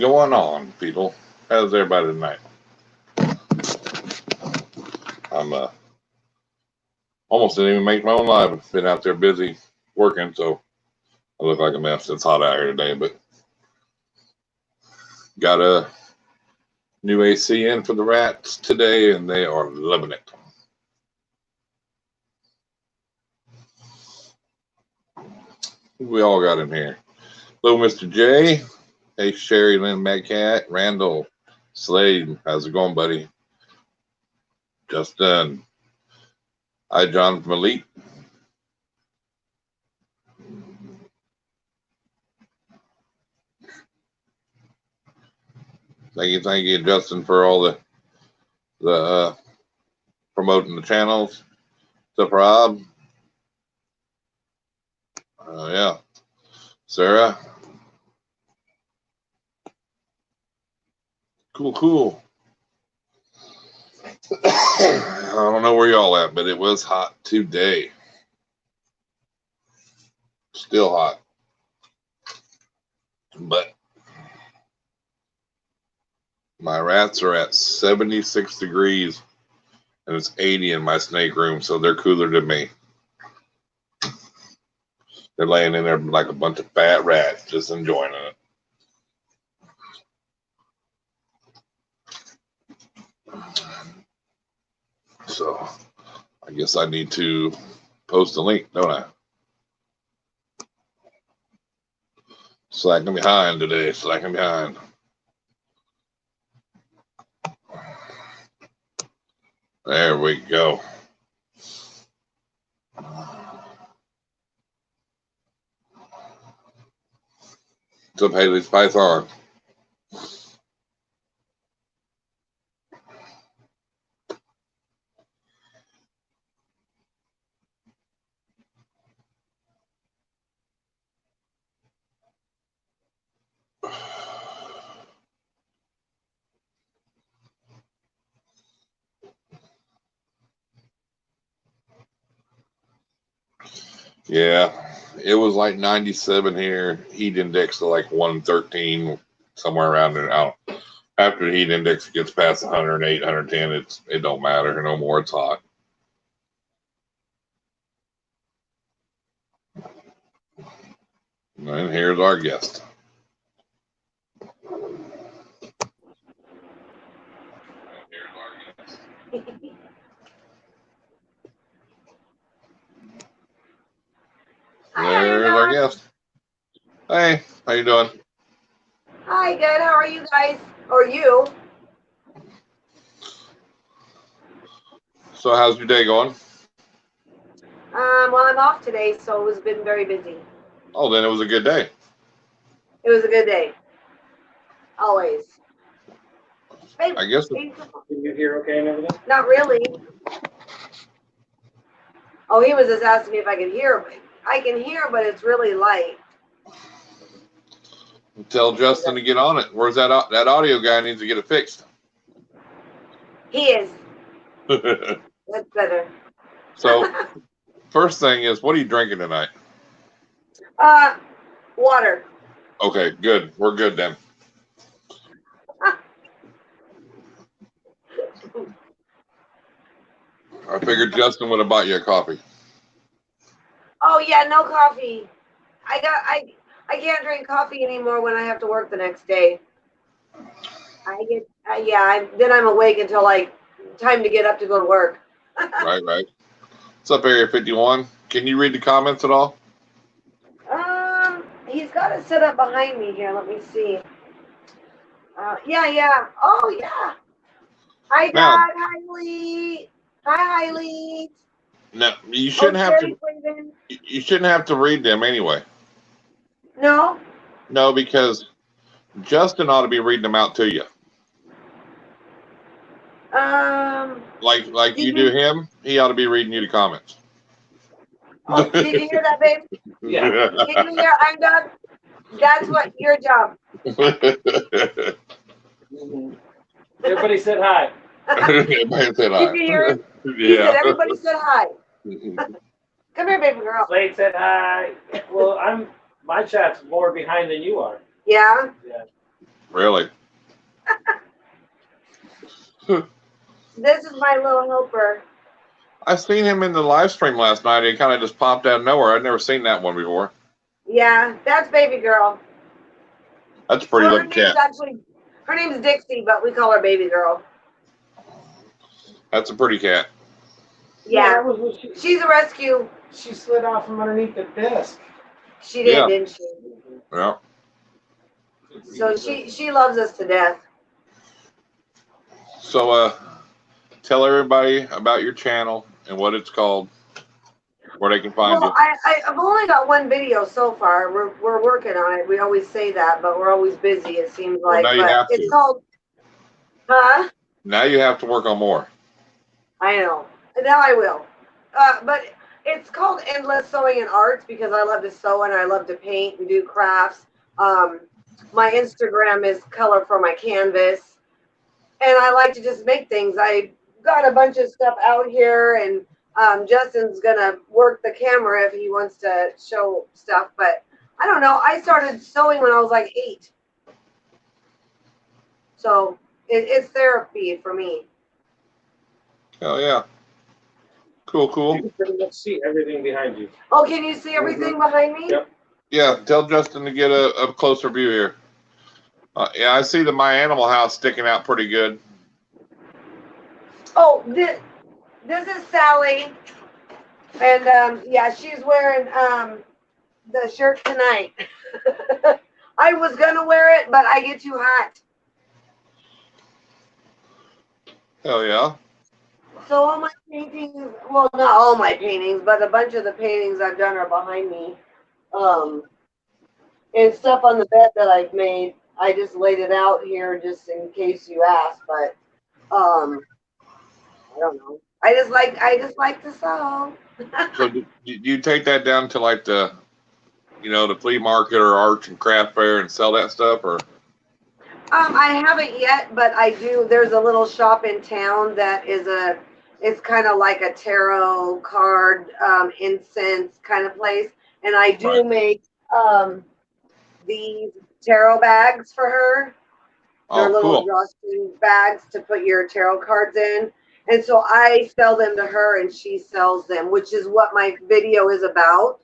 going on, people? How's everybody tonight? I'm almost didn't even make my own live. I've been out there busy working, so I look like a mess. It's hot out here today, but got a new AC in for the rats today, and they are loving it. We all got in here. Hello, Mr. J. Hey, Sherry, Lynn, Mad Cat, Randall, Slade. How's it going, buddy? Justin. Hi, John from Elite. Thank you, Justin, for all the promoting the channels. What's up, Rob? Yeah, Sarah. Cool. I don't know where y'all at, but it was hot today. Still hot, but my rats are at 76 degrees, and it's 80 in my snake room, so they're cooler than me. They're laying in there like a bunch of fat rats, just enjoying it. So I guess I need to post a link, don't I? Slacking behind today, slacking behind. There we go. What's up, Haley's Python? Yeah, it was like 97 here. Heat index to like 113, somewhere around there. After the heat index gets past 108, 110, it don't matter no more. It's hot. And here's our guest. There's our guest. Hey, how you doing? Hi, good. How are you guys? Or you? So how's your day going? Well, I'm off today, so it's been very busy. Oh, then it was a good day. It was a good day. Always. Hey, I guess. Can you hear okay and everything? not really. Oh, he was just asking me if I could hear. I can hear, but it's really light. Tell Justin to get on it. Where's that audio guy needs to get it fixed? He is. That's better. So, first thing is, what are you drinking tonight? Water. Okay, good. We're good then. I figured Justin would have bought you a coffee. Oh yeah, no coffee. I can't drink coffee anymore when I have to work the next day. Then I'm awake until like time to get up to go to work. Right. What's up, Area 51? Can you read the comments at all? He's got it set up behind me here. Let me see. Yeah. Oh yeah. Hi Dad. Hi Lee. Hi Lee. No, you shouldn't have to. You shouldn't have to read them anyway. No. No, because Justin ought to be reading them out to you. Like you do him, he ought to be reading you the comments. Oh, did you hear that, babe? Yeah. Did you hear? I'm done. That's what your job. Everybody said hi. Everybody said hi. Did you hear it? Yeah. He said everybody said hi. Come here, baby girl. Slade said hi. Well, my chat's more behind than you are. Yeah. Yeah. Really? This is my little helper. I seen him in the live stream last night. He kind of just popped out of nowhere. I'd never seen that one before. Yeah, that's baby girl. That's a pretty Well, looking cat. Her name's Dixie, but we call her baby girl. That's a pretty cat. Yeah, that was what she's a rescue. she slid out from underneath the desk. She did, Yeah. didn't she? Yeah. So she loves us to death. So, tell everybody about your channel and what it's called, where they can find Well, you. I've only got one video so far. We're working on it. We always say that, but we're always busy. It seems like. Well, now you but have it's to. called. Huh? Now you have to work on more. I know. Now I will. But it's called Endless Sewing and Arts because I love to sew and I love to paint and do crafts. My Instagram is Color for My Canvas. And I like to just make things. I got a bunch of stuff out here, and Justin's going to work the camera if he wants to show stuff. But I don't know. I started sewing when I was like 8. So it's therapy for me. Oh, yeah. Cool, You cool. can pretty much see everything behind you. Oh, can you see everything behind me? Yep. Yeah, tell Justin to get a closer view here. Yeah, I see my animal house sticking out pretty good. Oh, this is Sally. And yeah, she's wearing the shirt tonight. I was gonna wear it, but I get too hot. Hell yeah. So all my paintings, well, not all my paintings, but a bunch of the paintings I've done are behind me. And stuff on the bed that I've made, I just laid it out here just in case you ask. But I don't know. I just like to sew. So do you take that down to like the flea market or arts and craft fair and sell that stuff, or? I haven't yet, but I do. There's a little shop in town that is it's kind of like a tarot card, incense kind of place. And I do Right. make these tarot bags for her. They're Oh, little cool. drawstring bags to put your tarot cards in. And so I sell them to her and she sells them, which is what my video is about.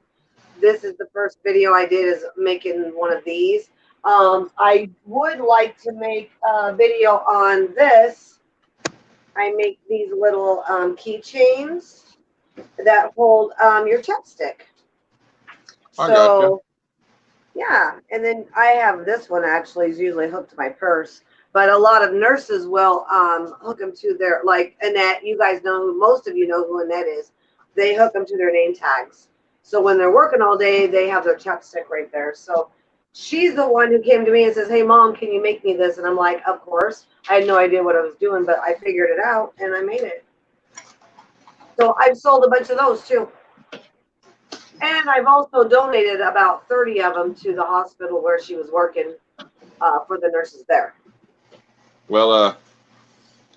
This is the first video I did is making one of these. I would like to make a video on this. I make these little keychains that hold your chapstick. I gotcha. Yeah, and then I have this one actually is usually hooked to my purse, but a lot of nurses will hook them to their, like Annette, you guys know who, most of you know who Annette is. They hook them to their name tags. So when they're working all day, they have their chapstick right there. So she's the one who came to me and says, hey, Mom, can you make me this? And I'm like, of course. I had no idea what I was doing, but I figured it out and I made it. So I've sold a bunch of those too. And I've also donated about 30 of them to the hospital where she was working for the nurses there. Well,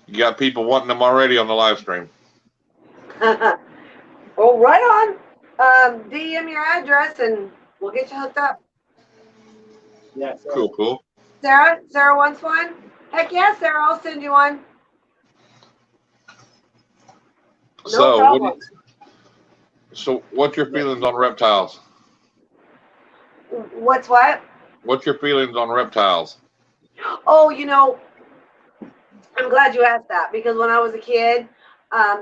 you got people wanting them already on the live stream. Well, right on. DM your address and we'll get you hooked up. Yeah. Cool. Sarah wants one? Heck yeah, Sarah, I'll send you one. No problem. So what's your feelings on reptiles? What's what? What's your feelings on reptiles? Oh, I'm glad you asked that because when I was a kid,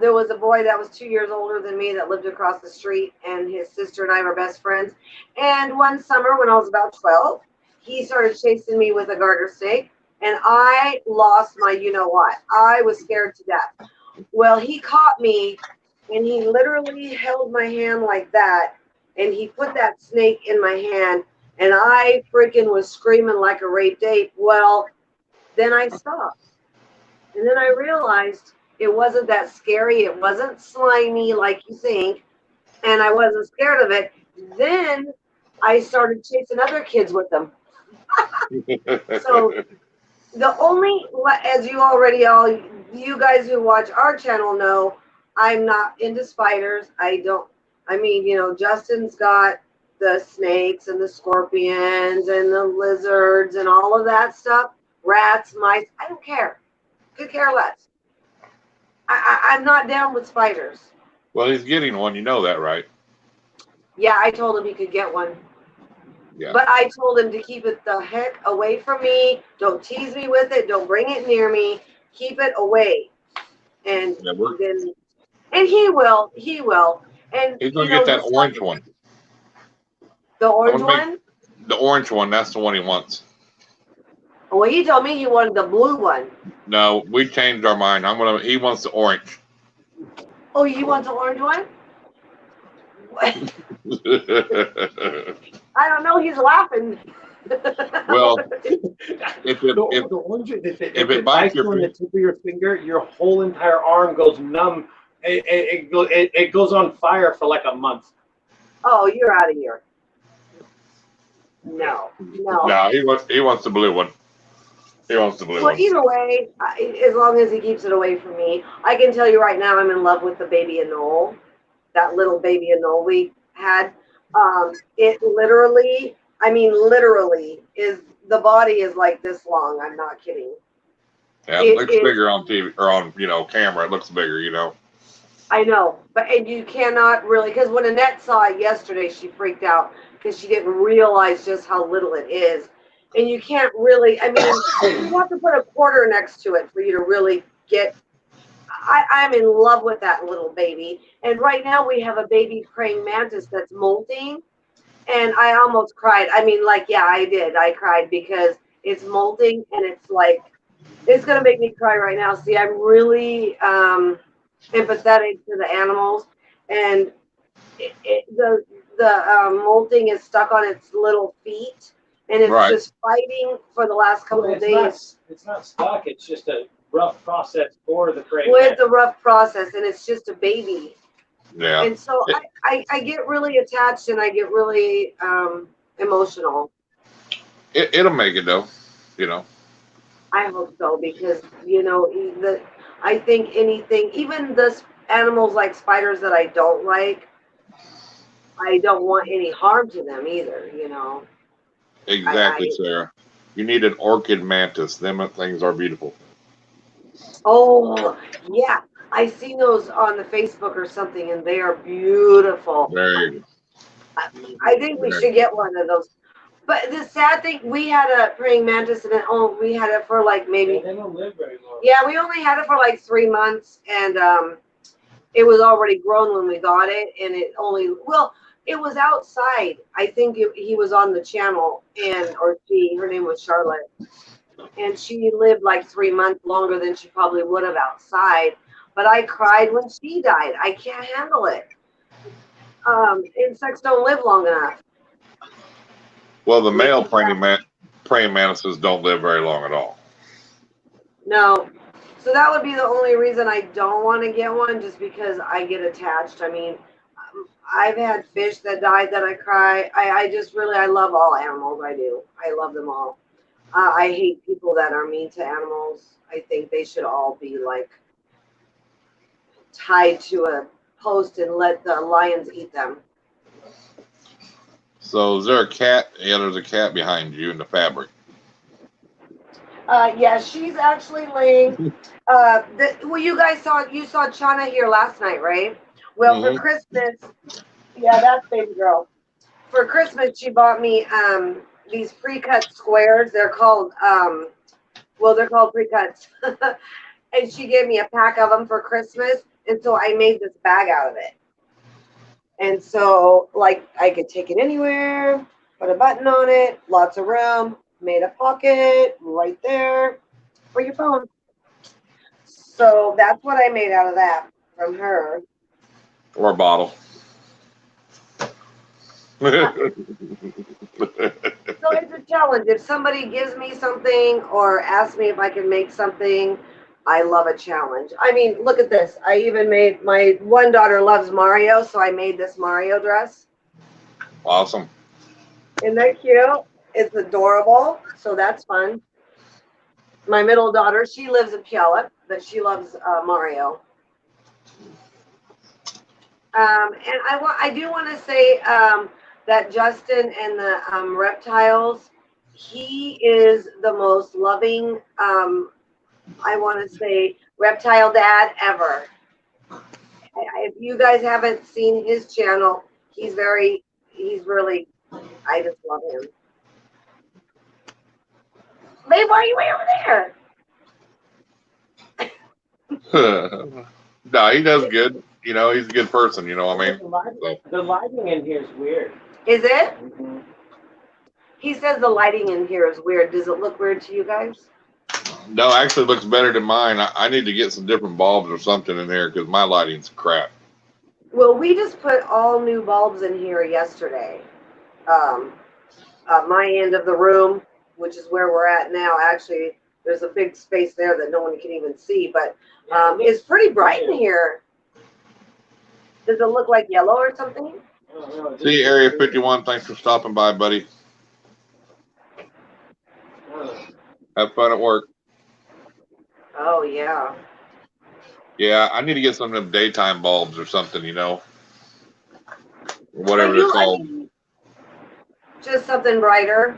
there was a boy that was 2 years older than me that lived across the street, and his sister and I were best friends. And one summer when I was about 12, he started chasing me with a garter snake, and I lost my you-know-what. I was scared to death. Well, he caught me, and he literally held my hand like that, and he put that snake in my hand, and I freaking was screaming like a raped ape. Well, then I stopped. And then I realized it wasn't that scary. It wasn't slimy like you think. And I wasn't scared of it. Then I started chasing other kids with them. So the only, as you already you guys who watch our channel know, I'm not into spiders. Justin's got the snakes and the scorpions and the lizards and all of that stuff. rats, mice. I don't care. Could care less. I'm not down with spiders. Well, he's getting one. You know that, right? Yeah, I told him he could get one. Yeah. But I told him to keep it the heck away from me. Don't tease me with it. Don't bring it near me. Keep it away. And then, and he will. He will. And he's gonna get that orange one. The orange one? The orange one. That's the one he wants. Well, he told me he wanted the blue one. No, we changed our mind. He wants the orange. Oh, you want the orange one? I don't know. He's laughing. Well, if it bites you on the tip of your finger, your whole entire arm goes numb. It goes on fire for like a month. Oh, you're out of here. No. No, he wants the blue one. He wants the blue one. Well, either way, as long as he keeps it away from me, I can tell you right now, I'm in love with the baby anole. That little baby anole we had. It literally, is the body is like this long. I'm not kidding. Yeah, it looks bigger on TV or on camera. It looks bigger, I know, and you cannot really, because when Annette saw it yesterday, she freaked out because she didn't realize just how little it is. And you can't really, you have to put a quarter next to it for you to really get. I'm in love with that little baby. And right now we have a baby praying mantis that's molting. And I almost cried. Yeah, I did. I cried because it's molting and it's like, it's going to make me cry right now. See, I'm really empathetic to the animals. And the molting is stuck on its little feet. And it's just fighting for the last couple of days. It's not stuck. It's just a rough process for the praying. Well, it's a rough process, and it's just a baby. Yeah. And so I get really attached, and I get really emotional. It'll make it though, I hope so, because I think anything, even this animals like spiders that I don't like, I don't want any harm to them either. Exactly, Sarah. You need an orchid mantis. Them things are beautiful. Oh, yeah. I seen those on the Facebook or something, and they are beautiful. Very good. I think we should get one of those. But the sad thing, we had a praying mantis, and we had it for like maybe. They don't live very long. Yeah, we only had it for like 3 months, and it was already grown when we got it, and it was outside. I think he was on the channel, her name was Charlotte, and she lived like 3 months longer than she probably would have outside. But I cried when she died. I can't handle it. Insects don't live long enough. Well, the male praying mantises don't live very long at all. No. So that would be the only reason I don't want to get one, just because I get attached. I've had fish that died that I cry. I love all animals. I do. I love them all. I hate people that are mean to animals. I think they should all be like tied to a post and let the lions eat them. So is there a cat? Yeah, there's a cat behind you in the fabric. Yeah, she's actually laying. You guys saw Chana here last night, right? Well, for Christmas, yeah, that's baby girl. For Christmas, she bought me these pre-cut squares. They're called pre-cuts. And she gave me a pack of them for Christmas, and so I made this bag out of it. And so, like, I could take it anywhere, put a button on it, lots of room, made a pocket right there for your phone. So that's what I made out of that from her. Or a bottle. So it's a challenge. If somebody gives me something or asks me if I can make something, I love a challenge. Look at this. I even made, my one daughter loves Mario, so I made this Mario dress. Awesome. Isn't that cute? It's adorable, so that's fun. My middle daughter, she lives in Puyallup, but she loves Mario. And I do want to say that Justin and the reptiles, He is the most loving, I want to say, reptile dad ever. If you guys haven't seen his channel, he's really, I just love him. Babe, why are you way over there? No, he does good. You know, he's a good person. You know what I mean? The lighting in here is weird. Is it? Mm-hmm. He says the lighting in here is weird. Does it look weird to you guys? No, actually, it looks better than mine. I need to get some different bulbs or something in here because my lighting's crap. Well, we just put all new bulbs in here yesterday. My end of the room, which is where we're at now, actually, there's a big space there that no one can even see, but it's pretty bright in here. Does it look like yellow or something? See, Area 51, thanks for stopping by, buddy. Have fun at work. Oh, yeah. Yeah, I need to get some of them daytime bulbs or something, you know. Whatever they're called. Just something brighter.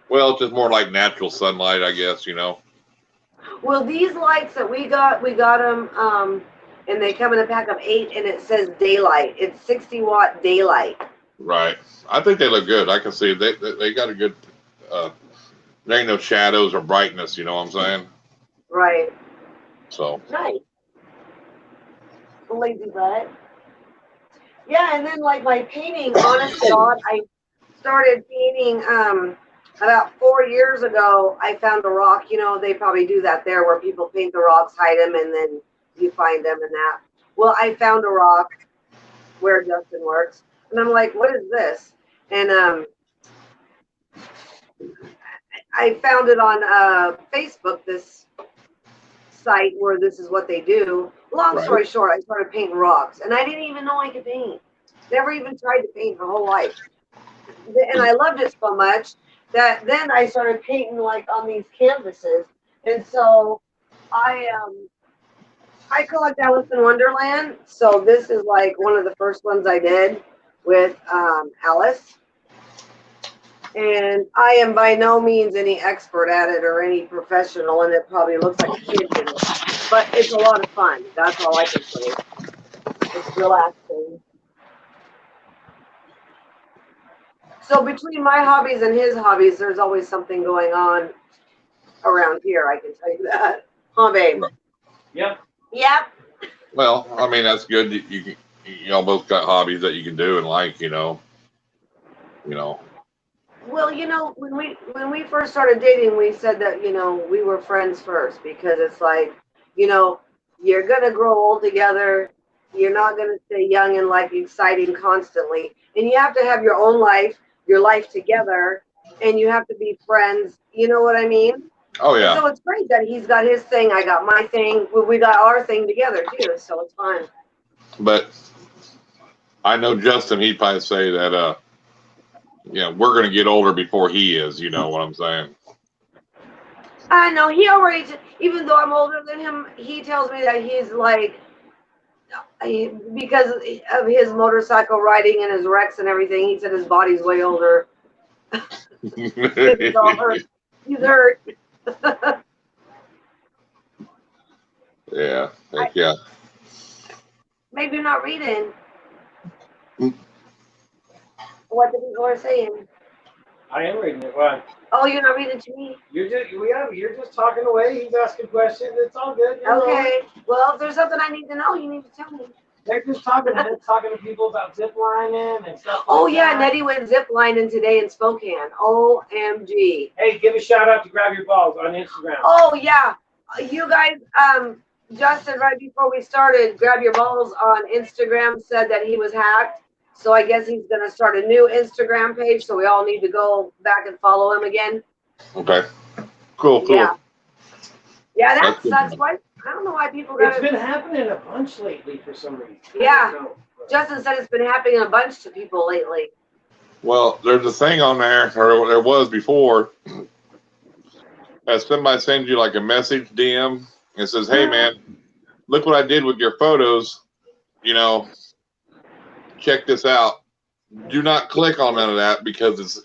Well, it's just more like natural sunlight, I guess, you know. Well, these lights that we got them, and they come in a pack of 8, and it says daylight. It's 60-watt daylight. Right. I think they look good. I can see they got a good. There ain't no shadows or brightness. You know what I'm saying? Right. So. Nice. Lazy butt. Yeah, and then like my painting, honest to God, I started painting about 4 years ago. I found a rock. You know, they probably do that there where people paint the rocks, hide them, and then you find them and that. Well, I found a rock where Justin works, and I'm like, what is this? And I found it on Facebook, this site where this is what they do. Long story short, I started painting rocks, and I didn't even know I could paint. Never even tried to paint my whole life. And I loved it so much that then I started painting like on these canvases. And so I collect Alice in Wonderland. So this is like one of the first ones I did with Alice. And I am by no means any expert at it or any professional, and it probably looks like a kid did it. But it's a lot of fun. That's all I can say. It's relaxing. So between my hobbies and his hobbies, there's always something going on around here. I can tell you that. Huh, babe? Yep. Yep. Well, I mean that's good. You all both got hobbies that you can do and like, you know. Well, you know, when we first started dating, we said that, you know, we were friends first because it's like, you know, you're gonna grow old together. You're not gonna stay young and like exciting constantly, and you have to have your own life, your life together, and you have to be friends. You know what I mean? Oh yeah. And so it's great that he's got his thing, I got my thing. We got our thing together too, so it's fun. But I know Justin, he'd probably say that yeah, we're gonna get older before he is, you know what I'm saying? I know he already, even though I'm older than him, he tells me that he's like, because of his motorcycle riding and his wrecks and everything, he said his body's way older. It's all hurt. He's hurt. Yeah, heck yeah. Maybe you're not reading what the people are saying. I am reading it. Why? Oh, you're not reading to me? You're just talking away. He's asking questions. It's all good. Okay. Well, if there's something I need to know, you need to tell me. They're just talking to people about zip lining and stuff. Oh, like yeah. that. Nettie went zip lining today in Spokane. OMG. Hey, give a shout out to Grab Your Balls on Instagram. Oh, yeah. You guys, Justin, right before we started, Grab Your Balls on Instagram said that he was hacked. So I guess he's going to start a new Instagram page. So we all need to go back and follow him again. Okay. Cool. Yeah. Yeah, that sucks. Why? I don't know why people got It's been happening a bunch lately for some reason. Yeah. Justin said it's been happening a bunch to people lately. Well, there's a thing on there, or there was before, that somebody sends you like a message DM and says, hey man, look what I did with your photos, you know, check this out. Do not click on none of that because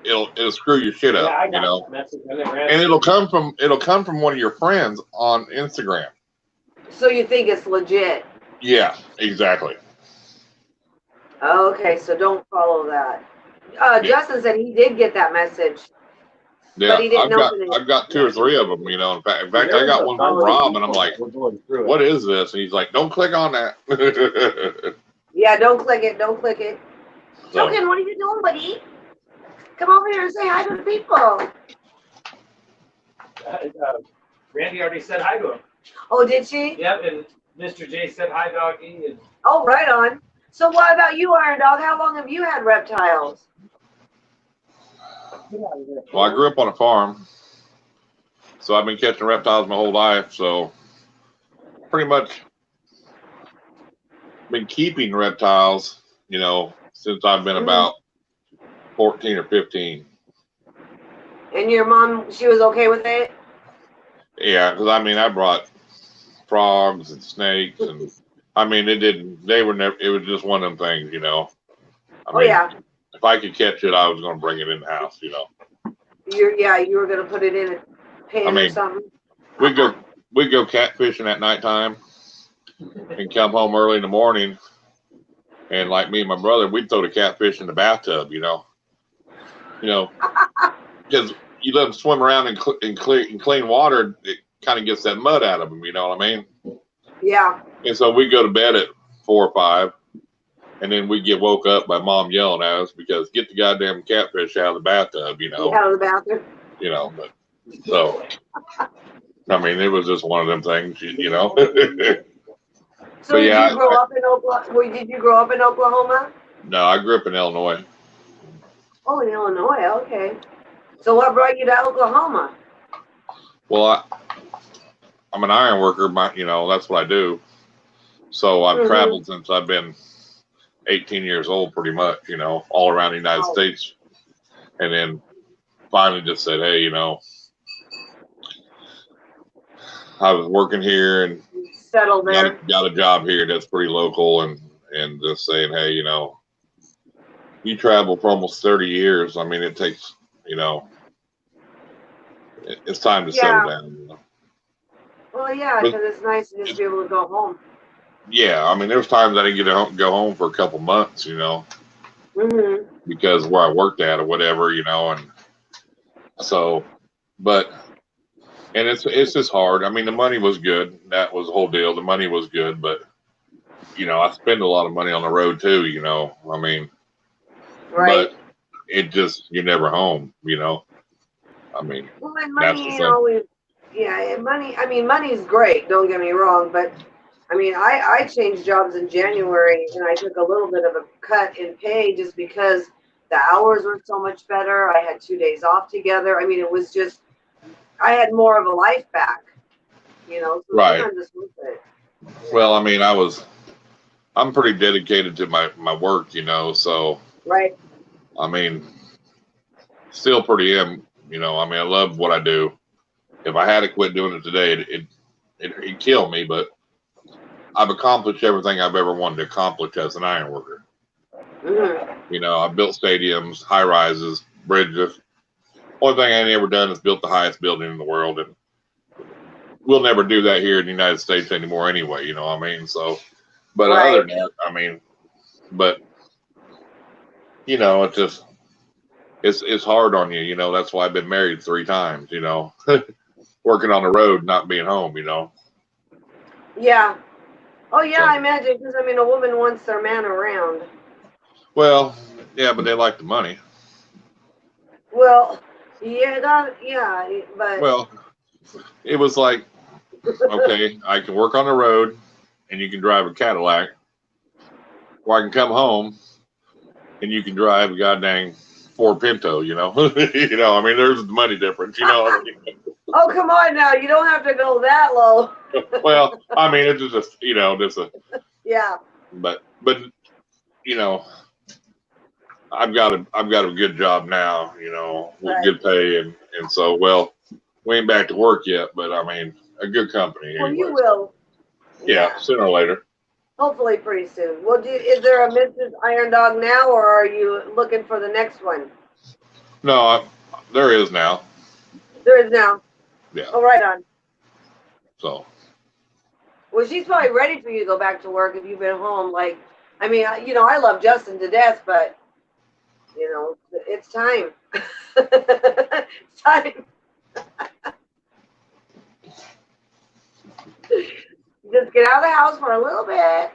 it'll screw your shit up, Yeah, I you got know. that message. I never And answered. it'll come from one of your friends on Instagram. So you think it's legit? Yeah, exactly. Okay, so don't follow that. Yeah. Justin said he did get that message, but Yeah, he didn't open it. I've got 2 or 3 of them, you know. In fact, I got one from bunch of Rob, and I'm like, what is this? And he's like, don't click on that. Yeah, don't click it. Don't click it. So, Token, what are you doing, buddy? Come over here and say hi to the people. Randy already said hi to him. Oh, did she? Yep, and Mr. J said hi, doggy. And Oh, right on. So what about you, Irondogg? How long have you had reptiles? well, I grew up on a farm, so I've been catching reptiles my whole life. So, pretty much been keeping reptiles, you know, since I've been about 14 or 15. And your mom, she was okay with it? Yeah, because I mean, I brought frogs and snakes, and I mean, they were never, it was just one of them things, you know. I mean, yeah. if I could catch it, I was going to bring it in the house, you know. You were going to put it in a pan or something? We'd go catfishing at nighttime and come home early in the morning. And like me and my brother, we'd throw the catfish in the bathtub, you know. Because you let them swim around in clean water, it kind of gets that mud out of them, you know what I mean? Yeah. And so we go to bed at 4 or 5, and then we get woke up by mom yelling at us because get the goddamn catfish out of the bathtub, you know. Out of the bathroom. You know, but so I mean, it was just one of them things, you know. So did you grow up in Oklahoma? Did you grow up in Oklahoma? No, I grew up in Illinois. Oh, in Illinois. Okay. So what brought you to Oklahoma? Well, I'm an iron worker. You know, that's what I do. So I've traveled since I've been 18 years old, pretty much. You know, all around the United States, and then finally just said, hey, you know, I was working here and settled there. Got a job here that's pretty local, and just saying, hey, you know, you travel for almost 30 years. I mean, it takes, you know, it's time to settle down. You know? Well, yeah, because it's nice to just be able to go home. Yeah, I mean, there's times I didn't get to go home for a couple months, you know, because where I worked at or whatever, you know, and so, but, and it's just hard. I mean, the money was good. That was the whole deal. The money was good, but, you know, I spend a lot of money on the road too, you know, I mean, but it just, you're never home, you know, I mean, well, and money ain't always, yeah, money, I mean, money's great, don't get me wrong, but I mean, I changed jobs in January and I took a little bit of a cut in pay just because the hours were so much better. I had 2 days off together. I mean, it was just, I had more of a life back, you know, so sometimes it's worth it. Well, I mean, I'm pretty dedicated to my work, you know, so. I mean, still pretty am, you know, I mean, I love what I do. If I had to quit doing it today, it'd kill me, but I've accomplished everything I've ever wanted to accomplish as an iron worker. You know, I've built stadiums, high rises, bridges. Only thing I ain't ever done is built the highest building in the world, and we'll never do that here in the United States anymore anyway, you know what I mean? So, but other than that, I mean, but, you know, it's just, it's hard on you, you know, that's why I've been married 3 times, you know, working on the road, not being home, you know? Yeah. Oh, yeah, I imagine, because, I mean, a woman wants their man around. Well, yeah, but they like the money. Well, yeah, but. Well, it was like, okay, I can work on the road, and you can drive a Cadillac, or I can come home, and you can drive a goddamn Ford Pinto, you know? You know, I mean, there's the money difference, you know? Oh, come on now. You don't have to go that low. Well, I mean, it's just, you know, just a. Yeah. But, you know, I've got a good job now, you know, with good pay. And so, well, we ain't back to work yet, but I mean, a good company. Well, you will. Yeah, sooner or later. Hopefully pretty soon. Well, is there a Mrs. Irondogg now, or are you looking for the next one? No, there is now. There is now. Yeah. Oh, right on. So. Well, she's probably ready for you to go back to work if you've been home. Like, I mean, I love Justin to death, but it's time. It's time. Just get out of the house for a little bit.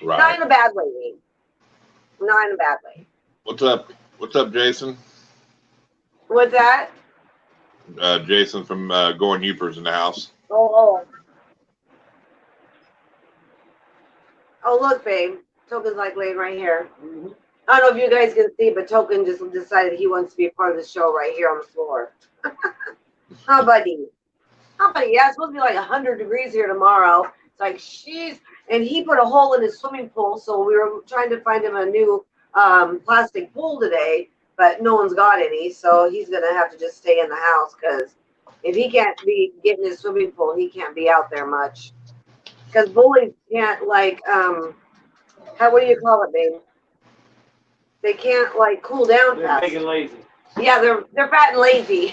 Right. Not in a bad way, Lee. Not in a bad way. What's up? What's up, Jason? What's that? Jason from Going Upers in the house. Oh, look, babe. Token's like laying right here. Mm-hmm. I don't know if you guys can see, but Token just decided he wants to be a part of the show right here on the floor. Huh, buddy? Yeah, it's supposed to be like 100 degrees here tomorrow. It's like, she's, and he put a hole in his swimming pool, so we were trying to find him a new plastic pool today, but no one's got any, so he's going to have to just stay in the house, because if he can't be getting his swimming pool, he can't be out there much. Because bullies can't, like, what do you call it, babe? They can't, like, cool down fast. They're big and lazy. Yeah, they're fat and lazy.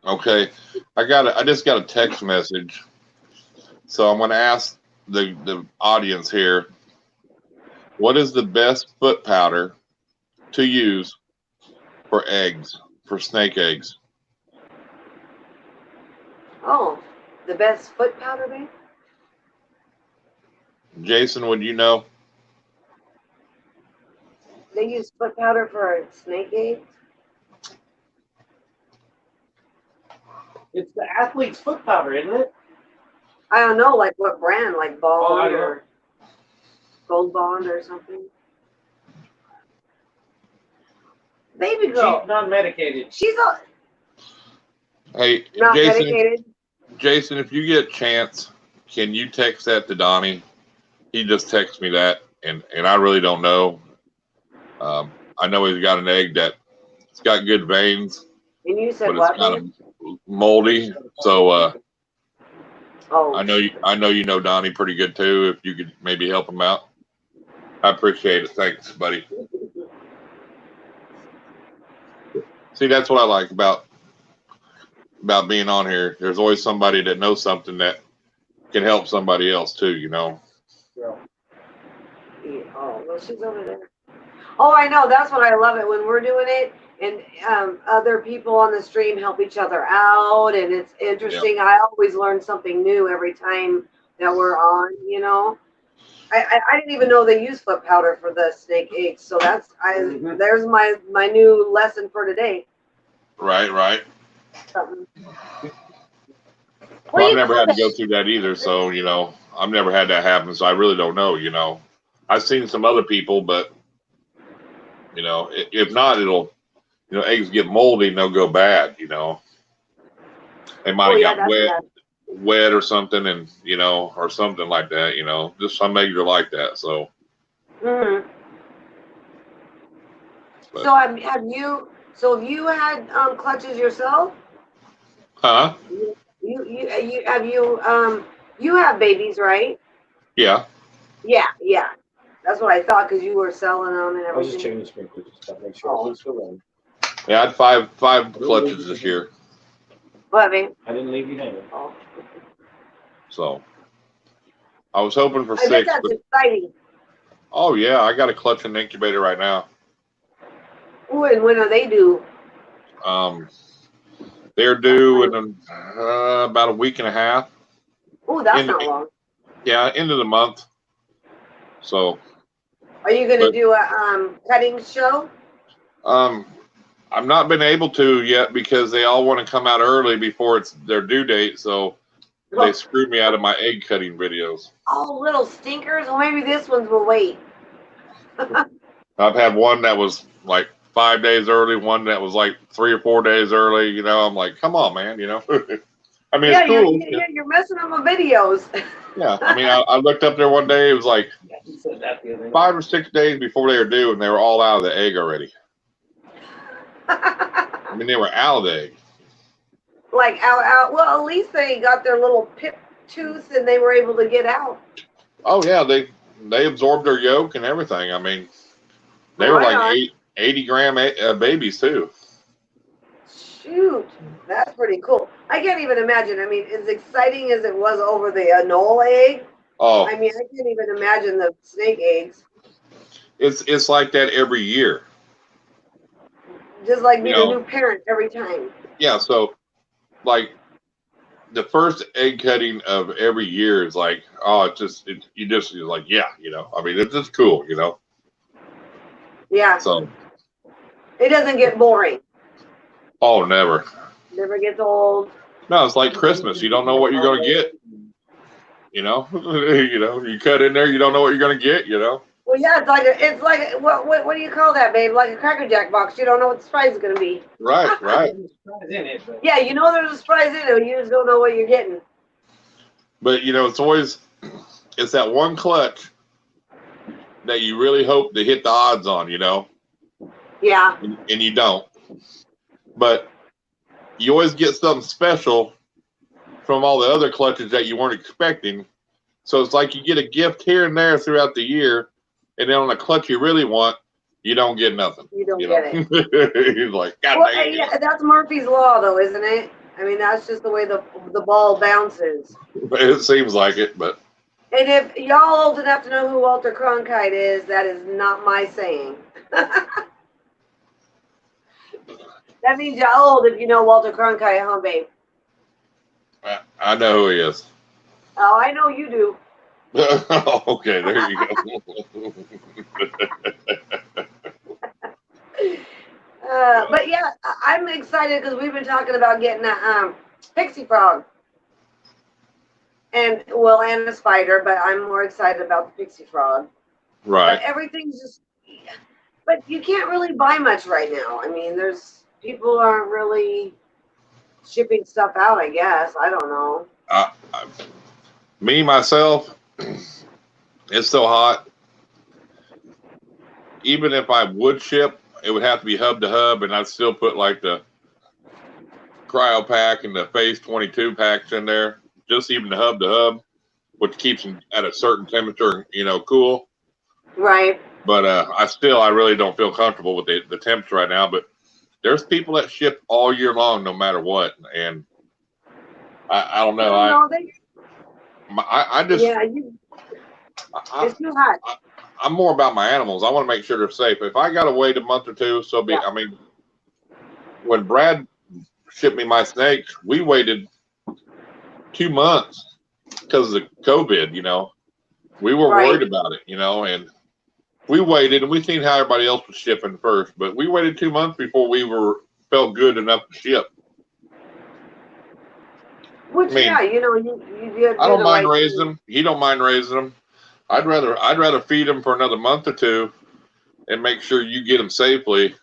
Okay, I just got a text message, so I'm going to ask the audience here, what is the best foot powder to use for eggs, for snake eggs? Oh, the best foot powder, babe? Jason, would you know? They use foot powder for snake eggs? It's the athlete's foot powder, isn't it? I don't know, like what brand, like Bond I or Gold Bond or something. Baby girl. She's non-medicated. She's Hey, not Jason, medicated. Jason, if you get a chance, can you text that to Donnie? He just texted me that, and I really don't know. I know he's got an egg that's got good veins, And you said but what? it's kind of moldy. So oh, I know you know Donnie pretty good too. If you could maybe help him out, I appreciate it. Thanks, buddy. See, that's what I like about being on here. There's always somebody that knows something that can help somebody else too, Yeah. Oh, well, she's over there. Oh, I know. That's what I love it when we're doing it, and other people on the stream help each other out, and it's interesting. Yep. I always learn something new every time that we're on. I didn't even know they use foot powder for the snake eggs, so there's my new lesson for today. Right. Something. Well, I've never had to go through that either, so I've never had that happen, so I really don't know. I've seen some other people, but if not, it'll eggs get moldy and they'll go bad. They might have got wet or something, and or something like that. Just some eggs are like that. So. Mm-hmm. So have you had clutches yourself? Huh? You have babies, right? Yeah. Yeah. That's what I thought, because you were selling them and everything. I was just checking the sprinklers and stuff, make sure it's still running. Yeah, I had five clutches this year. What, babe? I didn't leave you hanging. Oh. So I was hoping for 6. I bet that's exciting. Oh yeah, I got a clutch in the incubator right now. Ooh, and when are they due? They're due in about a week and a half. Ooh, that's not long. Yeah, end of the month. So. Are you going to do a cutting show? I've not been able to yet because they all want to come out early before it's their due date. So they screwed me out of my egg cutting videos. Oh, little stinkers. Well, maybe this one's will wait. I've had one that was like 5 days early, one that was like 3 or 4 days early. I'm like, come on, man. I mean, it's cool. You're messing up my videos. Yeah, I mean, I looked up there one day. It was like 5 or 6 days before they were due, and they were all out of the egg already. I mean, they were out of the egg. Like out. Well, at least they got their little pip tooth, and they were able to get out. Oh yeah, they absorbed their yolk and everything. I mean, they were like 80-gram babies too. Shoot, that's pretty cool. I can't even imagine. I mean, as exciting as it was over the anole egg, Oh, I mean, I can't even imagine the snake eggs. it's like that every year. Just like You being a know, new parent every time. yeah. So like the first egg cutting of every year is like, oh, you're like, yeah, I mean, it's just cool, Yeah. So, It doesn't get boring. oh, never. Never gets old. No, it's like Christmas. You don't know what you're going to get, you cut in there, you don't know what you're going to get, Well, yeah, it's like what do you call that, babe? Like a Cracker Jack box. You don't know what the surprise is going to be. Right. Yeah, you know there's a surprise in it. You just don't know what you're getting. But, it's that one clutch that you really hope to hit the odds on, Yeah. and you don't. But you always get something special from all the other clutches that you weren't expecting. So it's like you get a gift here and there throughout the year, and then on a clutch you really want, you don't get nothing. You don't get it. He's like, God well, dang it. yeah, that's Murphy's Law, though, isn't it? I mean, that's just the way the ball bounces. It seems like it, but. And if y'all old enough to know who Walter Cronkite is, that is not my saying. That means you're old if you know Walter Cronkite, huh, babe? I know who he is. Oh, I know you do. Okay, there you go. But yeah, I'm excited because we've been talking about getting a pixie frog. And a spider, but I'm more excited about the pixie frog. Right. But everything's just, but you can't really buy much right now. I mean, people aren't really shipping stuff out, I guess. I don't know. Me, myself, it's so hot. Even if I would ship, it would have to be hub to hub, and I'd still put like the cryo pack and the phase 22 packs in there. Just even the hub to hub, which keeps them at a certain temperature, cool. Right. But I really don't feel comfortable with the temps right now. But there's people that ship all year long, no matter what. And I don't know. I just. Yeah, it's too hot. I'm more about my animals. I want to make sure they're safe. If I got to wait a month or two, so be. Yeah. I mean, when Brad shipped me my snakes, we waited 2 months because of the COVID. We were worried about it. And we waited, and we seen how everybody else was shipping first, but we waited 2 months before we felt good enough to ship. Which, I mean, yeah, you I don't mind raising them. He don't mind raising them. I'd rather feed them for another month or two and make sure you get them safely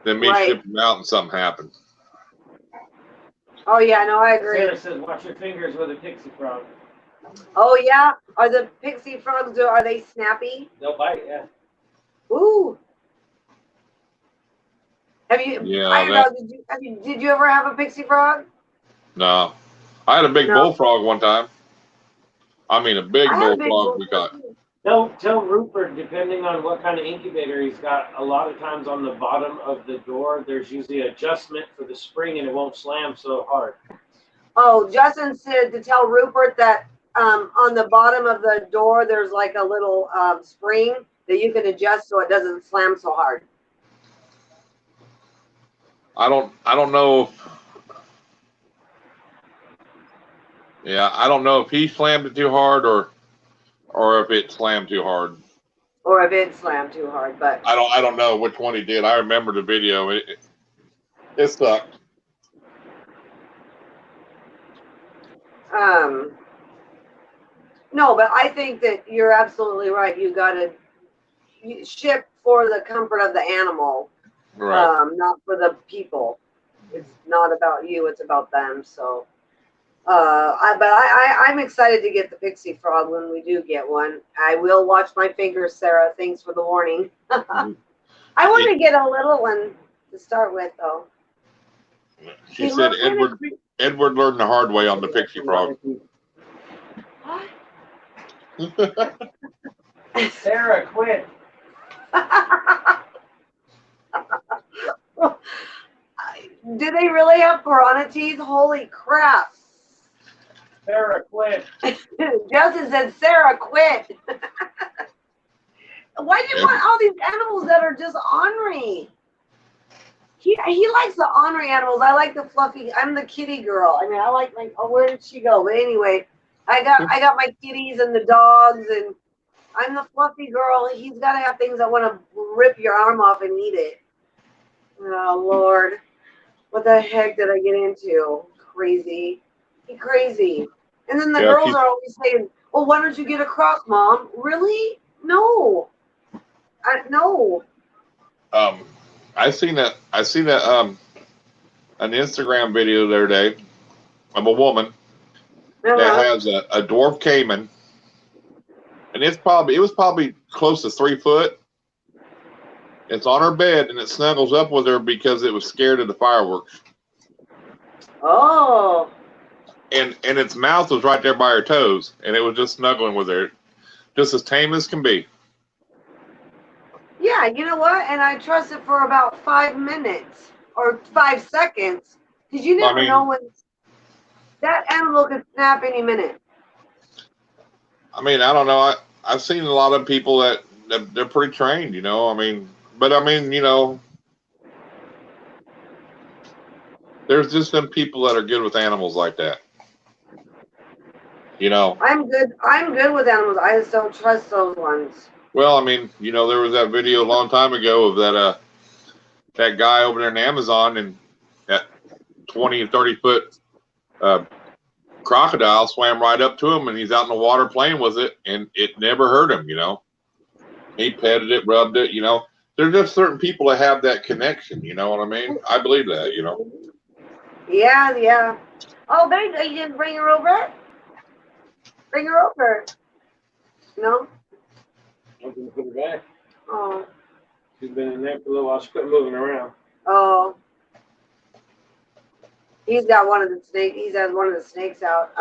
than me ship them out and something happens. Oh yeah, no, I agree. Sarah says, "Watch your fingers with a pixie frog." Oh yeah, are the pixie frogs? Are they snappy? They'll bite, yeah. Ooh. Have you? Yeah. Did you ever have a pixie frog? No, I had a big bullfrog one time. I mean, a big bullfrog we got. Tell Rupert, depending on what kind of incubator he's got, a lot of times on the bottom of the door, there's usually adjustment for the spring and it won't slam so hard. Oh, Justin said to tell Rupert that on the bottom of the door, there's like a little spring that you can adjust so it doesn't slam so hard. I don't know. Yeah, I don't know if he slammed it too hard or if it slammed too hard. Or if it slammed too hard, but I don't know which one he did. I remember the video. It sucked. No, but I think that you're absolutely right. You got to ship for the comfort of the animal, right? Not for the people. It's not about you; it's about them. So, I'm excited to get the pixie frog when we do get one. I will watch my fingers, Sarah. Thanks for the warning. I want to get a little one to start with, though. She said Edward learned the hard way on the pixie frog. Sarah, quit. Do they really have piranha teeth? Holy crap. Sarah, quit. Justin said, Sarah, quit. Why do you want all these animals that are just ornery? He likes the ornery animals. I like the fluffy. I'm the kitty girl. I mean, I like where did she go? But anyway, I got my kitties and the dogs, and I'm the fluffy girl. He's got to have things that want to rip your arm off and eat it. Oh, Lord. What the heck did I get into? Crazy. Crazy. And then the girls are always saying, well, why don't you get a croc, Mom? Really? No. No. I seen that an Instagram video the other day of a woman that has a dwarf caiman, and it was probably close to 3 foot. It's on her bed and it snuggles up with her because it was scared of the fireworks. Oh. And its mouth was right there by her toes, and it was just snuggling with her, just as tame as can be. Yeah, you know what? And I trust it for about 5 minutes or 5 seconds, because you never know when that animal could snap any minute. I mean, I don't know. I've seen a lot of people that they're pretty trained, you know. But you know, there's just some people that are good with animals like that. You know. I'm good with animals. I just don't trust those ones. Well, I mean, you know, there was that video a long time ago of that guy over there in Amazon, and that 20 and 30 foot crocodile swam right up to him, and he's out in the water playing with it, and it never hurt him, you know. He petted it, rubbed it, you know. There's just certain people that have that connection, you know what I mean? I believe that, you know. Yeah, yeah. Oh, there you go. You didn't bring her over? Bring her over. No? I'm going to put her back. Oh. She's been in there for a little while. She quit moving around. Oh. He's got one of the snakes. He's had one of the snakes out.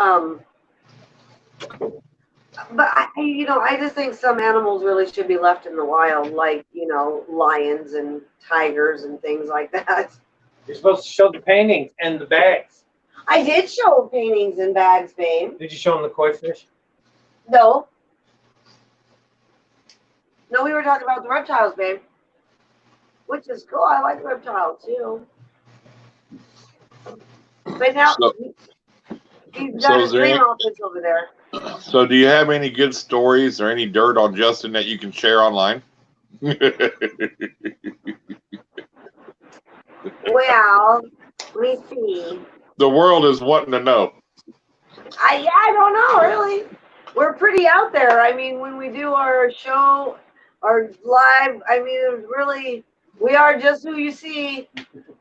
But I just think some animals really should be left in the wild, like, you know, lions and tigers and things like that. You're supposed to show the paintings and the bags. I did show paintings and bags, babe. Did you show them the koi fish? No. No, we were talking about the reptiles, babe. Which is cool. I like reptiles too. But now he's got his green office over there. So do you have any good stories or any dirt on Justin that you can share online? Well, let me see. The world is wanting to know. I don't know, really. We're pretty out there. I mean, when we do our show, our live, I mean, really, we are just who you see.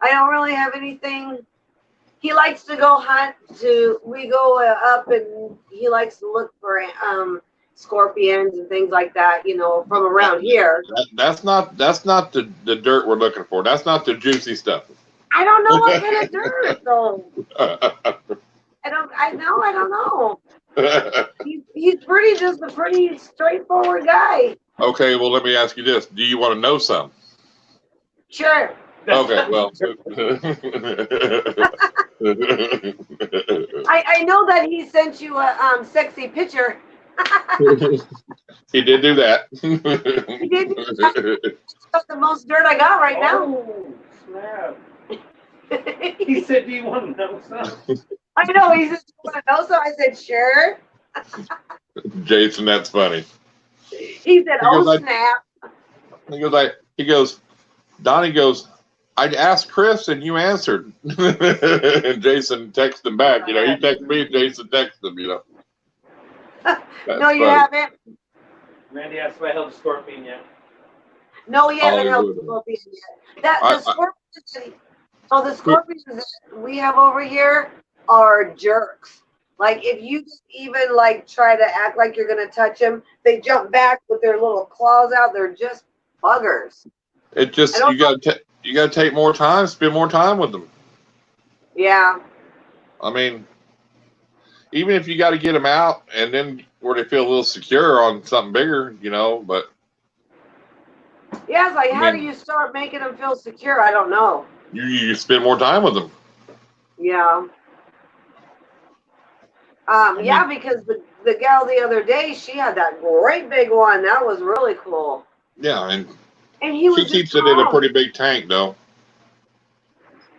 I don't really have anything. He likes to go hunt. We go up, and he likes to look for scorpions and things like that, you know, from around here. That's not the dirt we're looking for. That's not the juicy stuff. I don't know what kind of dirt, though. I don't know. He's just a pretty straightforward guy. Okay, well, let me ask you this. Do you want to know some? Sure. Okay, well. I know that he sent you a sexy picture. He did do that. He did. That's the most dirt I got right now. Oh, snap. He said, do you want to know something? I know. He said, you want to know something? I said, sure. Jason, that's funny. He said, snap. He goes, Donnie goes, I asked Chris and you answered. And Jason texted him back. You know, he texted me and Jason texted him, you know. No, you haven't. Randy asked if I held a scorpion yet. No, he hasn't held a scorpion yet. The scorpions that we have over here are jerks. Like, if you even like try to act like you're gonna touch them, they jump back with their little claws out. They're just buggers. It just you gotta take more time, spend more time with them. Yeah. I mean, even if you got to get them out and then where they feel a little secure on something bigger, you know. But yeah, it's like, how do you start making them feel secure? I don't know. You spend more time with them. Yeah. Yeah, because the gal the other day, she had that great big one. That was really cool. Yeah, and he was she just keeps it in a small. pretty big tank, though.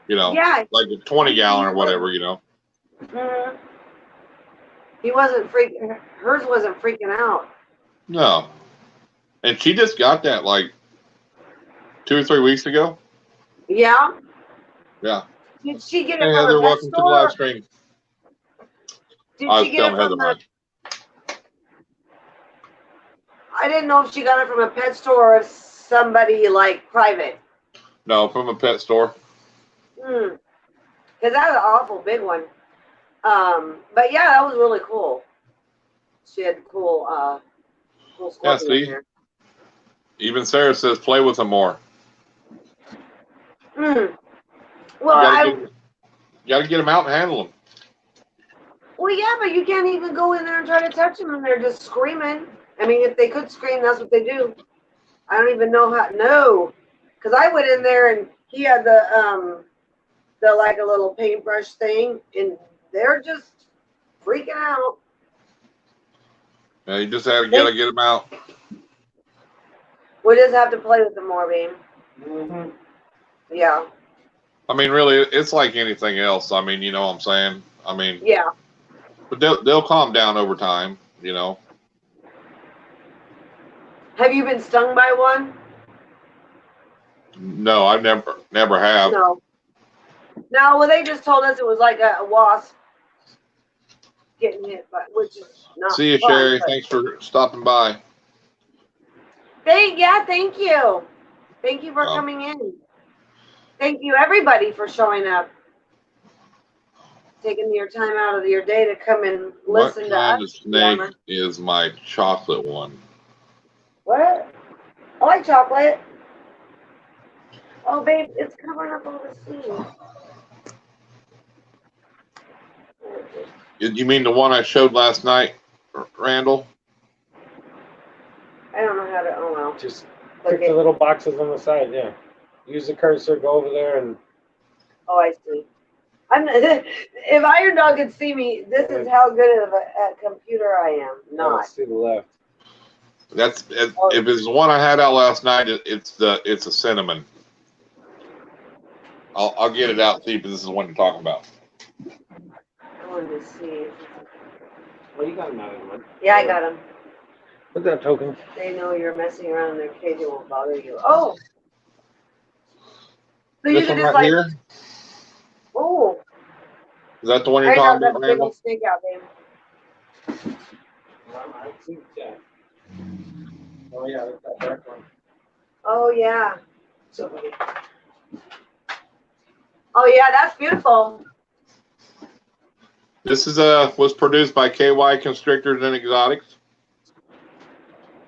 You know, Yeah. like a 20-gallon or whatever, you know. Mhm. He wasn't freaking. Hers wasn't freaking out. No. And she just got that like 2 or 3 weeks ago. Yeah. Yeah. Did she get it Hey, from Heather, a pet welcome to the live store? stream. Did I she was get it telling Heather from the? mine. I didn't know if she got it from a pet store or if somebody like private. No, from a pet store. Because that was an awful big one. But yeah, that was really cool. She had cool Yeah, scorpion see? there. Even Sarah says play with them more. Well, You gotta get them out and handle them. Well, yeah, but you can't even go in there and try to touch them, and they're just screaming. I mean, if they could scream, that's what they do. I don't even know how. No, because I went in there and he had the like a little paintbrush thing, and they're just freaking out. Yeah, you just gotta get them out. We just have to play with them more, babe. Mm-hmm. Yeah. I mean, really, it's like anything else. I mean, you know what I'm saying? I mean, Yeah. but they'll calm down over time, you know. Have you been stung by one? No, I've never have. No. No, well, they just told us it was like a wasp getting hit, but which is not. See you, fun, Sherry. but... Thanks for stopping by. Thank you. Thank you for coming in. Thank you, everybody, for showing up. Taking your time out of your day to come and listen to us. What kind of snake is my chocolate one? What? I like chocolate. Oh, babe, it's covering up all the seams. You mean the one I showed last night, Randall? I don't know how to. Oh well. Just click the little boxes on the side. Yeah. Use the cursor. Go over there and. Oh, I see. If Irondogg could see me, this is how good of a computer I am. Not. To the left. That's if it's the one I had out last night. It's a cinnamon. I'll get it out and see if this is the one you're talking about. I wanted to see. Well, you got another one. Yeah, I got him. Put that token. They know you're messing around in their cage. It won't bother you. Oh. So this one right here. Oh. Is that the one you're talking about, Randall? Big old snake out, babe. I think that. Oh yeah, that's that dark one. Oh yeah. Somebody. Oh yeah, that's beautiful. This is was produced by KY Constrictors and Exotics.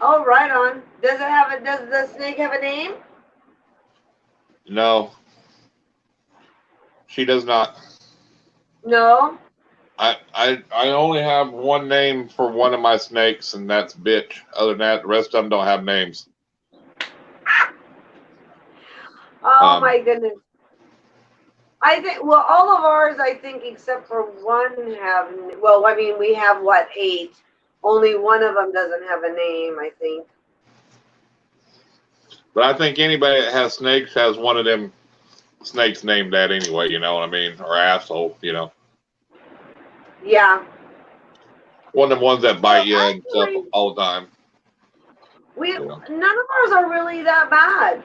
Oh, right on. Does the snake have a name? No. She does not. No. I only have one name for one of my snakes, and that's Bitch. Other than that, the rest of them don't have names. Oh my goodness. I think, well, all of ours, I think, except for one have, well, I mean, we have, what, 8? Only one of them doesn't have a name, I think. But I think anybody that has snakes has one of them snakes named that anyway, you know what I mean? Or asshole, you know. Yeah. One of them ones that bite you and stuff all the time. None of ours are really that bad.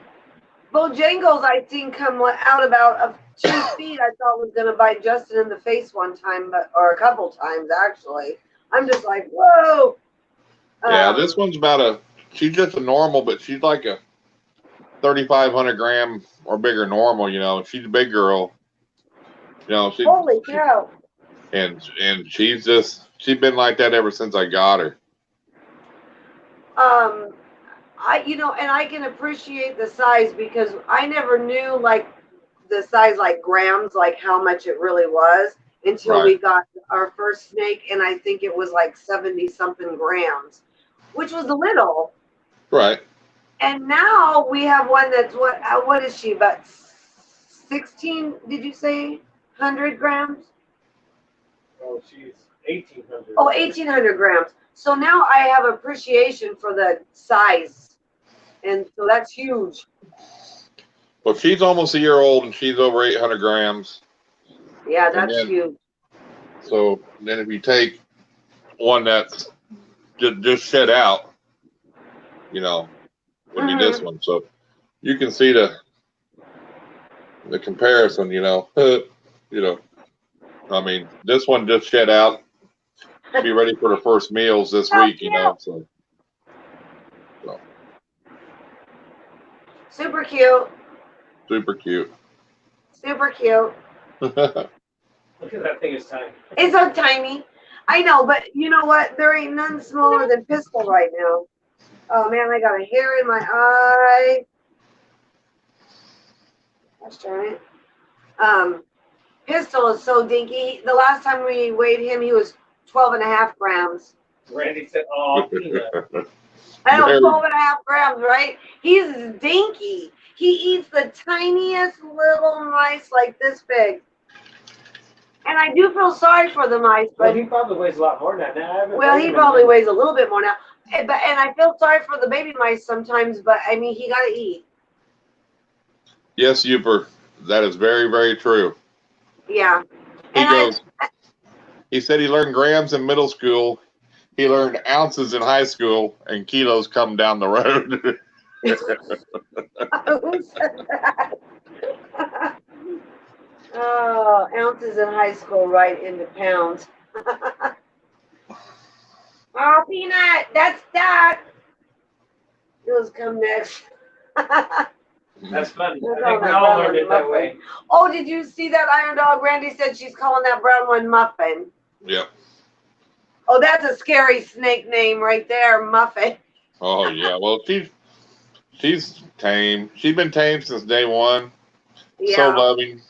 Bojangles, I think, come out about 2 feet. I thought was going to bite Justin in the face one time, or a couple times, actually. I'm just like, whoa. Yeah, this one's she's just a normal, but she's like a 3,500 gram or bigger normal, you know. She's a big girl. You know, holy cow. And she's been like that ever since I got her. And I can appreciate the size because I never knew like the size, like grams, like how much it really was until we got our first snake. And I think it was like 70 something grams, which was little. Right. And now we have one that's what is she, about 16, did you say 100 grams? Oh, she's 1,800. Oh, 1,800 grams. So now I have appreciation for the size. And so that's huge. Well, she's almost a year old and she's over 800 grams. Yeah, that's huge. So then if you take one that's just shed out, you know, would be this one. So you can see the comparison, you know. You know, I mean, this one just shed out. Be ready for the first meals this week, you know. So. Super cute. Super cute. Super cute. Look at that thing, it's tiny. It's so tiny. I know, but you know what? There ain't none smaller than Pistol right now. Oh man, I got a hair in my eye. Gosh darn it. Pistol is so dinky. The last time we weighed him, he was 12.5 grams. Randy said, "Oh, peanut." I know, 12.5 grams, right? He's dinky. He eats the tiniest little mice like this big. And I do feel sorry for the mice, but well, he probably weighs a lot more than that. Well, he probably weighs a little bit more now. And I feel sorry for the baby mice sometimes, but I mean, he got to eat. Yes, Youper. That is very, very true. Yeah. He said he learned grams in middle school. He learned ounces in high school, and kilos come down the road. Who said that? Oh, ounces in high school right into pounds. Oh, Peanut, that's that. Those come next. That's funny. I think we all learned it that way. Oh, did you see that Irondogg? Randy said she's calling that brown one Muffin. Yep. Oh, that's a scary snake name right there, Muffin. Oh yeah. Well, she's tame. She's been tame since day one. Yeah. So loving.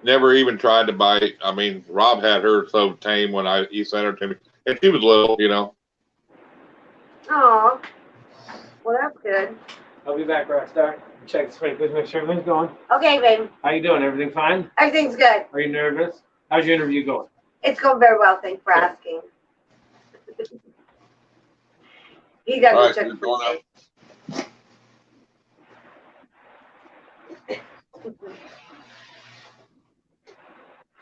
Never even tried to bite. I mean, Rob had her so tame when he sent her to me, and she was little, you know. Oh, well, that's good. I'll be back, Rockstar. Check the sprinklers, make sure everything's going. Okay, babe. How you doing? Everything fine? Everything's good. Are you nervous? How's your interview going? It's going very well. Thanks for asking. He got to check the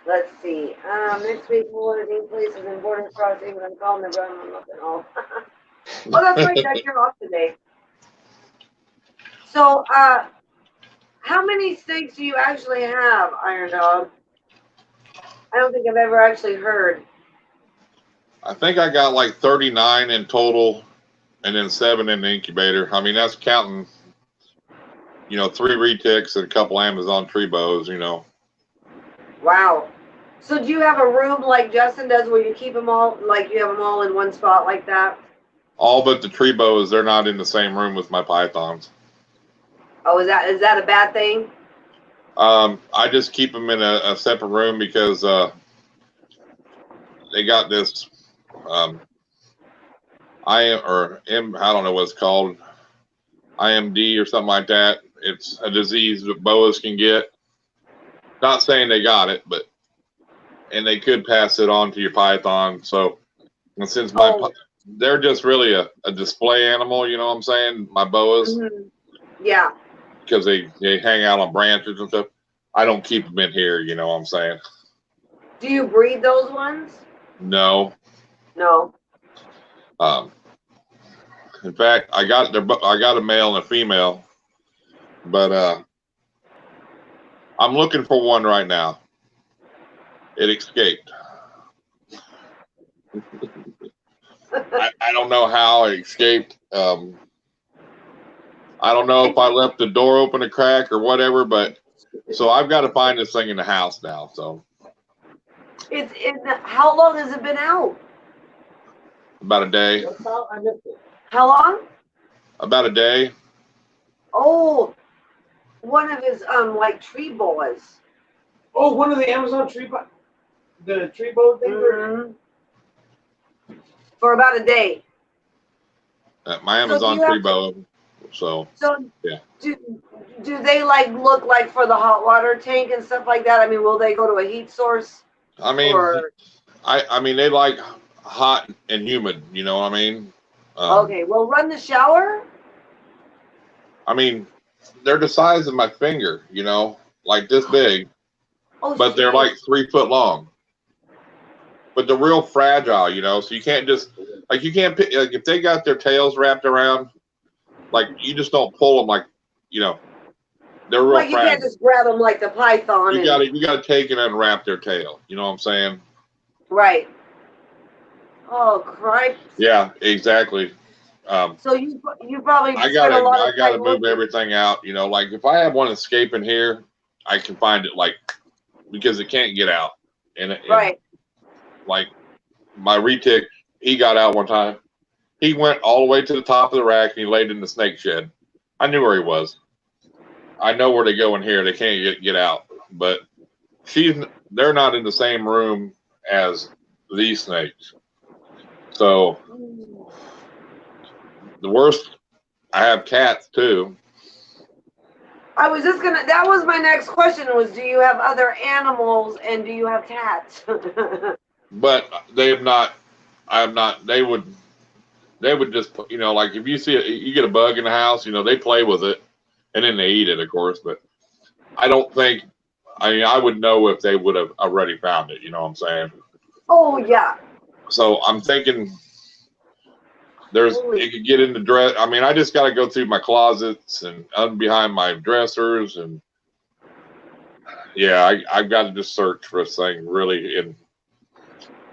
Let's see. Next week, we'll have places in border crossing, but I'm calling the run on nothing all. Oh, that's right, Jack. You're off today. So, how many snakes do you actually have, Irondogg? I don't think I've ever actually heard. I think I got like 39 in total, and then 7 in the incubator. I mean, that's counting, 3 retics and a couple Amazon tree bows, Wow. So do you have a room like Justin does where you keep them all, like you have them all in one spot like that? All but the tree bows, they're not in the same room with my pythons. Oh, is that a bad thing? I just keep them in a separate room because they got this I don't know what it's called, IMD or something like that. It's a disease that boas can get. Not saying they got it, and they could pass it on to your python. So, and since they're just really a display animal, you know what I'm saying? My boas. Mm-hmm. Yeah. Because they hang out on branches and stuff. I don't keep them in here, you know what I'm saying? Do you breed those ones? No. No. In fact, I got a male and a female, but I'm looking for one right now. It escaped. I don't know how it escaped. I don't know if I left the door open a crack or whatever, but so I've got to find this thing in the house now. So how long has it been out? About a day. How long? About a day. Oh, one of his like tree boas. Oh, one of the Amazon the tree boa thing. Mm-hmm. For about a day. My Amazon tree boa. So yeah. do they like look like for the hot water tank and stuff like that? I mean, will they go to a heat source? I mean, Or I mean, they like hot and humid. You know what I mean? okay, well, run the shower. I mean, they're the size of my finger. You know, like this big, Oh, but they're like 3 foot long. But they're real fragile. You know, so you can't just like you can't pick, like if they got their tails wrapped around, like you just don't pull them like you know. They're real like you fragile. can't just grab them like the python. You gotta take and unwrap their tail. You know what I'm saying? Right. Oh, Christ. Yeah, exactly. So you probably I spent a lot of gotta time move looking. everything out. You know, like if I have one escaping here, I can find it like because it can't get out. And Right. like my retic, he got out one time. He went all the way to the top of the rack and he laid in the snake shed. I knew where he was. I know where they go in here. They can't get out. But they're not in the same room as these snakes. So the worst, I have cats too. I was just gonna. That was my next question. Was do you have other animals and do you have cats? But they have not. I have not. They would just you know like if you see you get a bug in the house, you know they play with it and then they eat it, of course. But I don't think. I mean, I would know if they would have already found it. You know what I'm saying? Oh yeah. So I'm thinking it could get in the dress. I mean, I just got to go through my closets and behind my dressers and yeah, I've got to just search for this thing really. And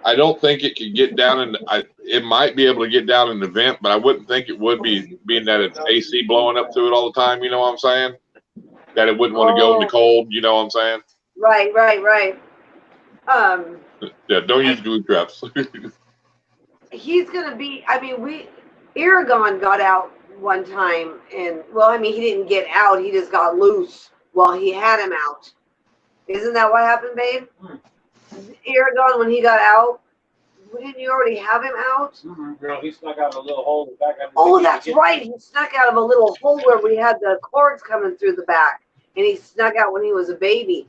I don't think it could get down in. It might be able to get down in the vent, but I wouldn't think it would be, being that it's AC blowing up through it all the time. You know what I'm saying? That it wouldn't want to go in the cold. You know what I'm saying? Right. Yeah, don't use glue traps. He's gonna be. I mean, Irondogg got out one time, and well, I mean, he didn't get out. He just got loose while he had him out. Isn't that what happened, babe? Irondogg, when he got out, didn't you already have him out? No, he snuck out a little hole in the back. Oh, that's right. He snuck out of a little hole where we had the cords coming through the back, and he snuck out when he was a baby.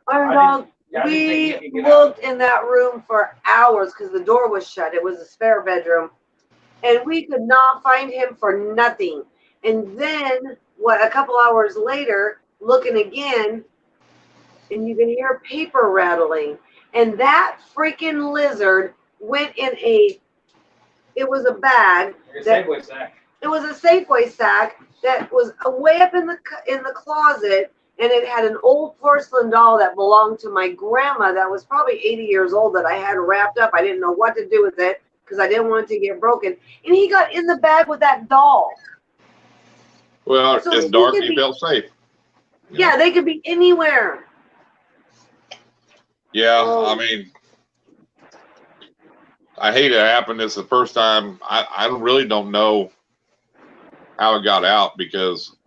Irondogg, we looked in that room for hours because the door was shut. It was a spare bedroom, and we could not find him for nothing. And then, a couple hours later, looking again, and you can hear paper rattling. And that freaking lizard went in it was a bag. Safeway sack. It was a Safeway sack that was way up in the closet, and it had an old porcelain doll that belonged to my grandma that was probably 80 years old that I had wrapped up. I didn't know what to do with it because I didn't want it to get broken. And he got in the bag with that doll. Well, so it's dark. He felt safe. Yeah, they could be anywhere. Yeah, I mean, I hate it happened. It's the first time. I really don't know how it got out because,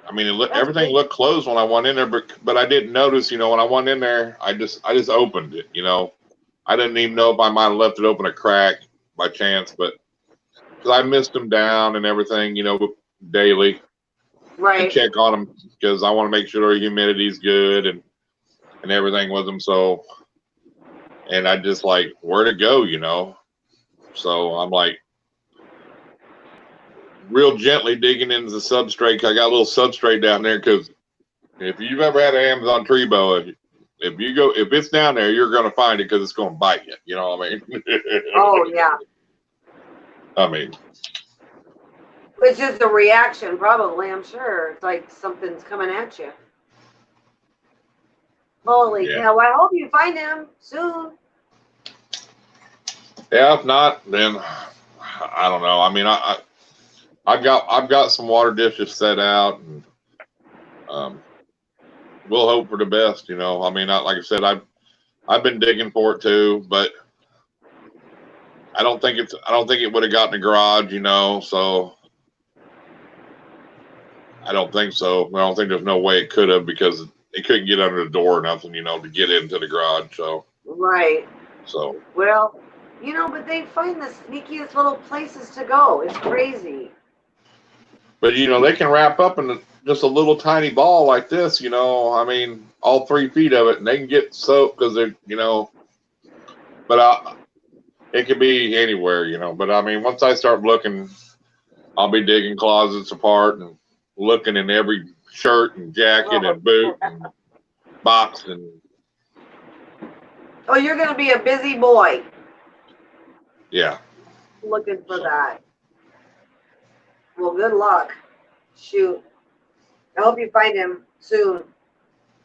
I mean, everything looked closed when I went in there, but I didn't notice. You know, when I went in there, I just opened it. You know, I didn't even know if I might have left it open a crack by chance, but because I missed them down and everything, you know, daily. Right. And check on them because I want to make sure their humidity's good and everything with them. So, and I just like, where to go, you know? So I'm like, real gently digging into the substrate. I got a little substrate down there because if you've ever had an Amazon tree boa, if it's down there, you're going to find it because it's going to bite you. You know what I mean? Oh, yeah. I mean, it's just a reaction, probably. I'm sure it's like something's coming at you. Holy cow! I hope you find him soon. Yeah, if not, then I don't know. I mean, I've got some water dishes set out, and we'll hope for the best. You know, I mean, like I said, I've been digging for it too, but I don't think it would have gotten in the garage. You know, so I don't think so. I don't think there's no way it could have because it couldn't get under the door or nothing, you know, to get into the garage. So right. So well, but they find the sneakiest little places to go. It's crazy. But they can wrap up in just a little tiny ball like this. I mean, all 3 feet of it, and they can get soaked because they're But it could be anywhere. But I mean, once I start looking, I'll be digging closets apart and looking in every shirt and jacket and boot and box and. Oh, you're gonna be a busy boy. Yeah. Looking for that. Well, good luck. Shoot. I hope you find him soon.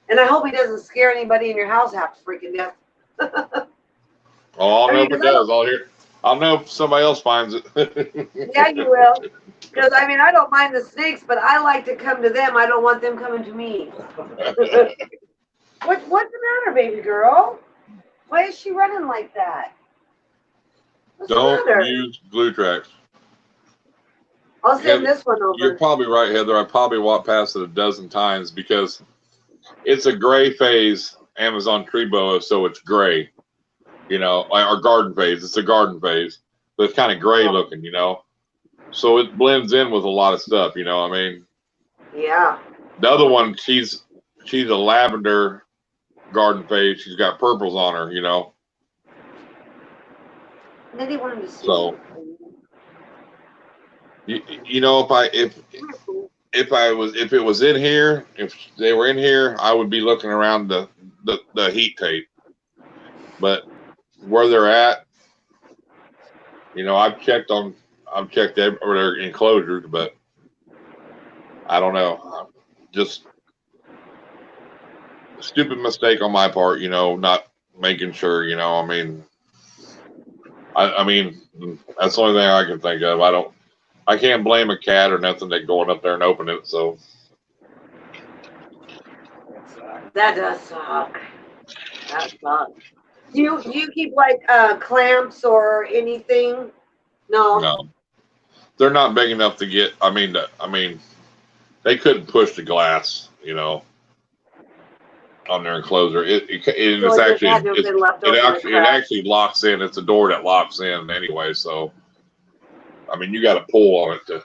And I hope he doesn't scare anybody in your house half to freaking death. Oh, I'll know if it does. I'll know if somebody else finds it. Yeah, you will. Because, I mean, I don't mind the snakes, but I like to come to them. I don't want them coming to me. What's the matter, baby girl? Why is she running like that? What's Don't the matter? use glue tracks. I'll send this one over. You're probably right, Heather. I probably walked past it a dozen times because it's a gray phase Amazon tree boa, so it's gray. Our garden phase. It's a garden phase, but it's kind of gray looking. So it blends in with a lot of stuff. I mean. Yeah. The other one, she's a lavender garden phase. She's got purples on her. Then he wanted to see. So. If it was in here, if they were in here, I would be looking around the heat tape. But where they're at, I've checked their enclosures, but I don't know. Just a stupid mistake on my part, not making sure. I mean, I mean, that's the only thing I can think of. I can't blame a cat or nothing that going up there and opening it. So that does suck. That sucks. Do you keep like clamps or anything? No. They're not big enough to get. I mean, they couldn't push the glass, on their enclosure. It actually locks in. It's a door that locks in anyway. So, I mean, you got to pull on it to,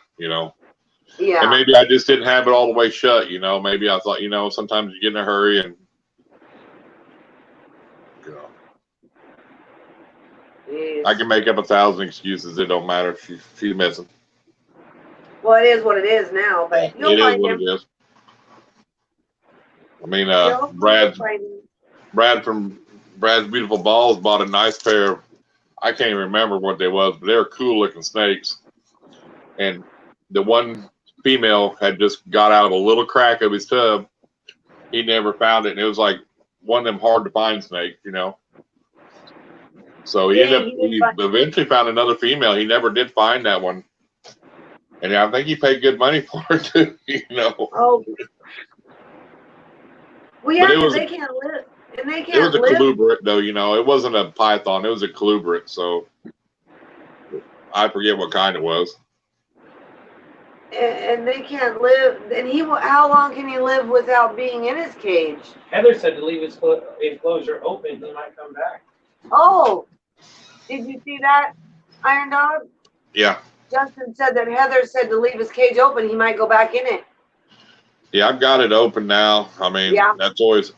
Yeah. And maybe I just didn't have it all the way shut. Maybe I thought, sometimes you get in a hurry and. I can make up 1,000 excuses. It don't matter. She's missing. Well, it is what it is now, but you'll find him. It is. I mean, Brad from Brad's Beautiful Balls bought a nice pair of, I can't even remember what they was, but they were cool looking snakes. And the one female had just got out of a little crack of his tub. He never found it, and it was like one of them hard to find snakes, So he eventually found another female. He never did find that one. And I think he paid good money for it too, Oh. Well, yeah, because they can't live. And they can't live. It was a colubrid, though, It wasn't a python. It was a colubrid, so I forget what kind it was. And they can't live. And how long can he live without being in his cage? Heather said to leave his enclosure open. He might come back. Oh. Did you see that, Irondogg? Yeah. Justin said that Heather said to leave his cage open. He might go back in it. Yeah, I've got it open now. I mean, That's always,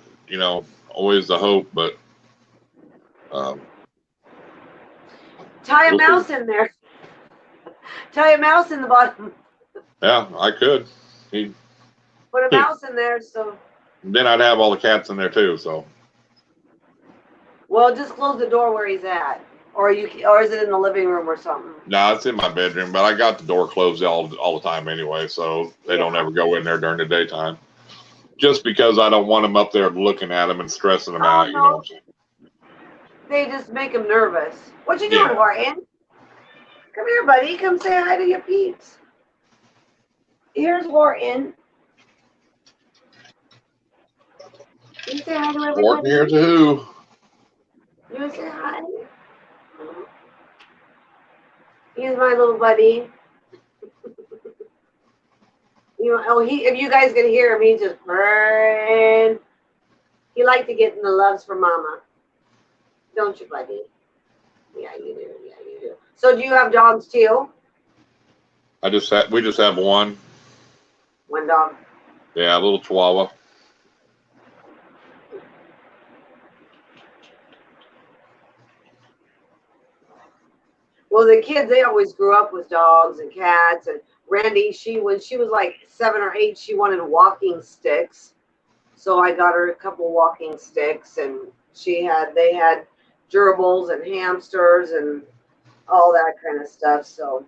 always the hope, but. Tie a mouse in there. Tie a mouse in the bottom. Yeah, I could. Put a mouse in there, so. Then I'd have all the cats in there too, so. Well, just close the door where he's at. Or is it in the living room or something? No, it's in my bedroom, but I got the door closed all the time anyway, so they don't ever go in there during the daytime. Just because I don't want them up there looking at them and stressing them out, no. They just make them nervous. What you doing, Martin? Come here, buddy. Come say hi to your peeps. Here's Wharton. You say hi to everybody. Wharton, here's a who. You want to say hi? He's my little buddy. If you guys can hear him, he's just purring. He likes to get in the loves for mama. Don't you, buddy? Yeah, you do. Yeah, you do. So do you have dogs too? We just have one. One dog. Yeah, a little Chihuahua. Well, the kids, they always grew up with dogs and cats. And Randy, when she was like 7 or 8, she wanted walking sticks. So I got her a couple walking sticks, and they had gerbils and hamsters and all that kind of stuff. So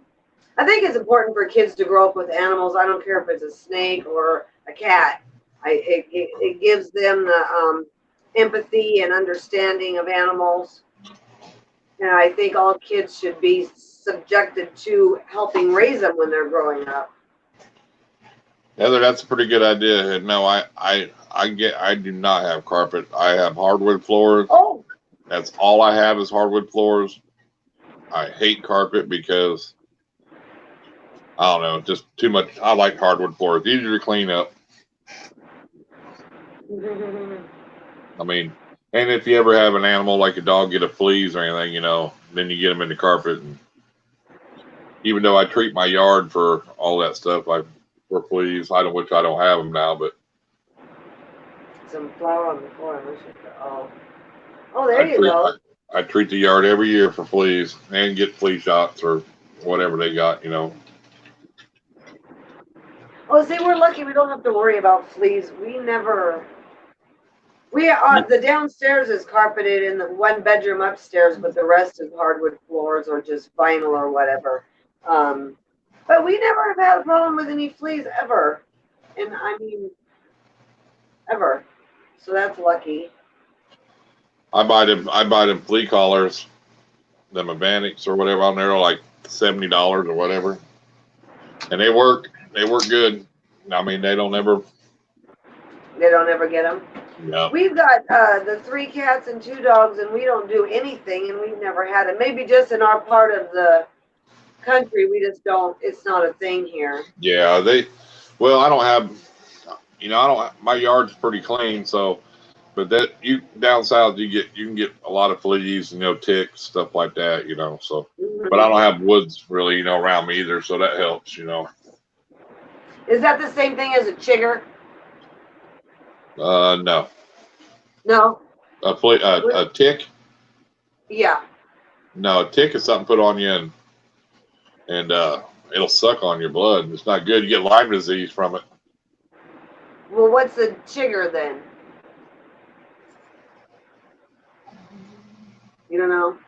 I think it's important for kids to grow up with animals. I don't care if it's a snake or a cat. It gives them the empathy and understanding of animals. And I think all kids should be subjected to helping raise them when they're growing up. Heather, that's a pretty good idea. No, I do not have carpet. I have hardwood floors. Oh. That's all I have is hardwood floors. I hate carpet because I don't know, just too much. I like hardwood floors. Easier to clean up. I mean, and if you ever have an animal like a dog get a fleas or anything, you know, then you get them in the carpet. And even though I treat my yard for all that stuff, for fleas, which I don't have them now, but some flour on the floor. Oh, there you go. I treat the yard every year for fleas and get flea shots or whatever they got, you know. Oh, see, we're lucky. We don't have to worry about fleas. The downstairs is carpeted in the one bedroom upstairs, but the rest is hardwood floors or just vinyl or whatever. But we never have had a problem with any fleas ever. And I mean, ever. So that's lucky. I buy them flea collars, them Avanics or whatever on there, like $70 or whatever. And they work good. I mean, they don't ever get them. No. We've got the 3 cats and 2 dogs, and we don't do anything, and we've never had it. Maybe just in our part of the country, we just don't. It's not a thing here. Yeah, I don't have. My yard's pretty clean, so. But down south, you can get a lot of fleas, ticks, stuff like that, So, but I don't have woods really, around me either, so that helps, Is that the same thing as a chigger? No. No. A tick? Yeah. No, a tick is something put on you and it'll suck on your blood. It's not good. You get Lyme disease from it. Well, what's a chigger then? You don't know?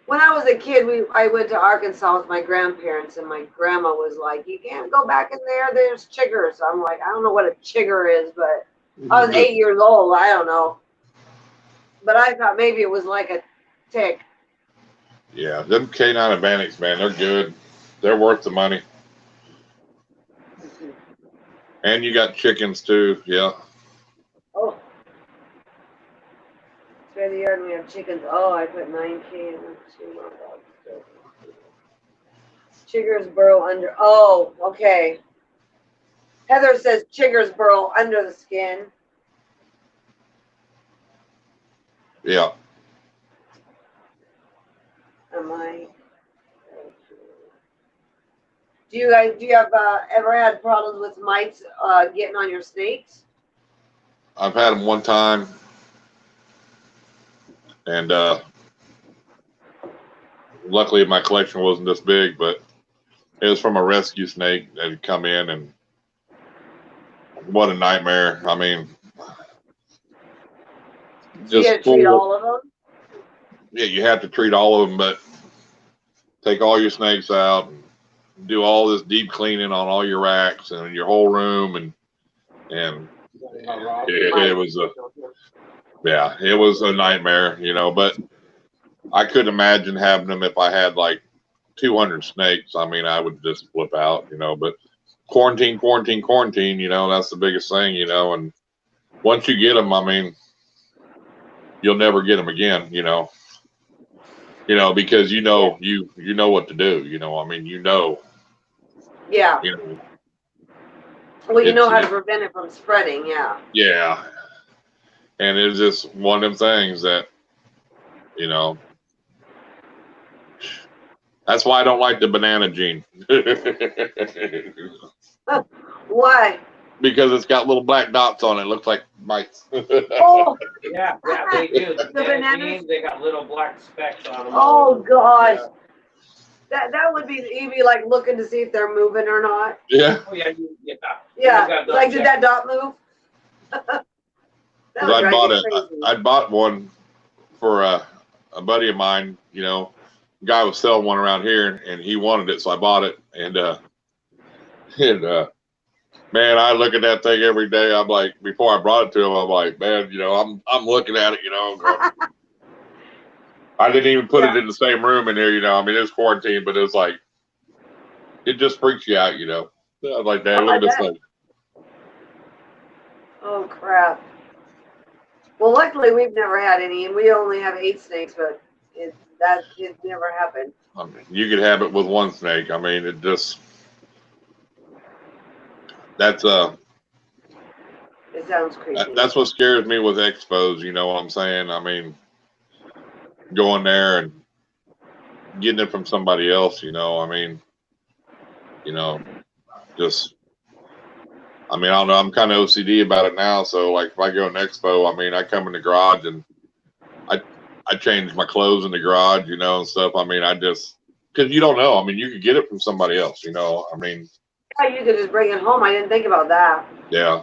When I was a kid, I went to Arkansas with my grandparents, and my grandma was like, "You can't go back in there. There's chiggers." I'm like, I don't know what a chigger is, but I was 8 years old. I don't know. But I thought maybe it was like a tick. Yeah, them canine Avanics, man, they're good. They're worth the money. And you got chickens too, yeah. Oh. Spare the yard and we have chickens. Oh, I put 9K in 2 more dogs. Chiggers burrow under. Oh, okay. Heather says chiggers burrow under the skin. Yeah. Am I? Do you have ever had problems with mites getting on your snakes? I've had them one time, and luckily my collection wasn't this big, but it was from a rescue snake that had come in, and what a nightmare. I mean, you had to treat all of them? Yeah, you have to treat all of them, but take all your snakes out and do all this deep cleaning on all your racks and your whole room, and it was a nightmare, but I couldn't imagine having them if I had like 200 snakes. I mean, I would just flip out, but quarantine, that's the biggest thing, and once you get them, I mean, you'll never get them again, because you know what to do, I mean, Yeah. Well, you know how to prevent it from spreading, yeah. Yeah. And it's just one of them things that, that's why I don't like the banana gene. Why? because it's got little black dots on it. It looks like mice. Oh, Yeah, they do. The bananas? They got little black specks on them. oh gosh. That would be, you'd be like looking to see if they're moving or not. Yeah. Oh yeah, Yeah. Like, did that dot move? That would drive me crazy. I bought one for a buddy of mine. You know, guy was selling one around here, and he wanted it, so I bought it. And man, I look at that thing every day. I'm like, before I brought it to him, I'm like, man, you know, I'm looking at it, you know. I didn't even put it in the same room in here, you know. I mean, it was quarantined, but it was like, it just freaks you out, you know. I was like, Dad, look at this thing. Oh crap. Well, luckily we've never had any, and we only have 8 snakes, but it never happened. I mean, you could have it with one snake. I mean, it just, that's It sounds creepy. that's what scares me with expos, you know what I'm saying? I mean, going there and getting it from somebody else, you know, I mean, you know, just, I mean, I don't know, I'm kind of OCD about it now, so like if I go to an expo, I mean, I come in the garage and I change my clothes in the garage, you know, and stuff. I mean, I just, because you don't know, I mean, you could get it from somebody else, you know, I mean. Yeah, you could just bring it home. I didn't think about that. Yeah.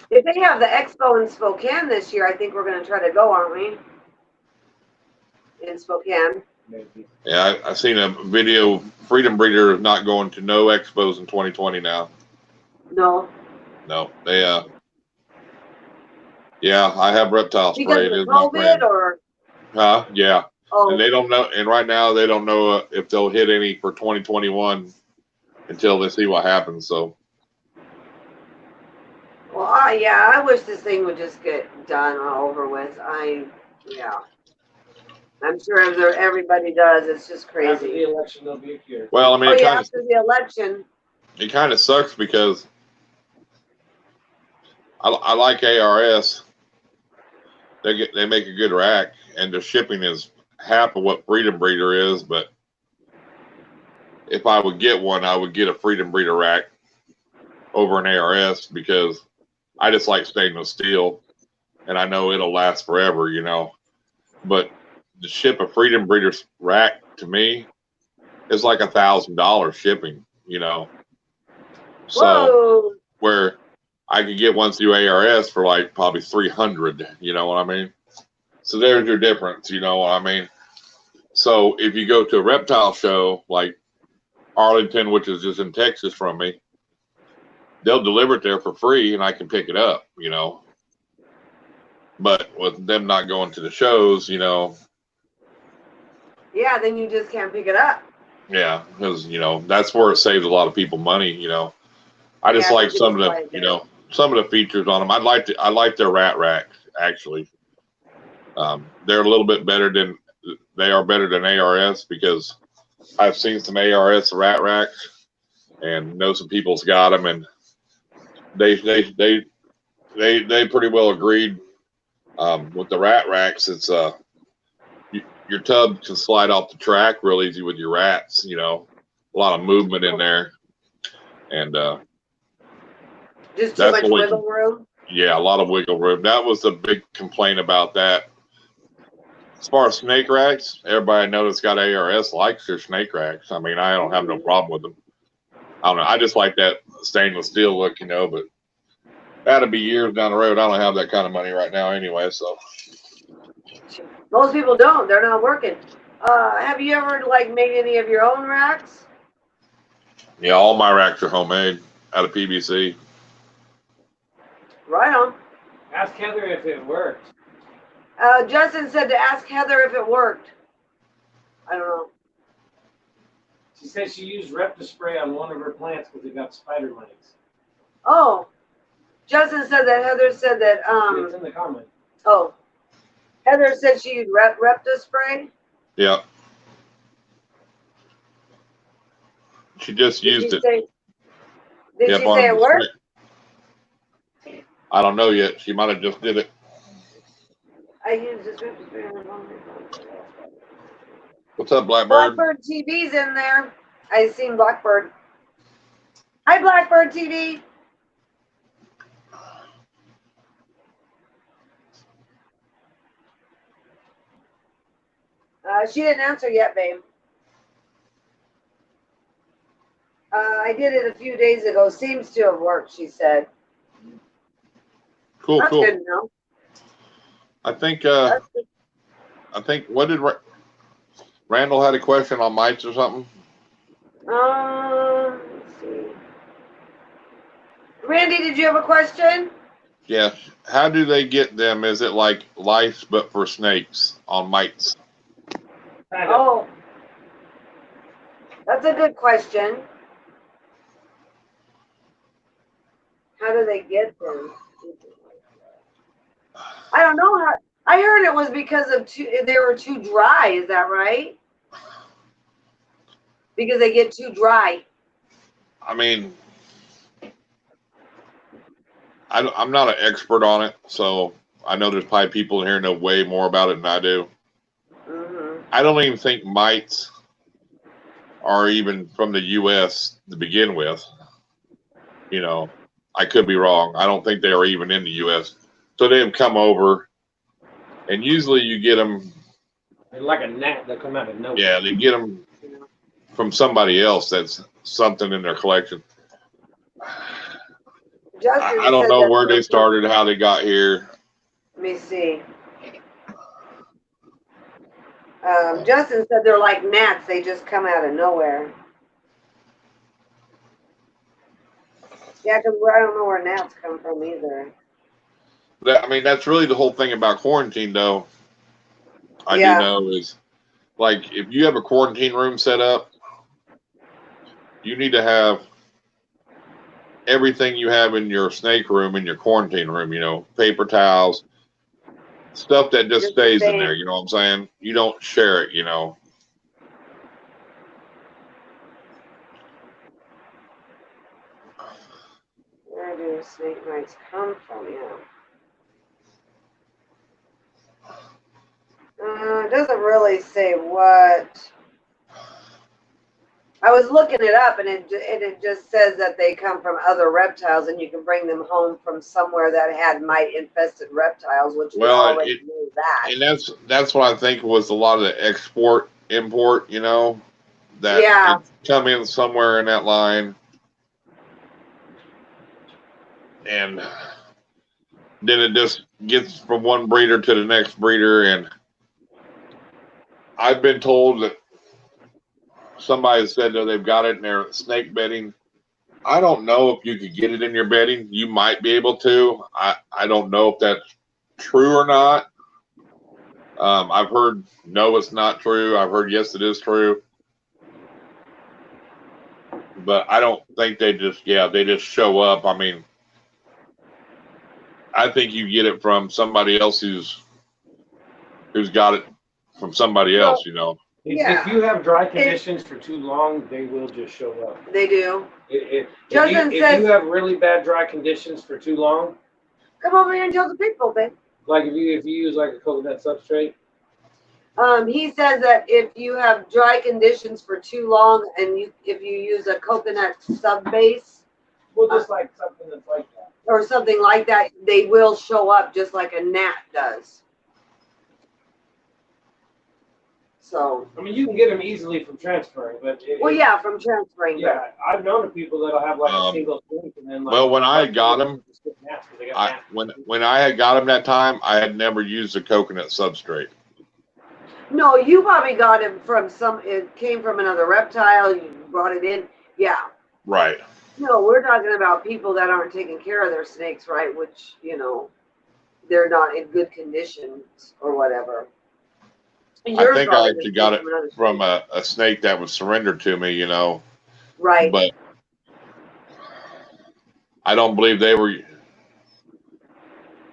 If they have the expo in Spokane this year, I think we're going to try to go, aren't we? In Spokane. Maybe. Yeah, I seen a video. Freedom Breeder is not going to no expos in 2020 now. No. No, they yeah, I have reptile spray. Because It of is my friend. COVID or? Huh? Yeah. Oh. And they don't know. And right now they don't know if they'll hit any for 2021 until they see what happens. So. Well, yeah, I wish this thing would just get done or over with. Yeah. I'm sure everybody does. It's just crazy. After the election, there'll be a cure. Well, I mean, after the election. It kind of sucks because I like ARS. They make a good rack, and the shipping is half of what Freedom Breeder is. But if I would get one, I would get a Freedom Breeder rack over an ARS because I just like stainless steel, and I know it'll last forever, you know. But to ship a Freedom Breeder rack to me is like $1,000 shipping, you know. So Whoa. where I could get one through ARS for like probably 300, you know what I mean? So there's your difference, you know what I mean? So if you go to a reptile show like Arlington, which is just in Texas from me, they'll deliver it there for free and I can pick it up, you know. But with them not going to the shows, you know. Yeah, then you just can't pick it up. Yeah, because, you know, that's where it saves a lot of people money, you know. I just like some of the, you know, some of the features on them. I like their rat racks, actually. They're a little bit better than, they are better than ARS because I've seen some ARS rat racks and know some people's got them, and they pretty well agreed. With the rat racks, it's your tub can slide off the track real easy with your rats, you know, a lot of movement in there, and just too much wiggle room. Yeah, a lot of wiggle room. That was the big complaint about that. As far as snake racks, everybody I know that's got ARS likes their snake racks. I mean, I don't have no problem with them. I don't know. I just like that stainless steel look, you know, but that'll be years down the road. I don't have that kind of money right now anyway, so. Most people don't. They're not working. Have you ever like made any of your own racks? Yeah, all my racks are homemade out of PVC. Right on. Ask Heather if it worked. Justin said to ask Heather if it worked. I don't know. She said she used Reptispray on one of her plants because it got spider mites. Oh. Justin said that Heather said that It's in the comment. Oh. Heather said she used Reptispray? Yeah. She just used it. Did she say it worked? I don't know yet. She might have just did it. I used this Reptispray on the phone. What's up, Blackbird? Blackbird TV's in there. I seen Blackbird. Hi, Blackbird TV. She didn't answer yet, babe. I did it a few days ago. Seems to have worked, she said. Cool, That's cool. good to know. I think what did Randall had a question on mites or something? Let's see. Randy, did you have a question? Yes. How do they get them? Is it like lice but for snakes on mites? Oh, that's a good question. How do they get them? I don't know how. I heard it was because of they were too dry. Is that right? Because they get too dry. I mean, I'm not an expert on it, so I know there's probably people in here who know way more about it than I do. Mm-hmm. I don't even think mites are even from the U.S. to begin with. You know, I could be wrong. I don't think they are even in the U.S. So they've come over, and usually you get them. They're like a gnat that come out of nowhere. Yeah, they get them from somebody else that's something in their collection. I don't know where they started, how they got here. Let me see. Justin said they're like gnats. They just come out of nowhere. Yeah, because I don't know where gnats come from either. I mean, that's really the whole thing about quarantine, though. I do know is, like, if you have a quarantine room set up, you need to have everything you have in your snake room in your quarantine room, you know, paper towels, stuff that just stays in there, you know what I'm saying? You don't share it, you know. Where do snake mites come from? Yeah. It doesn't really say what. I was looking it up, and it just says that they come from other reptiles, and you can bring them home from somewhere that had mite-infested reptiles, which we already knew that. And that's what I think was a lot of the export, import, you know, that it come in somewhere in that line. And then it just gets from one breeder to the next breeder. And I've been told that somebody said that they've got it in their snake bedding. I don't know if you could get it in your bedding. You might be able to. I don't know if that's true or not. I've heard no, it's not true. I've heard yes, it is true. But I don't think they just show up. I mean, I think you get it from somebody else who's got it from somebody else, you know. If you have dry conditions for too long, they will just show up. They do. If you have really bad dry conditions for too long, come over here and tell the people, babe. Like if you use like a coconut substrate. He says that if you have dry conditions for too long, and if you use a coconut sub base, well, just like something that's like that, or something like that, they will show up just like a gnat does. So, I mean, you can get them easily from transferring, but from transferring. Yeah, I've known of people that'll have like a single drink and then like. Well, when I got them, when I had got them that time, I had never used a coconut substrate. No, you probably got it from it came from another reptile. You brought it in. Yeah. Right. No, we're talking about people that aren't taking care of their snakes, right? Which, you know, they're not in good conditions or whatever. I think I actually got it from a snake that was surrendered to me, you know. Right. But I don't believe they were.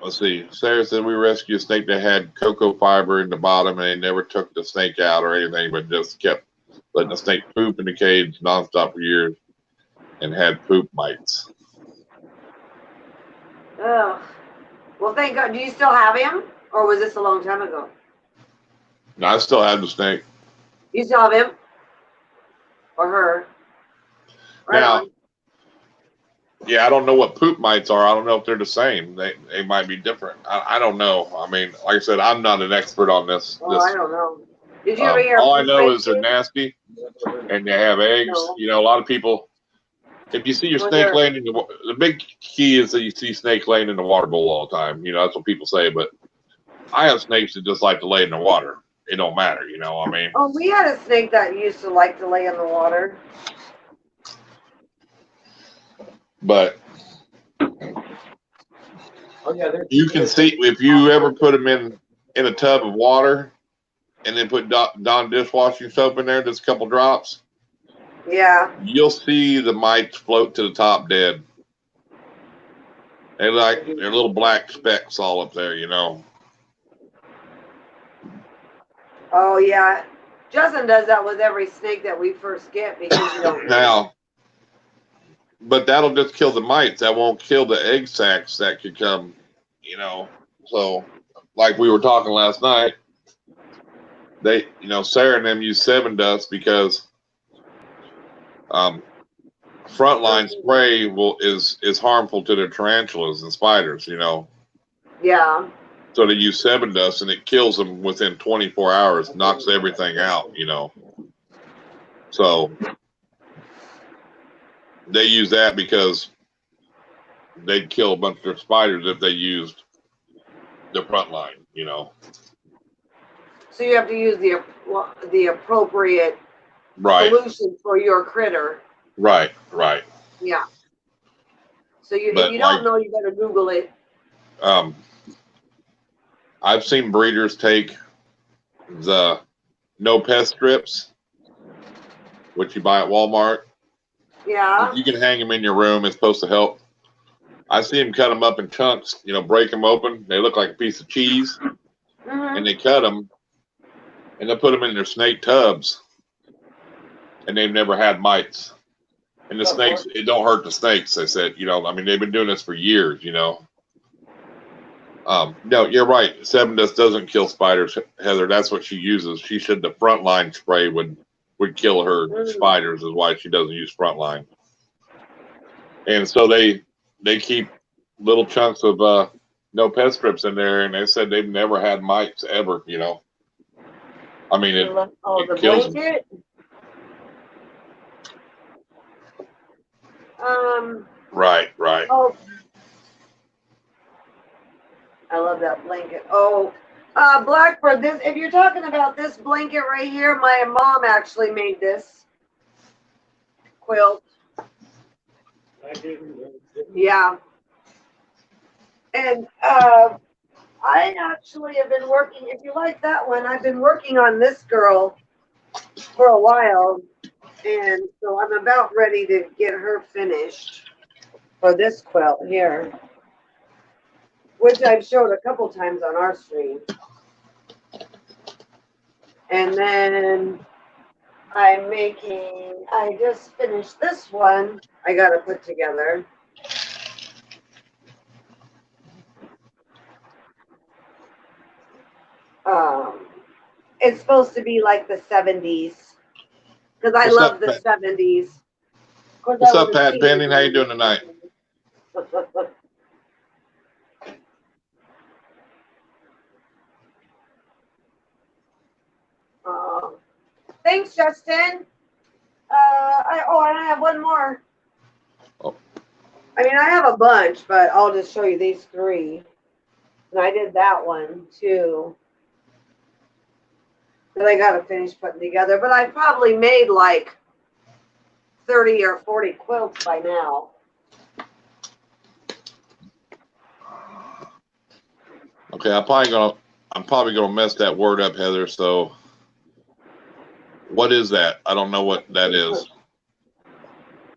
Let's see. Sarah said we rescued a snake that had cocoa fiber in the bottom, and they never took the snake out or anything, but just kept letting the snake poop in the cage nonstop for years and had poop mites. Ugh. Well, thank God. Do you still have him, or was this a long time ago? No, I still have the snake. You still have him? Or her? Right now, on. Yeah, I don't know what poop mites are. I don't know if they're the same. They might be different. I don't know. I mean, like I said, I'm not an expert on this. I don't know. Did you ever hear? All I know is they're nasty and they have eggs. No. You know, a lot of people. If you see your snake laying in the big key is that you see snake laying in the water bowl all the time. You know, that's what people say. But I have snakes that just like to lay in the water. It don't matter, you know what I mean? Oh, we had a snake that used to like to lay in the water. But Oh yeah, you can see if you ever put them in a tub of water and then put Dawn dishwashing soap in there, just a couple drops. Yeah. You'll see the mites float to the top dead. They're little black specks all up there, you know. Oh yeah. Justin does that with every snake that we first get because you don't Now, but that'll just kill the mites. That won't kill the egg sacs that could come, you know. So, like we were talking last night, they, you know, Sarah and them use 7 dust because frontline spray is harmful to the tarantulas and spiders, you know. Yeah. So they use 7 dust and it kills them within 24 hours, knocks everything out, you know. So they use that because they'd kill a bunch of their spiders if they used the front line, you know. So you have to use the appropriate solution for your critter. Right. Yeah. So if you don't know, you better Google it. I've seen breeders take the no pest strips, which you buy at Walmart. Yeah. You can hang them in your room. It's supposed to help. I see them cut them up in chunks, you know, break them open. They look like a piece of cheese. And they cut them and they put them in their snake tubs. And they've never had mites. And the snakes, it don't hurt the snakes. They said, you know, I mean, they've been doing this for years, you know. No, you're right. 7 dust doesn't kill spiders, Heather. That's what she uses. She said the frontline spray would kill her spiders, is why she doesn't use frontline. And so they keep little chunks of no pest strips in there, and they said they've never had mites ever, you know. I mean, it kills blanket. Right. Oh, I love that blanket. Oh, Blackbird, if you're talking about this blanket right here, my mom actually made this quilt. Yeah. And I actually have been working, if you like that one, I've been working on this girl for a while. And so I'm about ready to get her finished for this quilt here, which I've showed a couple times on our stream. And then I just finished this one I got to put together. It's supposed to be like the 70s because I love the 70s. What's up, Pat Penning? How you doing tonight? Thanks, Justin. I have one more. Oh. I mean, I have a bunch, but I'll just show you these 3. And I did that one too. That I got to finish putting together. But I probably made like 30 or 40 quilts by now. Okay, I'm probably gonna mess that word up, Heather. So, what is that? I don't know what that is.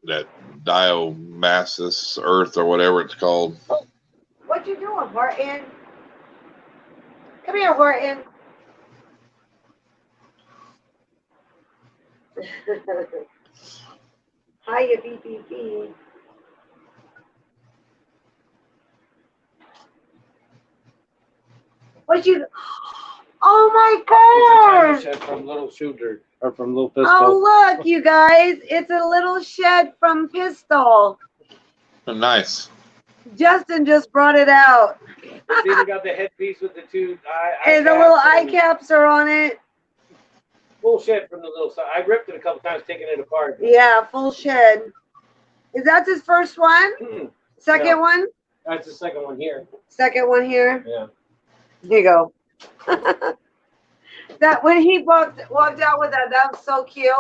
That diomasis earth or whatever it's called. What you doing, Horton? Come here, Horton. Hiya, BBB. What you? Oh my gosh! From Little Shooter or from Little Pistol. Oh look, you guys! It's a little shed from Pistol. Oh, nice. Justin just brought it out. It's even got the headpiece with the 2 eye and the little eye caps are on it. full shed from the little side. I ripped it a couple times, taking it apart. Yeah, full shed. Is that his first one? Second Yeah. one? That's the second one here. Second one here? Yeah. Here you go. That when he walked out with that was so cute.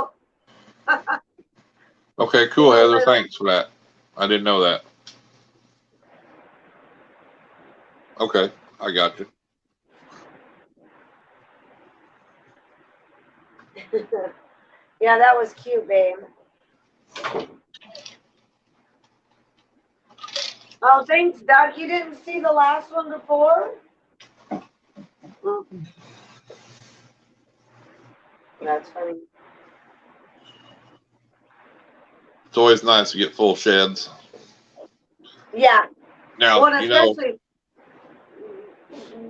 Okay, cool, Heather. Thanks for that. I didn't know that. Okay, I got you. Yeah, that was cute, babe. Oh, thanks, Doc. You didn't see the last one before? That's funny. It's always nice to get full sheds. Yeah. Now, Well, you know, especially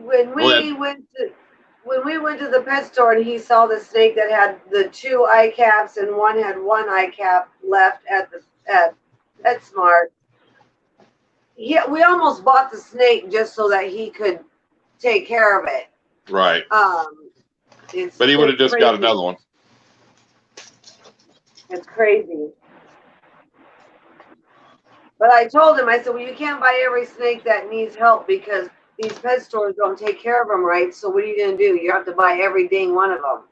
when we went to the pet store and he saw the snake that had the 2 eye caps and one had 1 eye cap left at PetSmart. Yeah, we almost bought the snake just so that he could take care of it. right. But he would have just got another one. It's crazy. But I told him, I said, well, you can't buy every snake that needs help because these pet stores don't take care of them right. So what are you going to do? You have to buy every dang one of them.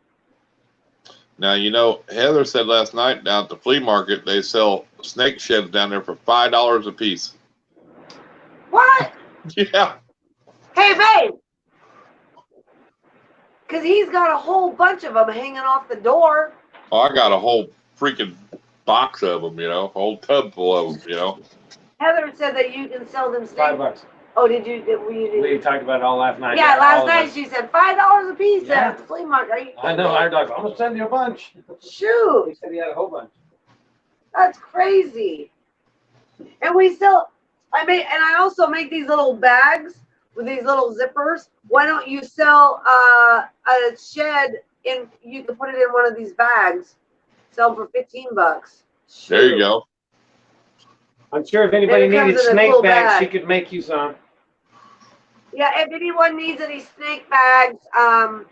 Now, you know, Heather said last night down at the flea market, they sell snake sheds down there for $5 a piece. What? Yeah. Hey, babe. Because he's got a whole bunch of them hanging off the door. Oh, I got a whole freaking box of them, you know, a whole tub full of them, you know. Heather said that you can sell them snakes. $5. Oh, did you? We talked about it all last night. Yeah, last night she said $5 a piece at the flea market. Are you I know. Irondogg, I'm gonna send you a bunch. Shoot, He said he had a whole bunch. that's crazy. And we still, I also make these little bags with these little zippers. Why don't you sell a shed in? You can put it in one of these bags. Sell them for $15. Shoot. There you go. I'm sure if anybody Then it needed comes in a snake full bags, bag. she could make you some. Yeah, if anyone needs any snake bags,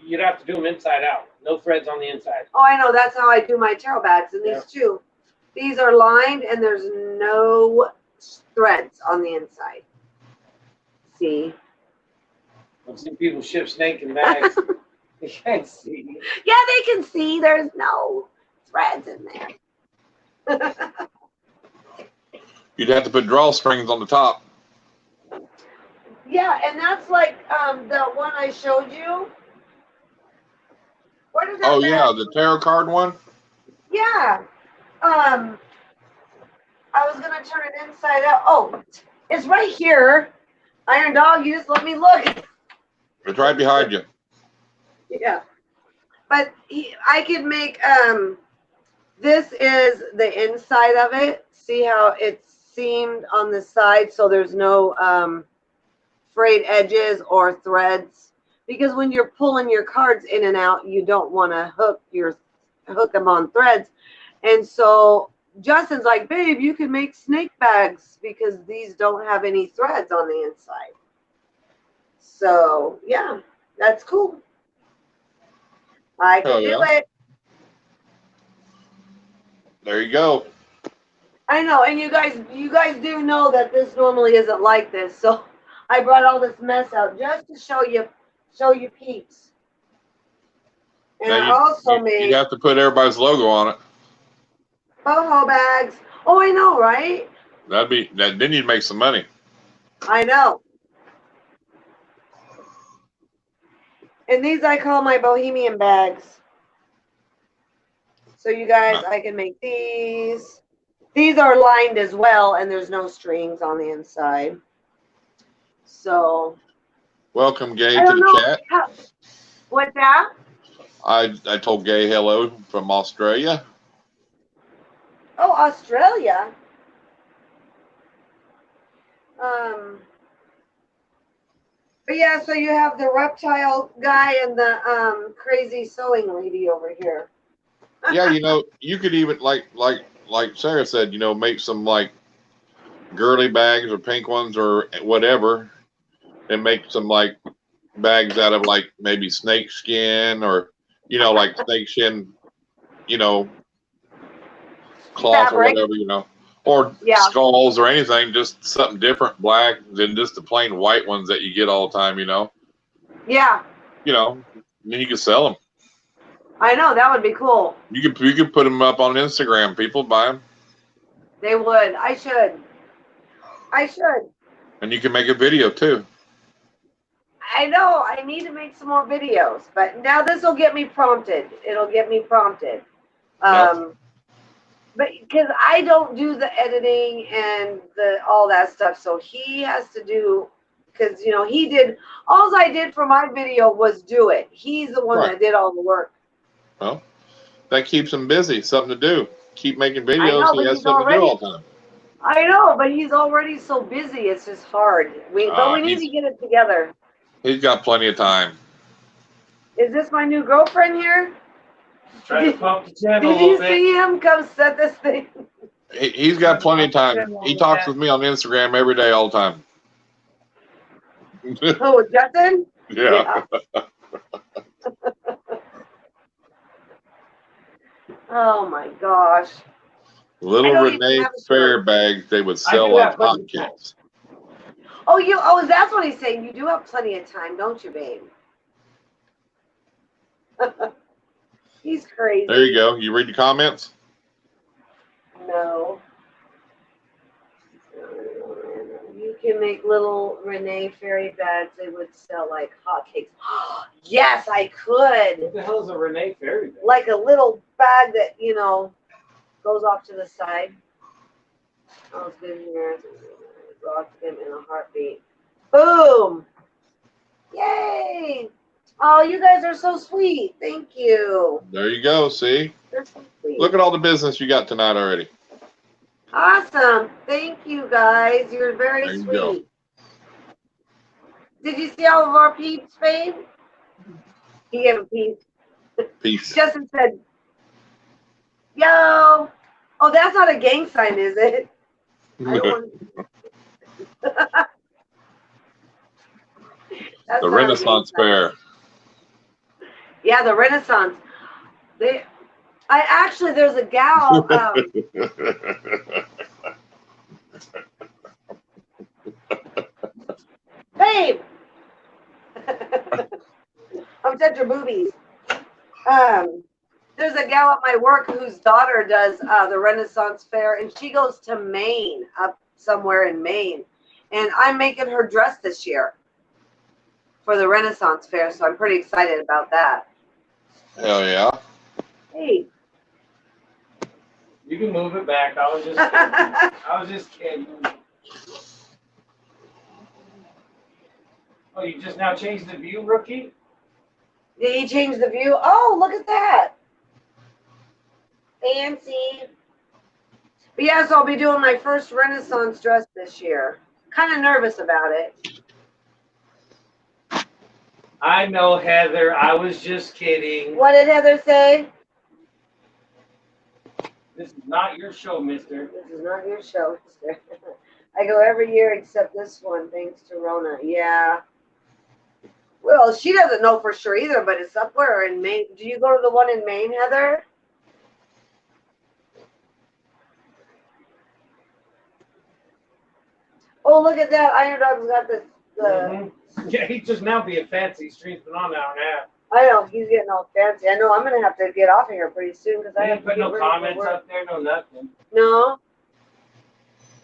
You'd have to do them inside out. No threads on the inside. oh, I know, that's how I do my tarot bags. And these too. These are lined and there's no threads on the inside. See? I've seen people ship snake in bags. You can't see. Yeah, they can see there's no threads in there. You'd have to put drawstrings on the top. Yeah, and that's like the one I showed you. Where did that Oh, bag yeah, the tarot card one? Yeah. I was gonna turn it inside out. Oh, it's right here. Irondogg, you just let me look. It's right behind you. Yeah. But I could make this is the inside of it. See how it's seamed on the side so there's no frayed edges or threads. Because when you're pulling your cards in and out, you don't want to hook them on threads. And so Justin's like, babe, you can make snake bags because these don't have any threads on the inside. So yeah, that's cool. I can do it. There you go. I know, and you guys do know that this normally isn't like this. So I brought all this mess out just to show you peeps. And Now I also made you have to put everybody's logo on it. boho bags. Oh, I know, right? Then you'd make some money. I know. And these I call my bohemian bags. So you guys, I can make these. These are lined as well, and there's no strings on the inside. So. Welcome, Gay, to the chat. What's that? I told Gay hello from Australia. Oh, Australia. But yeah, so you have the reptile guy and the crazy sewing lady over here. Yeah, you could even like Sarah said, make some like girly bags or pink ones or whatever, and make some like bags out of like maybe snake skin or you know, like snake shin, you know, cloth Fabric. or whatever, or skulls or anything, just something different, black, than just the plain white ones that you get all the time, Yeah. and then you can sell them. I know, that would be cool. You could put them up on Instagram. People buy them. They would. I should. And you can make a video too. I know. I need to make some more videos, but now this will get me prompted. It'll get me prompted. But because I don't do the editing and all that stuff, so he has to do. Because he did. All I did for my video was do it. He's the one that did all the work. Well, that keeps him busy. Something to do. Keep making videos. He has something to do all the time. I know, but he's already so busy. It's just hard. We need to get it together. He's got plenty of time. Is this my new girlfriend here? Try to pump the channel. Did you see him come set this thing? He's got plenty of time. He talks with me on Instagram every day, all the time. Oh, Justin? Yeah. Oh my gosh. Little Renee Fair bags they would sell like hotcakes. Oh, that's what he's saying. You do have plenty of time, don't you, babe? He's crazy. There you go. You read the comments? No. You can make little Renee fairy bags. They would sell like hotcakes. Yes, I could. What the hell is a Renee fairy bag? Like a little bag that, goes off to the side. Oh, it's good here. Rock them in a heartbeat. Boom! Yay! Oh, you guys are so sweet. Thank you. There you go. See? They're so sweet. Look at all the business you got tonight already. Awesome. Thank you, guys. You're very There you sweet. go. Did you see all of our peeps, babe? He gave a peep. Peace. Justin said, yo. Oh, that's not a gang sign, is it? I don't want The Renaissance Fair. Yeah, the Renaissance. There's a gal. Babe. I'm touching your boobies. There's a gal at my work whose daughter does the Renaissance Fair, and she goes to Maine, up somewhere in Maine. And I'm making her dress this year for the Renaissance Fair, so I'm pretty excited about that. Hell yeah. Hey. You can move it back. I was just kidding. I was just kidding. Oh, you just now changed the view, rookie? Did he change the view? Oh, look at that. Fancy. But yeah, so I'll be doing my first Renaissance dress this year. Kind of nervous about it. I know, Heather. I was just kidding. What did Heather say? This is not your show, mister. This is not your show, mister. I go every year except this one, thanks to Rona. Yeah. Well, she doesn't know for sure either, but it's up where in Maine. Do you go to the one in Maine, Heather? Oh, look at that. Irondogg's got the Yeah, he's just now being fancy. Stream's been on an hour and a half. I know, he's getting all fancy. I know I'm going to have to get off of here pretty soon because I He have didn't to put get no ready for comments work. up there, no nothing. No?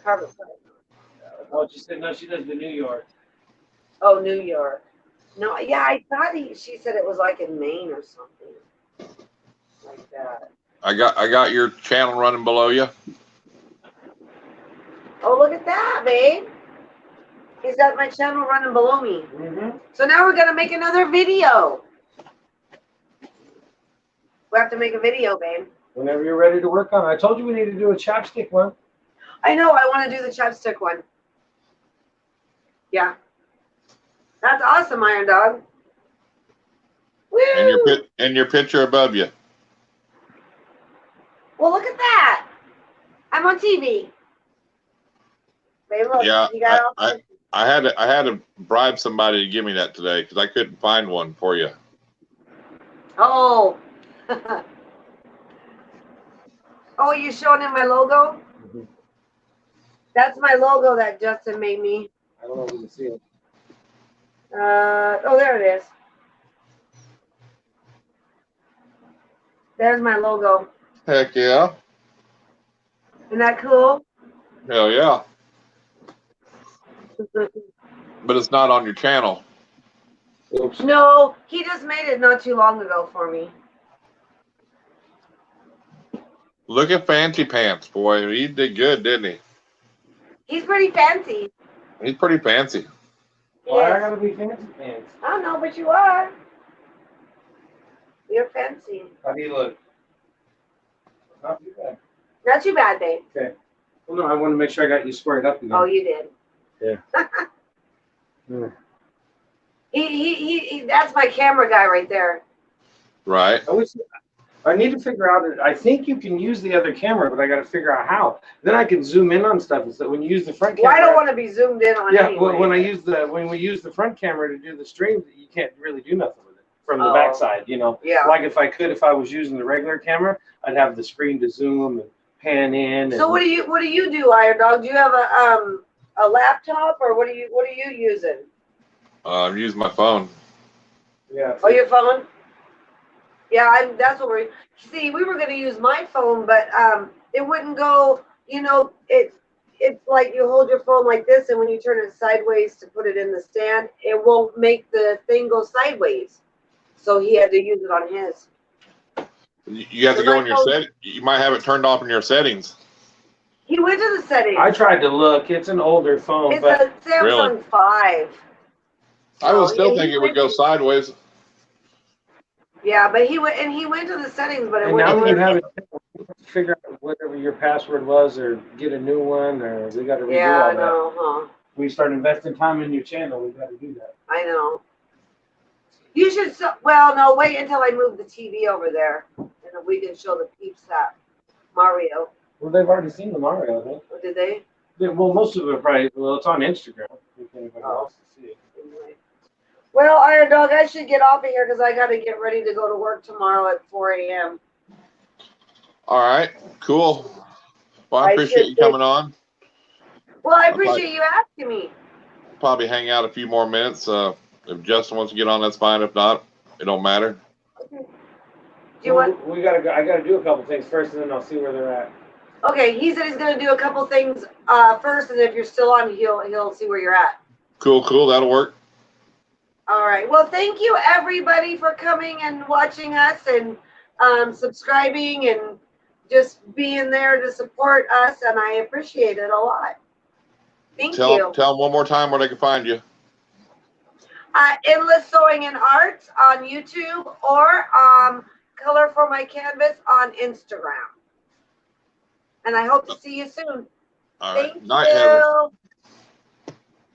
Carbon fiber. Oh, she said no, she does the New York. Oh, New York. No, yeah, I thought she said it was like in Maine or something. Like that. I got your channel running below you. Oh, look at that, babe. He's got my channel running below me. Mm-hmm. So now we're going to make another video. We have to make a video, babe. Whenever you're ready to work on it. I told you we need to do a chapstick one. I know. I want to do the chapstick one. Yeah. That's awesome, Irondogg. Woo! And your picture above you. Well, look at that. I'm on TV. Babe, look. Yeah, You got all I had to bribe somebody to give me that today because I couldn't find one for you. Oh. Oh, you showing him my logo? Mm-hmm. That's my logo that Justin made me. I don't know if you can see it. Oh, there it is. There's my logo. Heck yeah. Isn't that cool? Hell yeah. But it's not on your channel. Oops. No, he just made it not too long ago for me. Look at Fancy Pants, boy. He did good, didn't he? He's pretty fancy. He's pretty fancy. Why I Yes. gotta be fancy pants? I don't know, but you are. You're fancy. How do you look? Not too bad. Not too bad, babe. Okay. Well, no, I want to make sure I got you squared up again. Oh, you did. Yeah. Yeah. He that's my camera guy right there. Right. I need to figure out. I think you can use the other camera, but I got to figure out how. Then I can zoom in on stuff. Instead, when you use the front camera. Well, I don't want to be zoomed in on. Yeah. Anyway. When we use the front camera to do the stream, you can't really do nothing with it from the Oh. backside. You know. Yeah. Like if I was using the regular camera, I'd have the screen to zoom and pan in. So what do you do, Irondogg? Do you have a laptop or what are you using? I'm using my phone. Yeah. Oh, your phone? Yeah, that's what we're. See, we were going to use my phone, but it wouldn't go. You know, it's like you hold your phone like this, and when you turn it sideways to put it in the stand, it won't make the thing go sideways. So he had to use it on his. You have to go in your set. You might have it turned off in your settings. He went to the settings. I tried to look. It's an older phone, It's but a Samsung 5. I would still yeah, think it would go sideways. Yeah, but he went to the settings, but it and wouldn't. now we have it. Figure out whatever your password was, or get a new one, or we got to redo Yeah, all I that. know, huh? We start investing time in your channel. We got to do that. I know. You should. Well, no, wait until I move the TV over there, and then we can show the peeps that Mario. Well, they've already seen the Mario, I think. Or did they? Well, most of it probably. Well, it's on Instagram. If anybody wants to see it. Anyway. Well, Irondogg, I should get off of here because I got to get ready to go to work tomorrow at 4 a.m. All right, cool. Well, I appreciate you coming on. Well, I appreciate you asking me. Probably hang out a few more minutes. If Justin wants to get on, that's fine. If not, it don't matter. Okay. Do you want? We gotta go. I gotta do a couple things first, and then I'll see where they're at. Okay, he said he's gonna do a couple things first, and if you're still on, he'll see where you're at. Cool. That'll work. All right. Well, thank you everybody for coming and watching us and subscribing and just being there to support us, and I appreciate it a lot. Thank you. Tell them one more time where they can find you. Endless Sewing and Arts on YouTube or Color for My Canvas on Instagram. And I hope to see you soon. All right. Thank Night, you. Heather.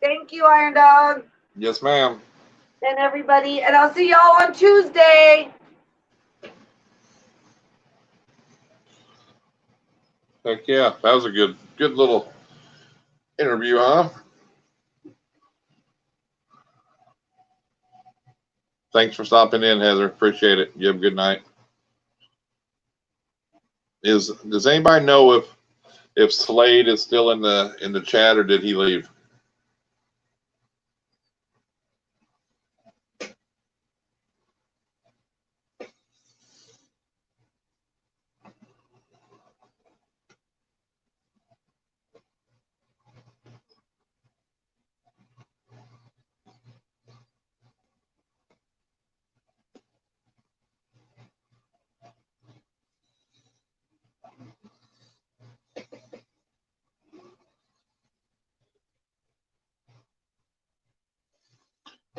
Thank you, Irondogg. Yes, ma'am. And everybody. And I'll see y'all on Tuesday. Heck yeah. That was a good little interview, huh? Thanks for stopping in, Heather. Appreciate it. You have a good night. Does anybody know if Slade is still in the chat, or did he leave?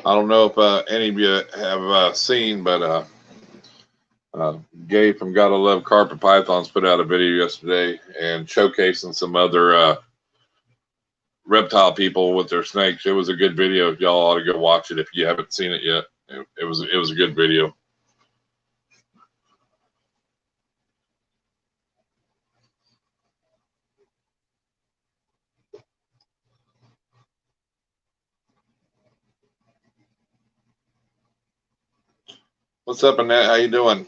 I don't know if any of you have seen, but Gabe from Gotta Love Carpet Pythons put out a video yesterday and showcasing some other reptile people with their snakes. It was a good video. Y'all ought to go watch it if you haven't seen it yet. It was a good video. What's up, Annette? How you doing?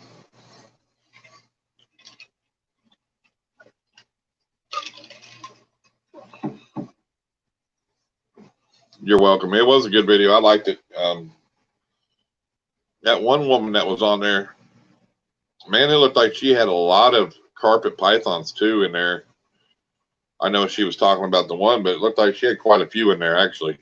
You're welcome. It was a good video. I liked it. That one woman that was on there, man, it looked like she had a lot of carpet pythons too in there. I know she was talking about the one, but it looked like she had quite a few in there actually.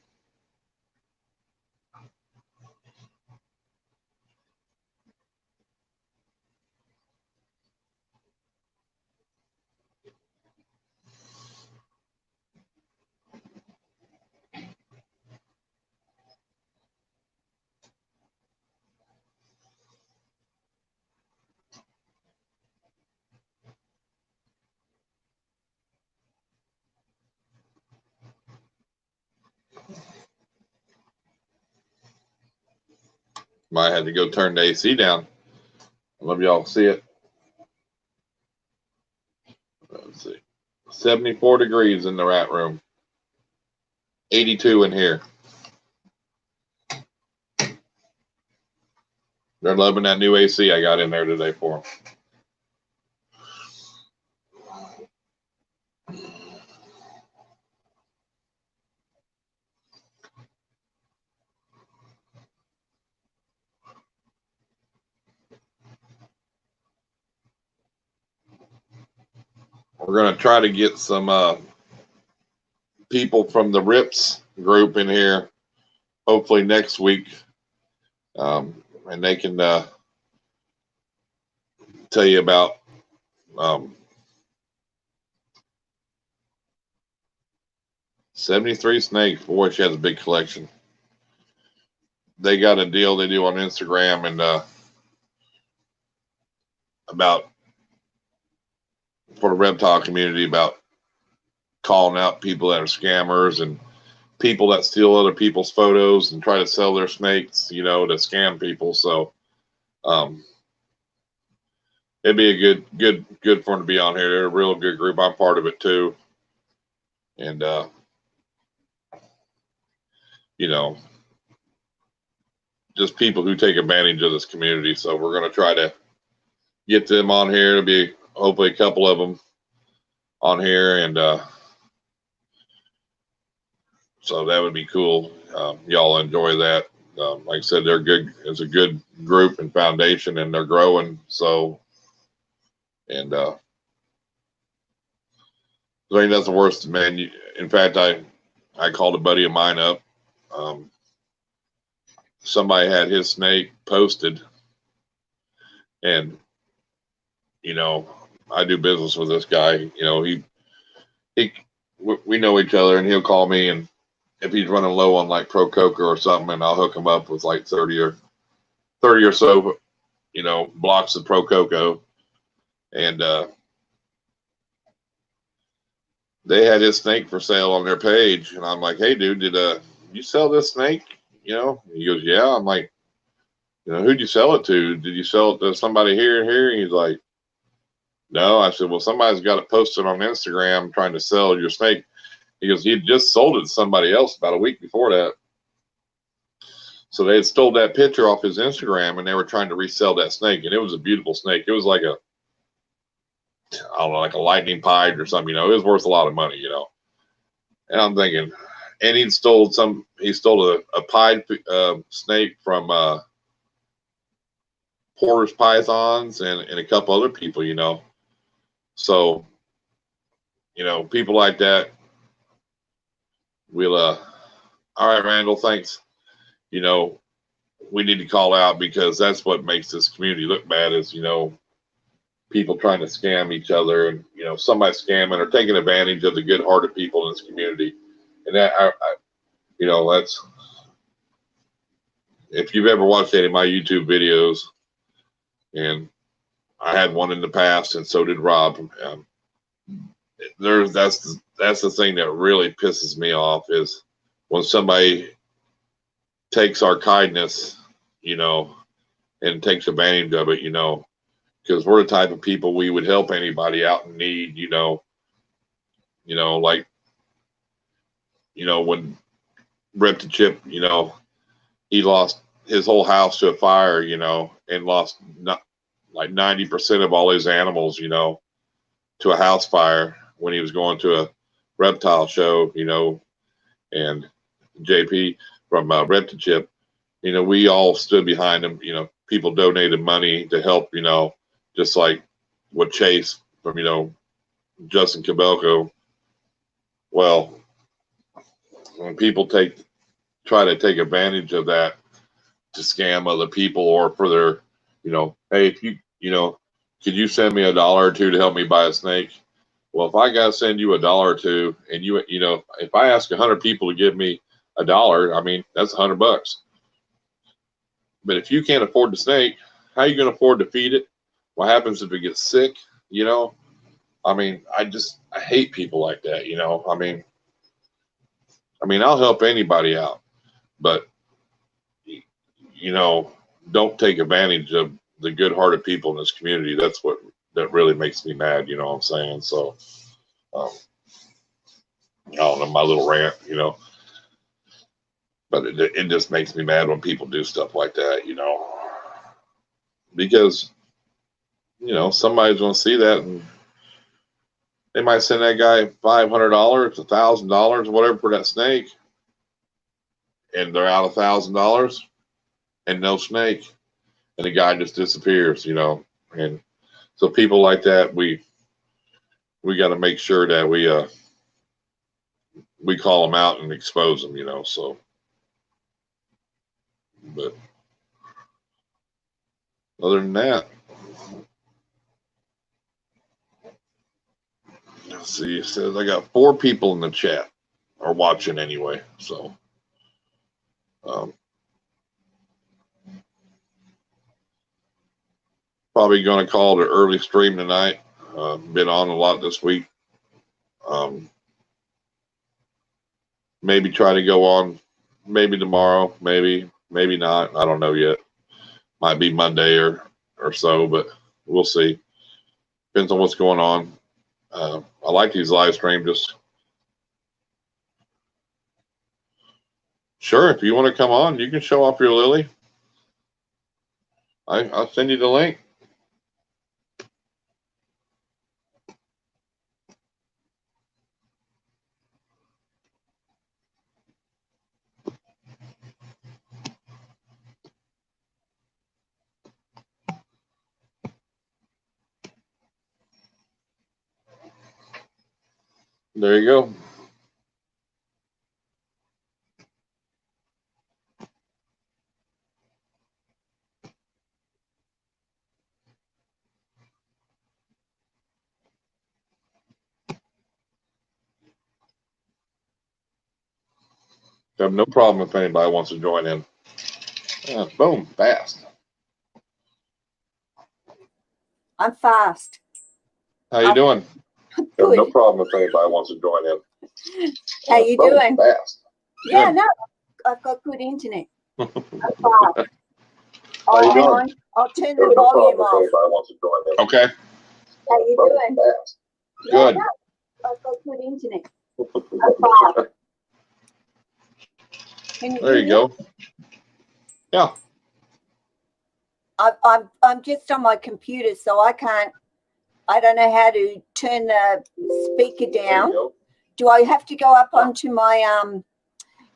Might have to go turn the AC down. I love y'all see it. Let's see. 74 degrees in the rat room. 82 in here. They're loving that new AC I got in there today for them. We're going to try to get some people from the RIPS group in here, hopefully next week. And they can tell you about 73 snakes. Boy, she has a big collection. They got a deal they do on Instagram and about for the reptile community about calling out people that are scammers and people that steal other people's photos and try to sell their snakes, you know, to scam people. So it'd be a good for them to be on here. They're a real good group. I'm part of it too. And you know, just people who take advantage of this community. So we're going to try to get them on here. There'll be hopefully a couple of them on here, and so that would be cool. Y'all enjoy that. Like I said, they're good. It's a good group and foundation, and they're growing. So, and I think that's the worst, man. In fact, I called a buddy of mine up. Somebody had his snake posted, and you know, I do business with this guy. You know, we know each other, and he'll call me, and if he's running low on like Pro Coca or something, and I'll hook him up with like 30 or so, you know, blocks of Pro Coco, and they had his snake for sale on their page, and I'm like, hey, dude, did you sell this snake? You know, he goes, yeah. I'm like, you know, who'd you sell it to? Did you sell it to somebody here and here? And he's like, no. I said, well, somebody's got it posted on Instagram trying to sell your snake. He goes, he just sold it to somebody else about a week before that. So they had stole that picture off his Instagram, and they were trying to resell that snake. And it was a beautiful snake. It was like I don't know, like a lightning pied or something, you know. It was worth a lot of money, you know. And I'm thinking, and he stole a pied snake from Porter's Pythons and a couple other people, you know. So, you know, people like that, we'll all right, Randall, thanks. You know, we need to call out, because that's what makes this community look bad, is, you know, people trying to scam each other, and, you know, somebody scamming or taking advantage of the good-hearted people in this community. And that, you know, that's, if you've ever watched any of my YouTube videos, and I had one in the past, and so did Rob, that's the thing that really pisses me off, is when somebody takes our kindness, you know, and takes advantage of it, you know, because we're the type of people, we would help anybody out in need, you know, like, you know, when Reptichip, you know, he lost his whole house to a fire, you know, and lost not like 90% of all his animals, you know, to a house fire when he was going to a reptile show, you know, and JP from Reptile, you know, we all stood behind him. You know, people donated money to help, you know, just like what Chase from, you know, Justin Cabelco. Well, when people try to take advantage of that to scam other people or for their, you know, hey, if you know, could you send me $1 or $2 to help me buy a snake? Well, if I got to send you $1 or $2 and you know, if I ask 100 people to give me $1, I mean, that's $100. But if you can't afford the snake, how are you going to afford to feed it? What happens if it gets sick? You know, I mean, I hate people like that. You know, I mean, I'll help anybody out, but you know, don't take advantage of the good-hearted people in this community. That's that really makes me mad. You know what I'm saying? So, I don't know, my little rant. You know, but it just makes me mad when people do stuff like that. You know, because you know somebody's going to see that and they might send that guy $500, $1,000, whatever for that snake, and they're out $1,000 and no snake, and the guy just disappears, you know. And so people like that, we got to make sure that we call them out and expose them, you know. So, but other than that, let's see. It says I got 4 people in the chat or watching anyway. So, probably going to call it an early stream tonight. Been on a lot this week. Maybe try to go on maybe tomorrow, maybe not. I don't know yet. Might be Monday or so, but we'll see. Depends on what's going on. I like these live streams. Just sure, if you want to come on, you can show off your lily. I'll send you the link. There you go. I have no problem if anybody wants to join in. Boom, fast. I'm fast. How you doing? Good. No problem if anybody wants to join in. How you boom, doing? Fast. Yeah, Good. no, I've got good internet. I'm fast. How you doing? Hang on. I'll turn the volume off. Okay. How you doing? Fast. Yeah, Good. no, I've got good internet. I'm fast. There you go. Yeah. I'm just on my computer, so I don't know how to turn the speaker down. Do I have to go up onto my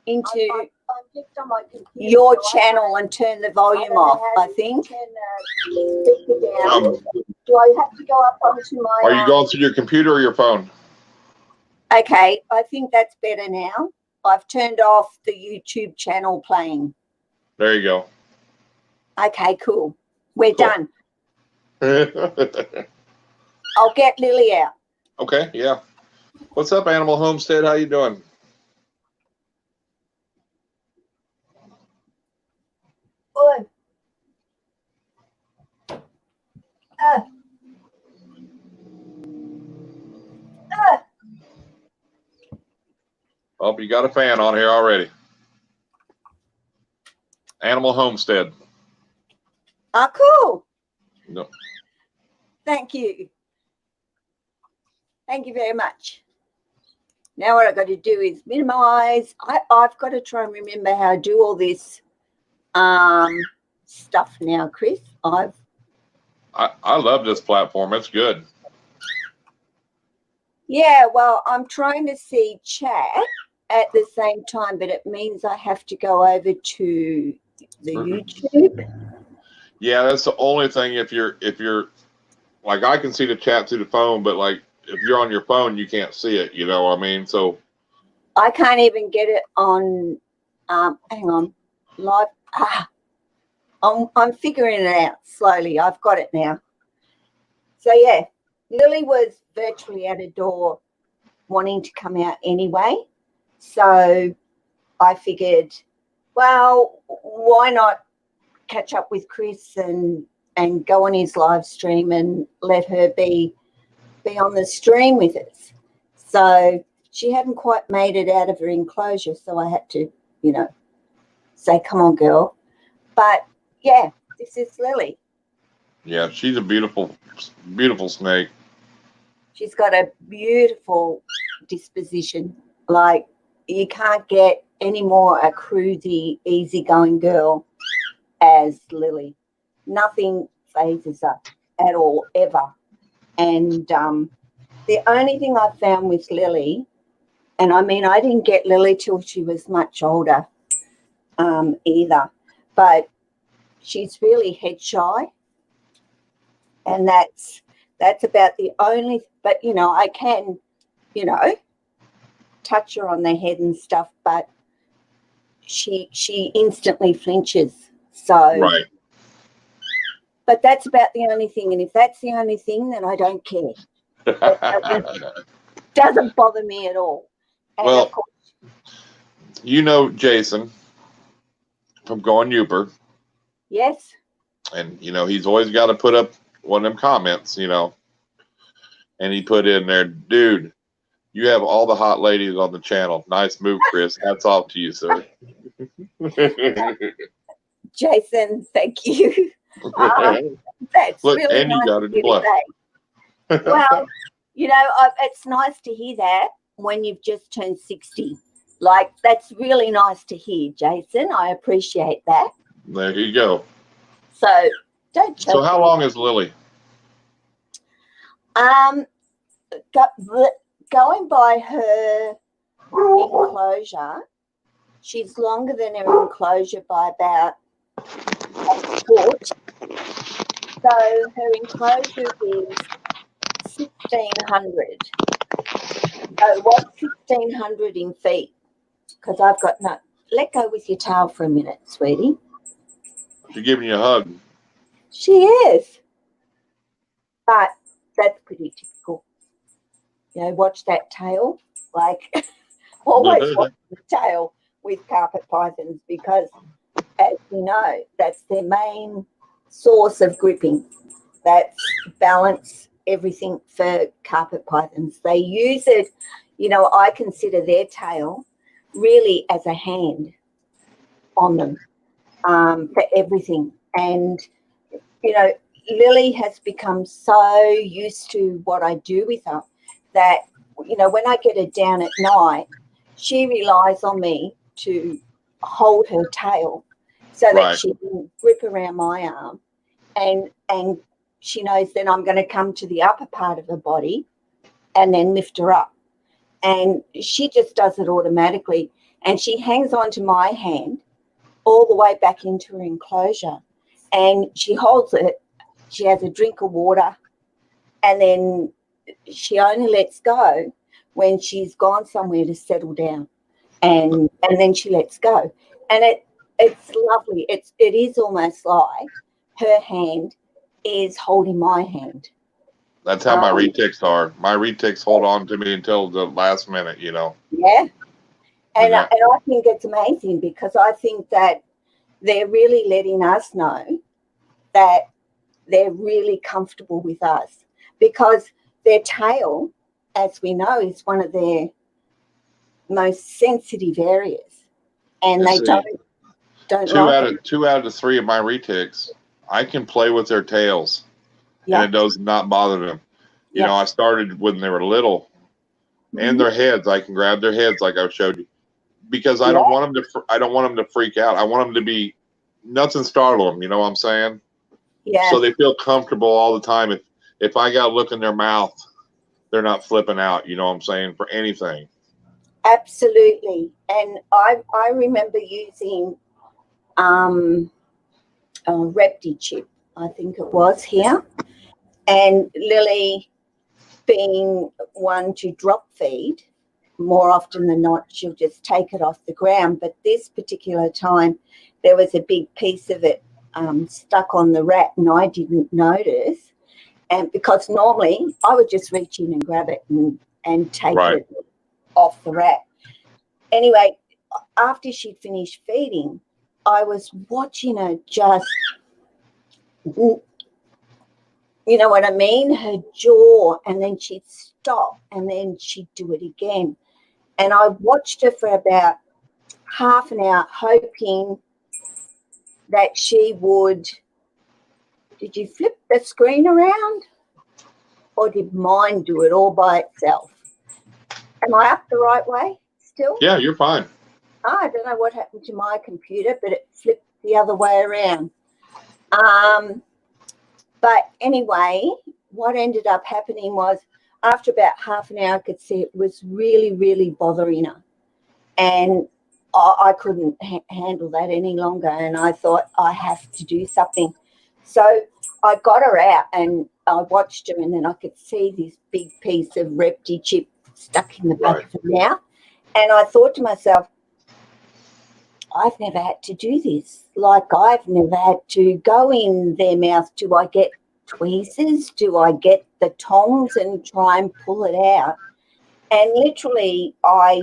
into I'm just on my computer, your channel and turn the volume off? I think. Turn the speaker down. Do I have to go up onto my? Are you going through your computer or your phone? Okay, I think that's better now. I've turned off the YouTube channel playing. There you go. Okay, cool. We're done. Okay, I'll get Lily out. yeah. What's up, Animal Homestead? How you doing? Good. Oh, you got a fan on here already. Animal Homestead. Ah, cool. No. Thank you. Thank you very much. Now what I've got to do is minimize. I've got to try and remember how to do all this stuff now, Chris. I love this platform. It's good. Yeah, well, I'm trying to see chat at the same time, but it means I have to go over to the YouTube. Yeah, that's the only thing. If you're like, I can see the chat through the phone, but like if you're on your phone, you can't see it. You know what I mean? So I can't even get it on. Hang on, live. I'm figuring it out slowly. I've got it now. So yeah, Lily was virtually at a door wanting to come out anyway. So I figured, well, why not catch up with Chris and go on his live stream and let her be on the stream with us. So she hadn't quite made it out of her enclosure, so I had to, say, come on, girl. But yeah, this is Lily. yeah, she's a beautiful, beautiful snake. She's got a beautiful disposition. Like, you can't get any more a cruisy, easygoing girl as Lily. Nothing phases her at all, ever. And the only thing I found with Lily, and I mean, I didn't get Lily till she was much older either, but she's really head shy. And that's about the only, but, I can, touch her on the head and stuff, but she instantly flinches. So, Right. But that's about the only thing. And if that's the only thing, then I don't care. It doesn't bother me at all. And Well, of course, Jason from Going Youper. yes. And, he's always got to put up one of them comments, and he put in there, dude, you have all the hot ladies on the channel. Nice move, Chris. Hats off to you, sir. Jason, thank you. That's Look, really and you nice got of it you to say. Well, it's nice to hear that when you've just turned 60. Like, that's really nice to hear, Jason. I appreciate that. There you go. So don't choke. So how long is Lily? Going by her enclosure, she's longer than her enclosure by about a foot. So her enclosure is 1,600. So what's 1,600 in feet? Because I've got no. Let go with your tail for a minute, sweetie. She's giving you a hug. She is. But that's pretty typical. Watch that tail. Like, always watch the tail with carpet pythons because, as you know, that's their main source of gripping. That's balance, everything for carpet pythons. They use it, I consider their tail really as a hand on them for everything. And, Lily has become so used to what I do with her that, when I get her down at night, she relies on me to hold her tail so that she can grip around my arm. And she knows then I'm going to come to the upper part of her body and then lift her up. And she just does it automatically. And she hangs on to my hand all the way back into her enclosure. And she holds it. She has a drink of water. And then she only lets go when she's gone somewhere to settle down. And then she lets go. And it's lovely. It is almost like her hand is holding my hand. That's how my retics are. My retics hold on to me until the last minute, Yeah. And I think it's amazing because I think that they're really letting us know that they're really comfortable with us because their tail, as we know, is one of their most sensitive areas. And they don't two out of the three of my retics, I can play with their tails, and it does not bother them. I started when they were little, and their heads. I can grab their heads like I showed you, because I don't want them to. I don't want them to freak out. I want them to be nothing startle them. You know what I'm saying? Yeah. So they feel comfortable all the time. If I got to look in their mouth, they're not flipping out. You know what I'm saying? For anything. Absolutely. And I remember using a ReptiChip, I think it was here, and Lily being one to drop feed, more often than not, she'll just take it off the ground. But this particular time, there was a big piece of it stuck on the rat, and I didn't notice. And because normally I would just reach in and grab it and take Right. it off the rat. Anyway, after she'd finished feeding, I was watching her just, you know what I mean? Her jaw, and then she'd stop, and then she'd do it again. And I watched her for about half an hour, hoping that she would. Did you flip the screen around? Or did mine do it all by itself? Am I up the right way still? Yeah, you're fine. I don't know what happened to my computer, but it flipped the other way around. But anyway, what ended up happening was after about half an hour, I could see it was really, really bothering her. And I couldn't handle that any longer. And I thought, I have to do something. So I got her out and I watched her, and then I could see this big piece of ReptiChip stuck in the back of her mouth. And I thought to myself, I've never had to do this. Like, I've never had to go in their mouth. Do I get tweezers? Do I get the tongs and try and pull it out? And literally, I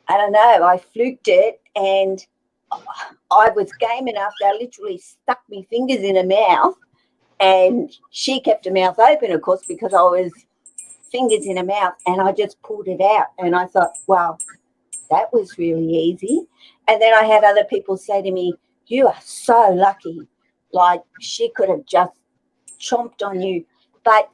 don't know, I fluked it, and I was game enough that I literally stuck my fingers in her mouth, and she kept her mouth open, of course, because I was fingers in her mouth, and I just pulled it out. And I thought, wow, that was really easy. And then I had other people say to me, you are so lucky. Like, she could have just chomped on you. But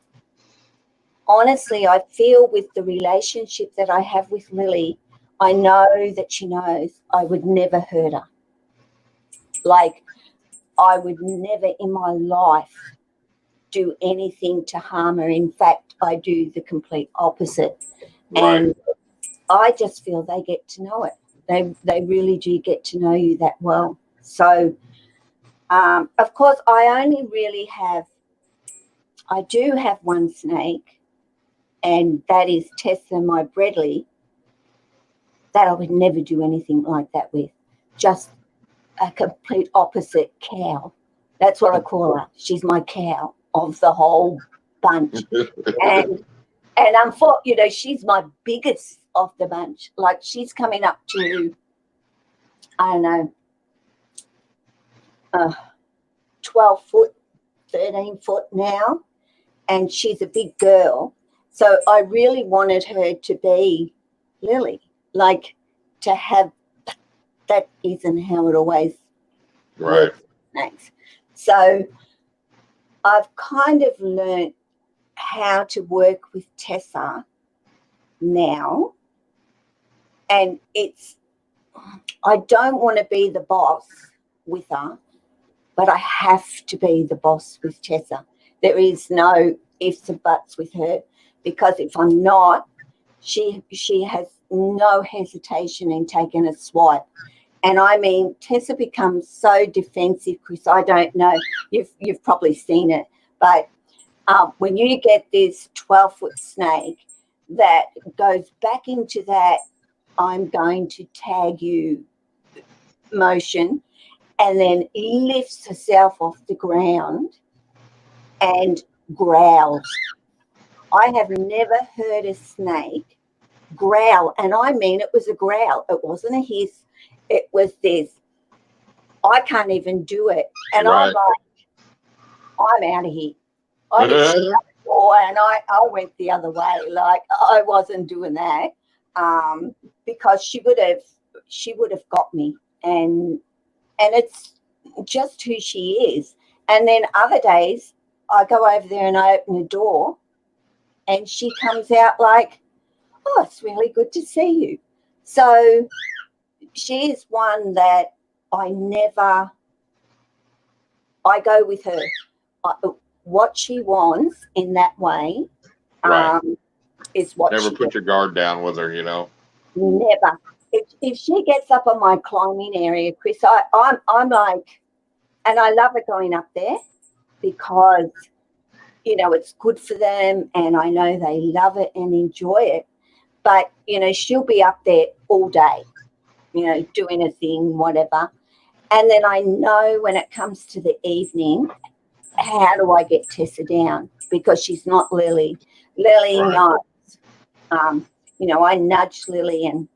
honestly, I feel with the relationship that I have with Lily, I know that she knows I would never hurt her. Like, I would never in my life do anything to harm her. In fact, I do the complete opposite. Right. And I just feel they get to know it. They really do get to know you that well. So, of course, I do have one snake, and that is Tessa, my Bredley, that I would never do anything like that with. Just a complete opposite cow. That's what I call her. She's my cow of the whole bunch. And unfortunately, she's my biggest of the bunch. Like, she's coming up to, I don't know, 12 foot, 13 foot now, and she's a big girl. So I really wanted her to be Lily, like, to have, that isn't how it always works. Thanks. So I've kind of learnt how to work with Tessa now, and I don't want to be the boss with her, but I have to be the boss with Tessa. There is no ifs and buts with her, because if I'm not, she has no hesitation in taking a swipe. And I mean, Tessa becomes so defensive, Chris. I don't know, you've probably seen it, but when you get this 12-foot snake that goes back into that I'm going to tag you motion, and then lifts herself off the ground and growls. I have never heard a snake growl, and I mean, it was a growl. It wasn't a hiss. It was this, I can't even do it. And I'm like, I'm out of here. I just shut the door and I went the other way. Like, I wasn't doing that, because she would have got me. And it's just who she is. And then other days I go over there and I open the door and she comes out like, oh, it's really good to see you. So she is one that I go with her. What she wants in that way Right. is what Never she put does. your guard down with her, you know. Never. If she gets up on my climbing area, Chris, I'm like, and I love it going up there because, you know, it's good for them and I know they love it and enjoy it. But, you know, she'll be up there all day, you know, doing a thing, whatever. And then I know when it comes to the evening, how do I get Tessa down? Because she's not Lily. Lily Right. knows. You know, I nudge Lily and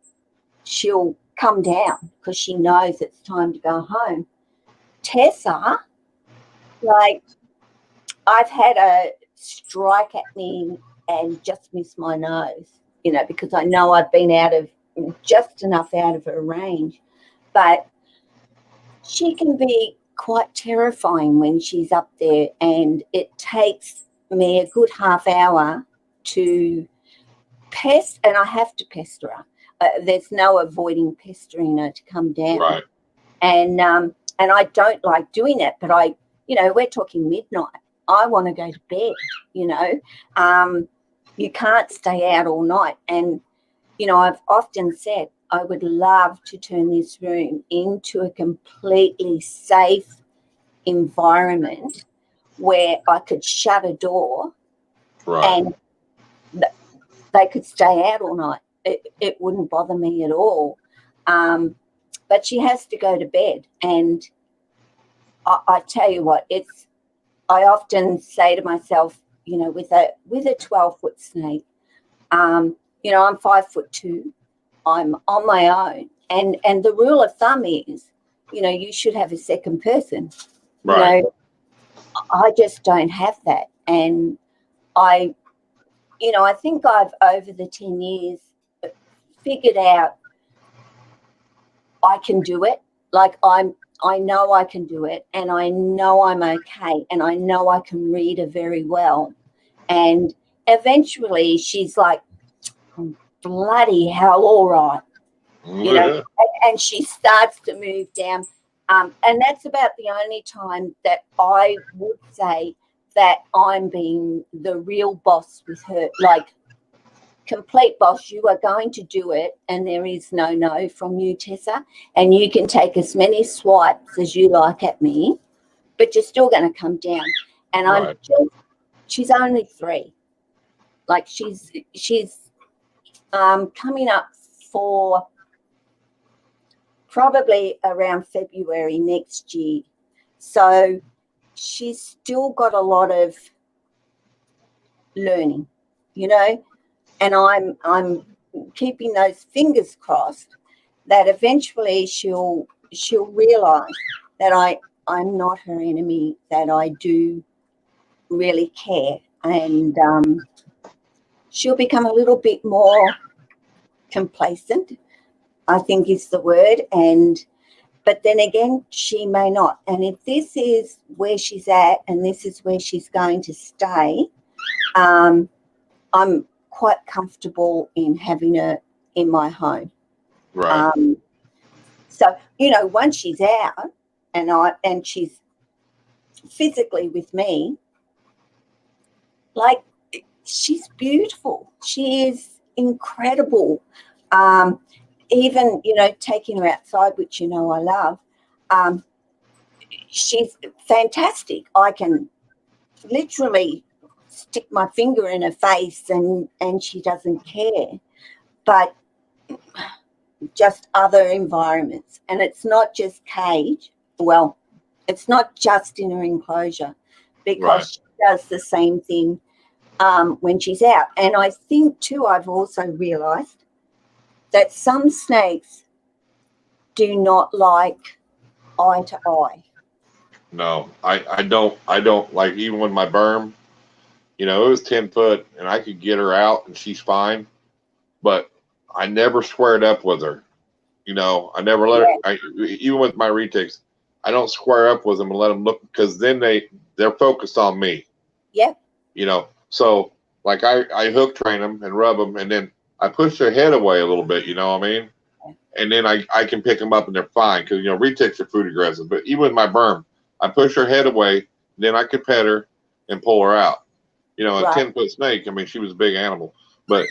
she'll come down because she knows it's time to go home. Tessa, like, I've had a strike at me and just missed my nose, you know, because I know I've been just enough out of her range. But she can be quite terrifying when she's up there, and it takes me a good half hour to pest, and I have to pester her. There's no avoiding pestering her to come down. Right. And I don't like doing it, but you know, we're talking midnight. I want to go to bed, you know. You can't stay out all night. And, you know, I've often said I would love to turn this room into a completely safe environment where I could shut a door Right. and they could stay out all night. It wouldn't bother me at all. But she has to go to bed. And I tell you what, I often say to myself, you know, with a 12-foot snake, you know, I'm 5'2". I'm on my own. And the rule of thumb is, you know, you should have a second person. Right. You know, I just don't have that. And I think I've, over the 10 years, figured out I can do it. Like, I know I can do it, and I know I'm okay, and I know I can read her very well. And eventually she's like, bloody hell, all right. You know, and she starts to move down. And that's about the only time that I would say that I'm being the real boss with her. Like, complete boss, you are going to do it, and there is no from you, Tessa, and you can take as many swipes as you like at me, but you're still going to come down. And Right. she's only 3. Like, she's coming up for probably around February next year. So she's still got a lot of learning, you know, and I'm keeping those fingers crossed that eventually she'll realize that I'm not her enemy, that I do really care, and she'll become a little bit more complacent, I think is the word. But then again, she may not. And if this is where she's at and this is where she's going to stay, I'm quite comfortable in having her in my home. Right. So, you know, once she's out and she's physically with me, like, she's beautiful. She is incredible. Even, you know, taking her outside, which, you know, I love, she's fantastic. I can literally stick my finger in her face and she doesn't care. But just other environments, and it's not just cage. Well, it's not just in her enclosure, because Right. she does the same thing when she's out. And I think too, I've also realized that some snakes do not like eye to eye. No, I don't like, even with my berm, you know, it was 10 foot and I could get her out and she's fine, but I never squared up with her. You know, I never let her, even with my retics, I don't square up with them and let them look, because then they're focused on me. Yep. You know, so like I hook train them and rub them, and then I push their head away a little bit, you know what I mean? and then I can pick them up and they're fine because retics are food aggressive. But even with my berm, I push her head away, then I could pet her and pull her out. A 10-foot snake. I mean, she was a big animal, but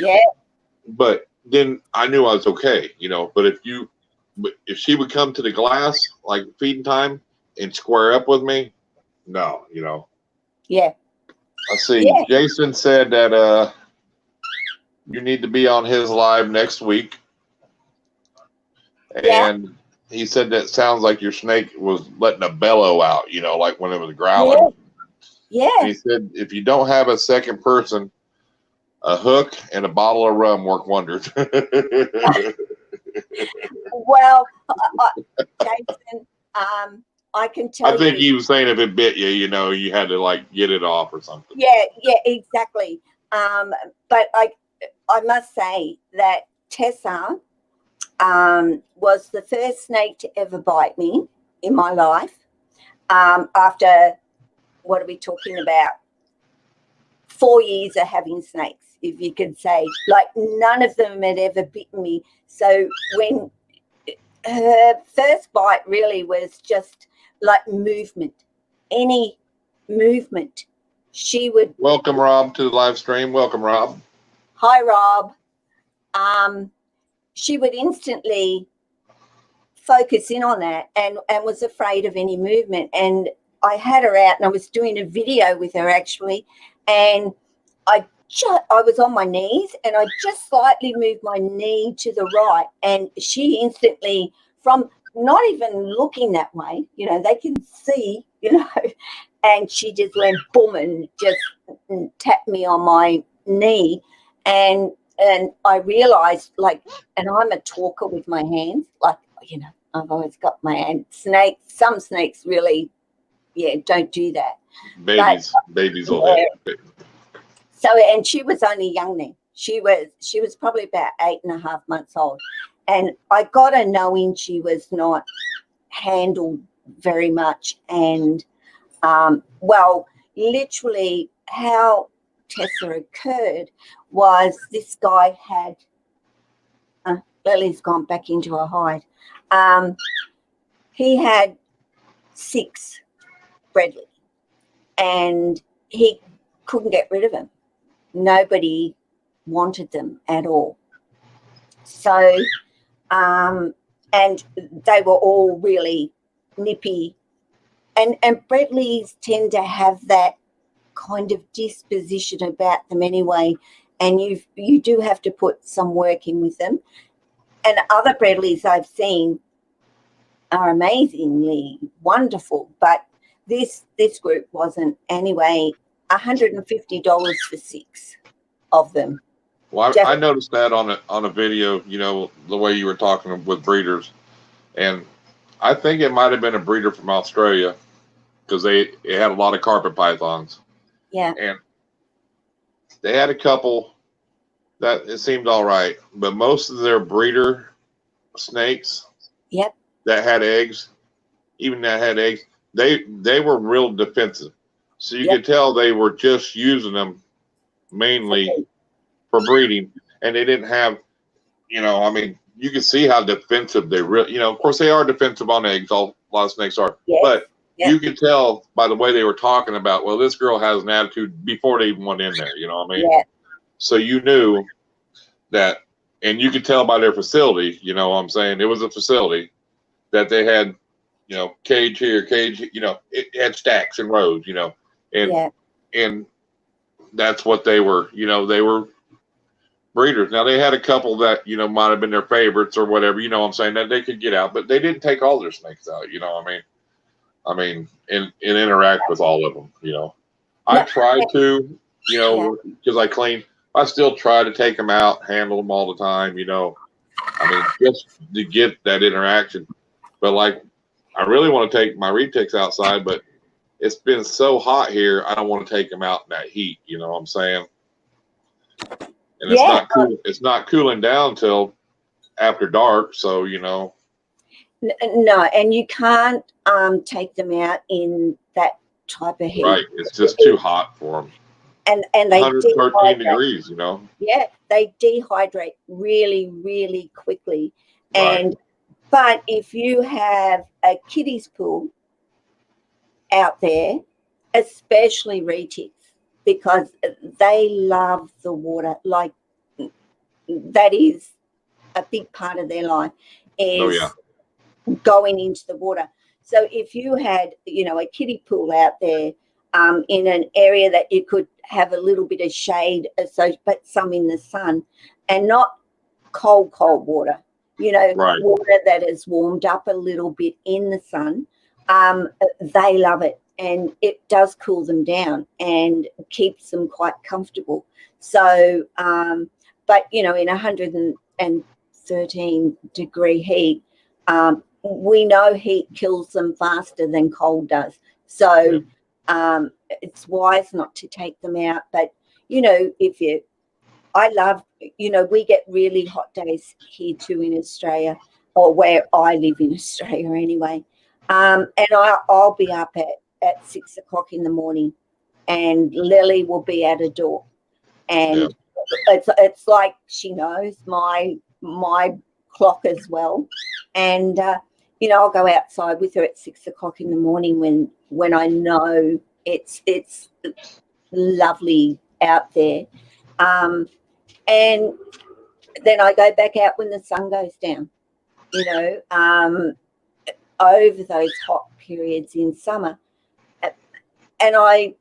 then I knew I was okay. But if she would come to the glass like feeding time and square up with me, no. Yeah. Let's see. Yeah. Jason said that you need to be on his live next week. And he said that sounds like your snake was letting a bellow out, like when it was growling. Yeah. And he said if you don't have a second person, a hook and a bottle of rum work wonders. Well, Jason, I can tell you. I think he was saying if it bit you, you had to like get it off or something. Yeah, exactly. But I must say that Tessa was the first snake to ever bite me in my life. After, what are we talking about? 4 years of having snakes, if you could say. Like, none of them had ever bitten me. So when her first bite really was just like movement, any movement, she would. Welcome, Rob, to the live stream. Welcome, Rob. Hi, Rob. She would instantly focus in on that and was afraid of any movement. And I had her out and I was doing a video with her actually, and I was on my knees and I just slightly moved my knee to the right, and she instantly, from not even looking that way, they can see, and she just went boom and just tapped me on my knee, and I realized, like, and I'm a talker with my hands, like, I've always got my hand. Some snakes really, don't do that. Babies will hit. So, and she was only young then. She was probably about 8.5 months old. And I got her knowing she was not handled very much. And, literally how Tessa occurred was this guy had, Lily's gone back into her hide. He had 6 Bredli, and he couldn't get rid of them. Nobody wanted them at all. So, and they were all really nippy, and Bredlis tend to have that kind of disposition about them anyway, and you do have to put some work in with them. And other Bredlis I've seen are amazingly wonderful, but this group wasn't. Anyway, $150 for 6 of them. Well, I noticed that on a video, the way you were talking with breeders, and I think it might have been a breeder from Australia because it had a lot of carpet pythons. Yeah. And they had a couple that it seemed all right, but most of their breeder snakes that had eggs, they were real defensive. So you could tell they were just using them mainly for breeding, and they didn't have, you can see how defensive they really, of course they are defensive on eggs. A lot of snakes are, but you could tell by the way they were talking about, well, this girl has an attitude before they even went in there. Yeah. So you knew that, and you could tell by their facility, it was a facility that they had, cage here, cage, it had stacks and rows, and that's what they were, they were breeders. Now they had a couple that, might have been their favorites or whatever, that they could get out, but they didn't take all their snakes out, and interact with all of them, I try to, because I clean, I still try to take them out, handle them all the time, just to get that interaction. But like, I really want to take my retics outside, but it's been so hot here, I don't want to take them out in that heat, And it's not cool. It's not cooling down till after dark, so No, and you can't take them out in that type of heat. Right, it's just too hot for them. And they 113 degrees, Yeah, they dehydrate really, really quickly. And but if you have a kiddies pool out there, especially retics, because they love the water, like that is a big part of their life is going into the water. So if you had, you know, a kiddie pool out there in an area that you could have a little bit of shade, so but some in the sun, and not cold water, you know, water that is warmed up a little bit in the sun, they love it, and it does cool them down and keeps them quite comfortable. So, but you know, in 113-degree heat, we know heat kills them faster than cold does. So it's wise not to take them out. But, you know, I love, you know, we get really hot days here too in Australia, or where I live in Australia anyway. And I'll be up at 6 o'clock in the morning, and Lily will be at a door. And it's like she knows my clock as well. And, you know, I'll go outside with her at 6 o'clock in the morning when I know it's lovely out there. And then I go back out when the sun goes down, you know, over those hot periods in summer. And I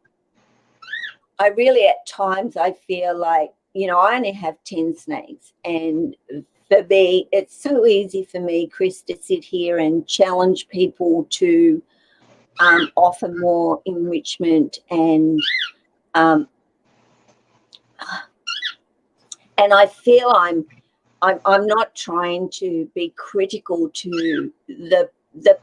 really, at times, I feel like, you know, I only have 10 snakes. And for me, it's so easy for me, Chris, to sit here and challenge people to offer more enrichment. And I feel I'm not trying to be critical to the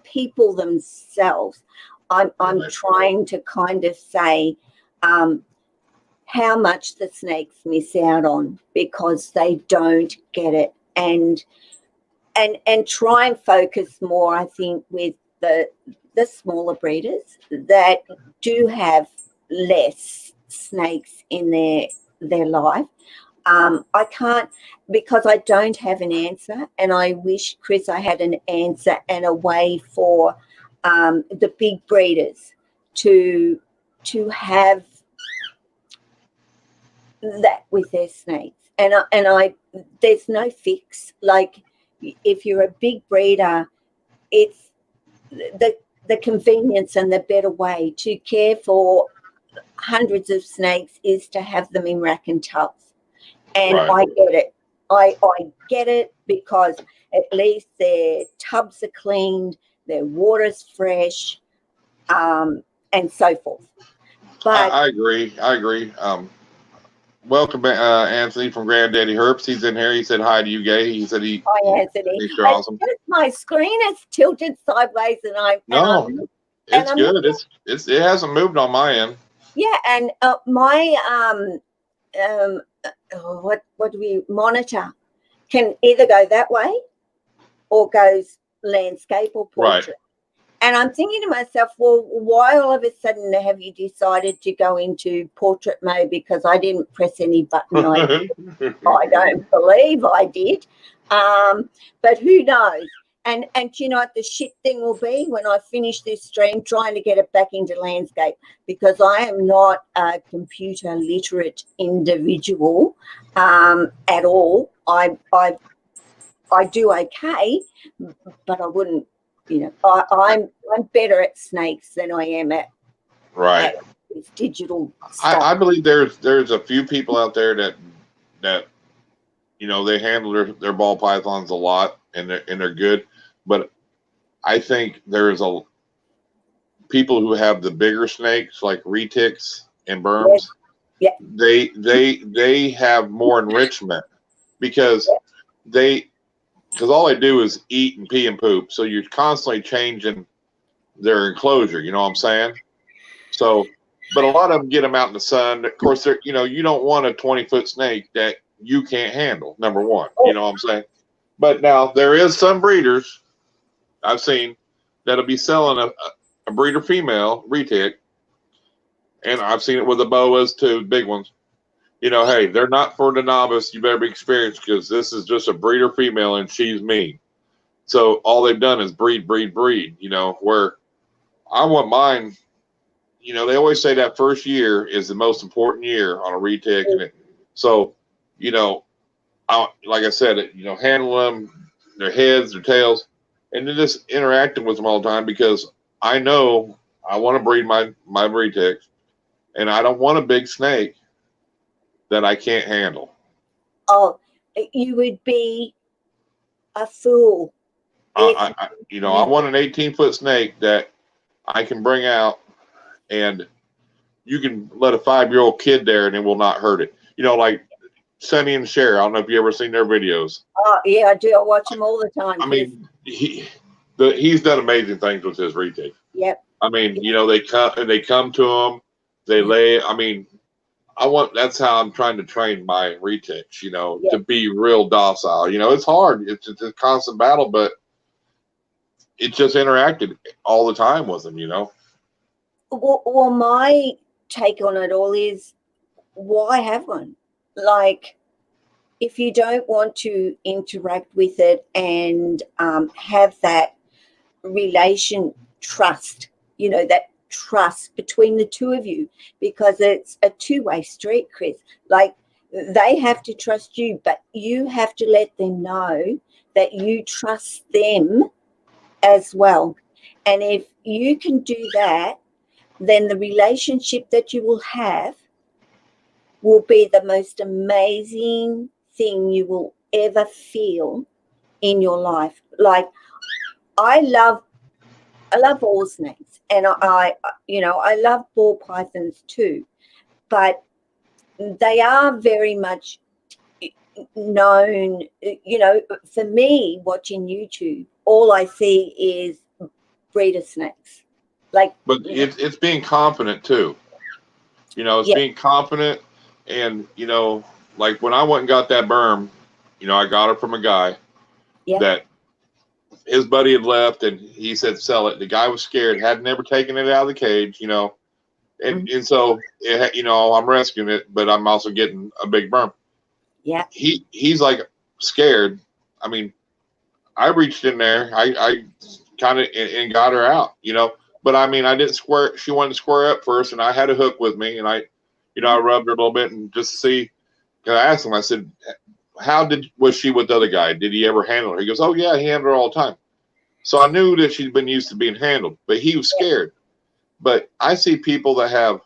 people themselves. I'm trying to kind of say how much the snakes miss out on because they don't get it, and try and focus more, I think, with the smaller breeders that do have less snakes in their life. I can't, because I don't have an answer, and I wish, Chris, I had an answer and a way for the big breeders to have that with their snakes. And I there's no fix. Like, if you're a big breeder, it's the convenience and the better way to care for hundreds of snakes is to have them in rack and tubs. And I get it. I get it, because at least their tubs are cleaned, their water's fresh, and so forth. But I agree. Welcome, Anthony from Granddaddy Herps. He's in here. He said hi to you, Gay. He said hi, Anthony. Thinks you're awesome. My screen is tilted sideways, and it's good. It hasn't moved on my end. Yeah, and my what do we monitor can either go that way or goes landscape or portrait. Right. And I'm thinking to myself, well, why all of a sudden have you decided to go into portrait mode? Because I didn't press any button. I don't believe I did. But who knows? And you know what the shit thing will be when I finish this stream, trying to get it back into landscape, because I am not a computer literate individual at all. I do okay, but I wouldn't. You know, I'm better at snakes than I am at this digital stuff. I believe there's a few people out there that you know, they handle their ball pythons a lot, and they're good. But I think there's people who have the bigger snakes like retics and berms. Yeah. They have more enrichment because all they do is eat and pee and poop. So you're constantly changing their enclosure. You know what I'm saying? So, but a lot of them get them out in the sun. Of course, you know, you don't want a 20-foot snake that you can't handle. Number one, you know what I'm saying? But now there is some breeders I've seen that'll be selling a breeder female retic, and I've seen it with the boas too, big ones. You know, hey, they're not for the novice. You better be experienced, because this is just a breeder female and she's mean. So all they've done is breed, you know, where I want mine, you know, they always say that first year is the most important year on a retic. And so, you know, like I said, you know, handle them, their heads, their tails, and then just interacting with them all the time because I know I want to breed my retics, and I don't want a big snake that I can't handle. Oh, you would be a fool. You know, I want an 18-foot snake that I can bring out, and you can let a 5-year-old kid there, and it will not hurt it. You know, like Sonny and Cher. I don't know if you ever seen their videos. Oh, yeah, I do. I watch them all the time. I mean, he's done amazing things with his retic. Yep. I mean, you know, they come to him, they lay. I mean, that's how I'm trying to train my retics, you know, to be real docile. You know, it's hard. It's a constant battle, but it's just interacted all the time with them, you know. Well, my take on it all is, why have one? Like, if you don't want to interact with it and have that trust, you know, that trust between the two of you, because it's a two-way street, Chris. Like, they have to trust you, but you have to let them know that you trust them as well. And if you can do that, then the relationship that you will have will be the most amazing thing you will ever feel in your life. Like, I love all snakes, and I love ball pythons too, but they are very much known. You know, for me, watching YouTube, all I see is breeder snakes. Like, but it's being confident too. You know, it's being confident, and you know, like when I went and got that berm, you know, I got it from a guy that his buddy had left, and he said sell it. The guy was scared, had never taken it out of the cage, you know, and so you know, I'm rescuing it, but I'm also getting a big berm. Yeah, he's like scared. I mean, I reached in there, I kind of and got her out, you know. But I mean, I didn't square. She wanted to square up first, and I had a hook with me, and I rubbed her a little bit and just to see. I asked him. I said, "How was she with the other guy? Did he ever handle her?" He goes, "Oh yeah, he handled her all the time." So I knew that she'd been used to being handled, but he was scared. But I see people that have,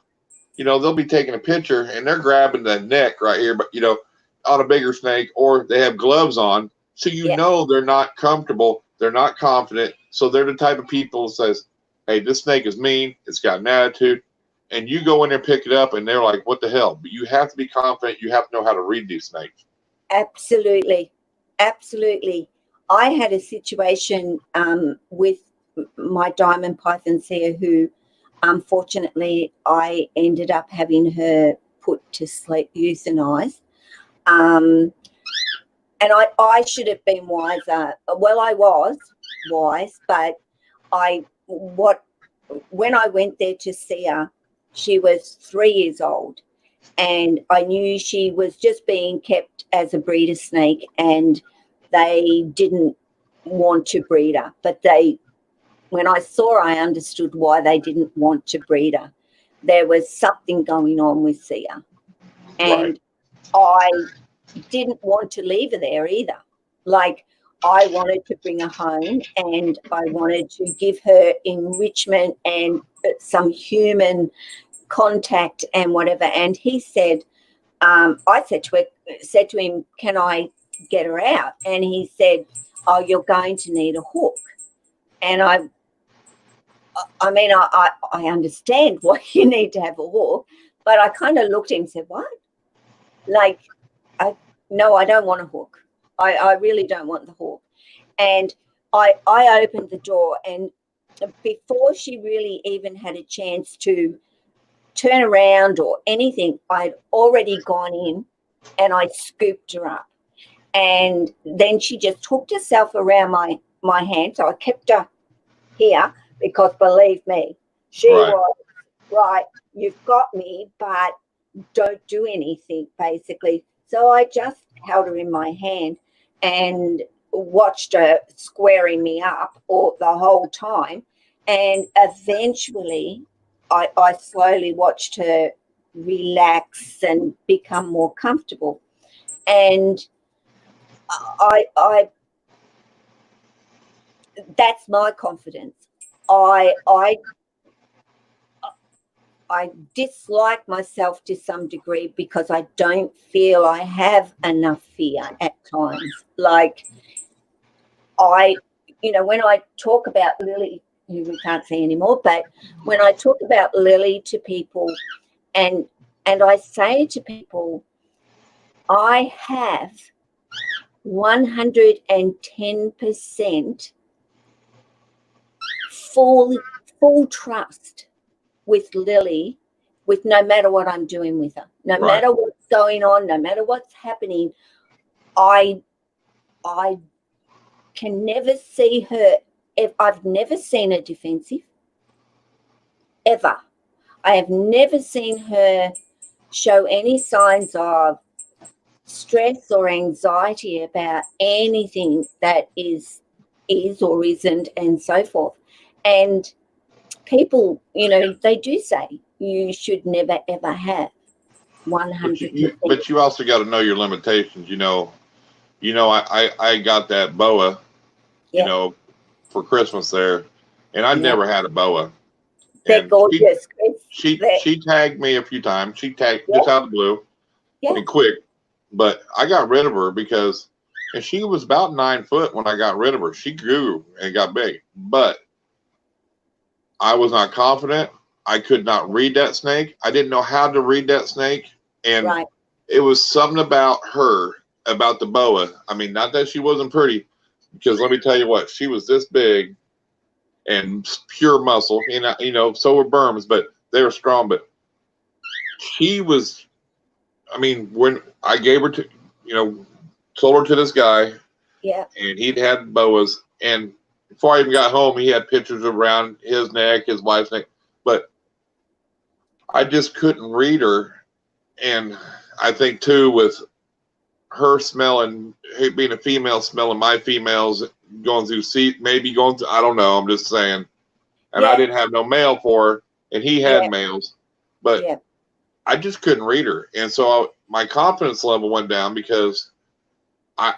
you know, they'll be taking a picture and they're grabbing the neck right here, but you know, on a bigger snake, or they have gloves on, so you know they're not comfortable, they're not confident. So they're the type of people that says, "Hey, this snake is mean, it's got an attitude," and you go in there and pick it up, and they're like, "What the hell?" But you have to be confident. You have to know how to read these snakes. Absolutely, absolutely. I had a situation with my diamond python seer who, unfortunately, I ended up having her put to sleep, euthanized. And I should have been wiser. Well, I was wise, but when I went there to see her, she was 3 years old, and I knew she was just being kept as a breeder snake, and they didn't want to breed her. But when I saw her, I understood why they didn't want to breed her. There was something going on with Sia, and I didn't want to leave her there either. Like, I wanted to bring her home, and I wanted to give her enrichment and some human contact and whatever. And he said, I said to him, "Can I get her out?" And he said, "Oh, you're going to need a hook." And I mean, I understand why you need to have a hook, but I kind of looked at him and said, "What?" Like, no, I don't want a hook. I really don't want the hook. And I opened the door, and before she really even had a chance to turn around or anything, I'd already gone in and I scooped her up. And then she just hooked herself around my hand. So I kept her here because, believe me, she was, "Right, you've got me, but don't do anything," basically. So I just held her in my hand, and watched her squaring me up or the whole time, and eventually I slowly watched her relax and become more comfortable. And I that's my confidence. I dislike myself to some degree because I don't feel I have enough fear at times. Like when I talk about Lily, who we can't see anymore, but when I talk about Lily to people and I say to people, I have 110% full trust with Lily, with no matter what I'm doing with her, no matter what's going on, no matter what's happening, I can never see her. I've never seen her defensive, ever. I have never seen her show any signs of stress or anxiety about anything that is or isn't, and so forth. And people, they do say you should never ever have 100%. But you also got to know your limitations. I got that boa, for Christmas there, and I'd never had a boa. They're gorgeous. She tagged me a few times. She tagged just out of the blue and quick, but I got rid of her because, and she was about 9 foot when I got rid of her. She grew and got big, but I was not confident. I could not read that snake. I didn't know how to read that snake, and it was something about her, about the boa. I mean, not that she wasn't pretty, because let me tell you what, she was this big and pure muscle, so were Burms, but they were strong. But she was, when I gave her to, sold her to this guy, and he'd had boas, and before I even got home, he had pictures around his neck, his wife's neck, but I just couldn't read her. And I think too, with her smelling, being a female, smelling my females, going through I don't know, I'm just saying. And I didn't have no male for her, and he had males, but I just couldn't read her. And so my confidence level went down because I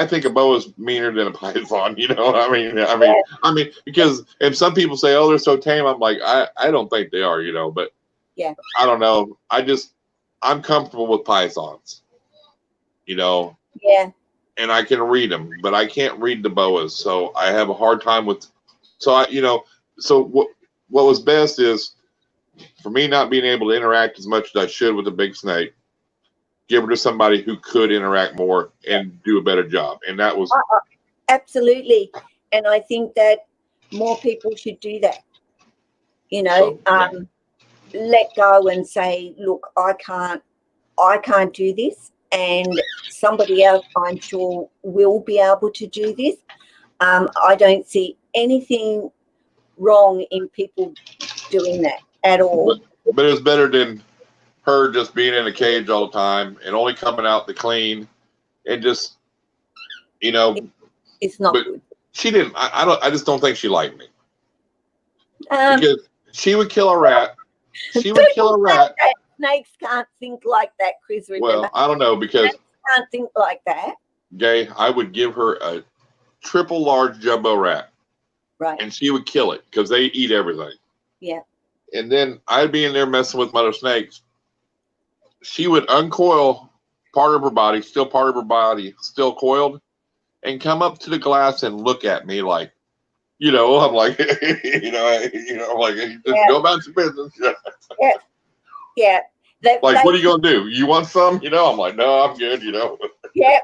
think a boa is meaner than a python, I mean, because, and some people say, oh, they're so tame. I'm like, I don't think they are, but I don't know. I'm comfortable with pythons, and I can read them, but I can't read the boas. So I have a hard time with, so what was best is for me not being able to interact as much as I should with a big snake, give her to somebody who could interact more and do a better job. And that was absolutely. And I think that more people should do that, let go and say, look, I can't do this, and somebody else I'm sure will be able to do this. I don't see anything wrong in people doing that at all. But it's better than her just being in a cage all the time and only coming out to clean and just, it's not good. She didn't. I just don't think she liked me because she would kill a rat. She would kill a rat. Snakes can't think like that, Chris. Remember? Well, I don't know, because snakes can't think like that. Gay, I would give her a triple large jumbo rat, and she would kill it because they eat everything. Yeah. And then I'd be in there messing with mother snakes. She would uncoil part of her body, still coiled, and come up to the glass and look at me like, I'm like, I'm like, just go about your business. Yeah. What are you gonna do? You want some? I'm like, no, I'm good. Yeah.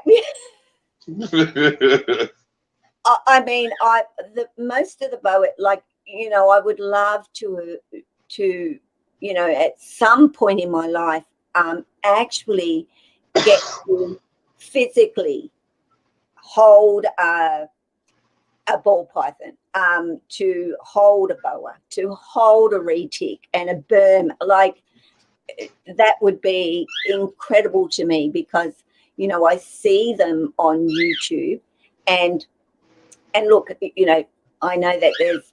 Most of the boa, I would love to, at some point in my life, actually get to physically hold a ball python, to hold a boa, to hold a retic and a berm. Like, that would be incredible to me because, you know, I see them on YouTube, and look, you know, I know that there's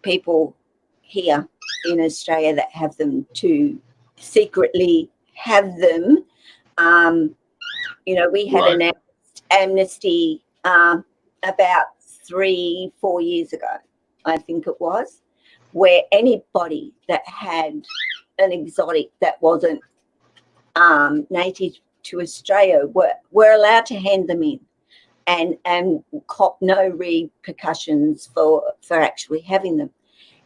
people here in Australia that have them to secretly have them. You know, we had an amnesty about 3-4 years ago, I think it was, where anybody that had an exotic that wasn't native to Australia were allowed to hand them in and cop no repercussions for actually having them.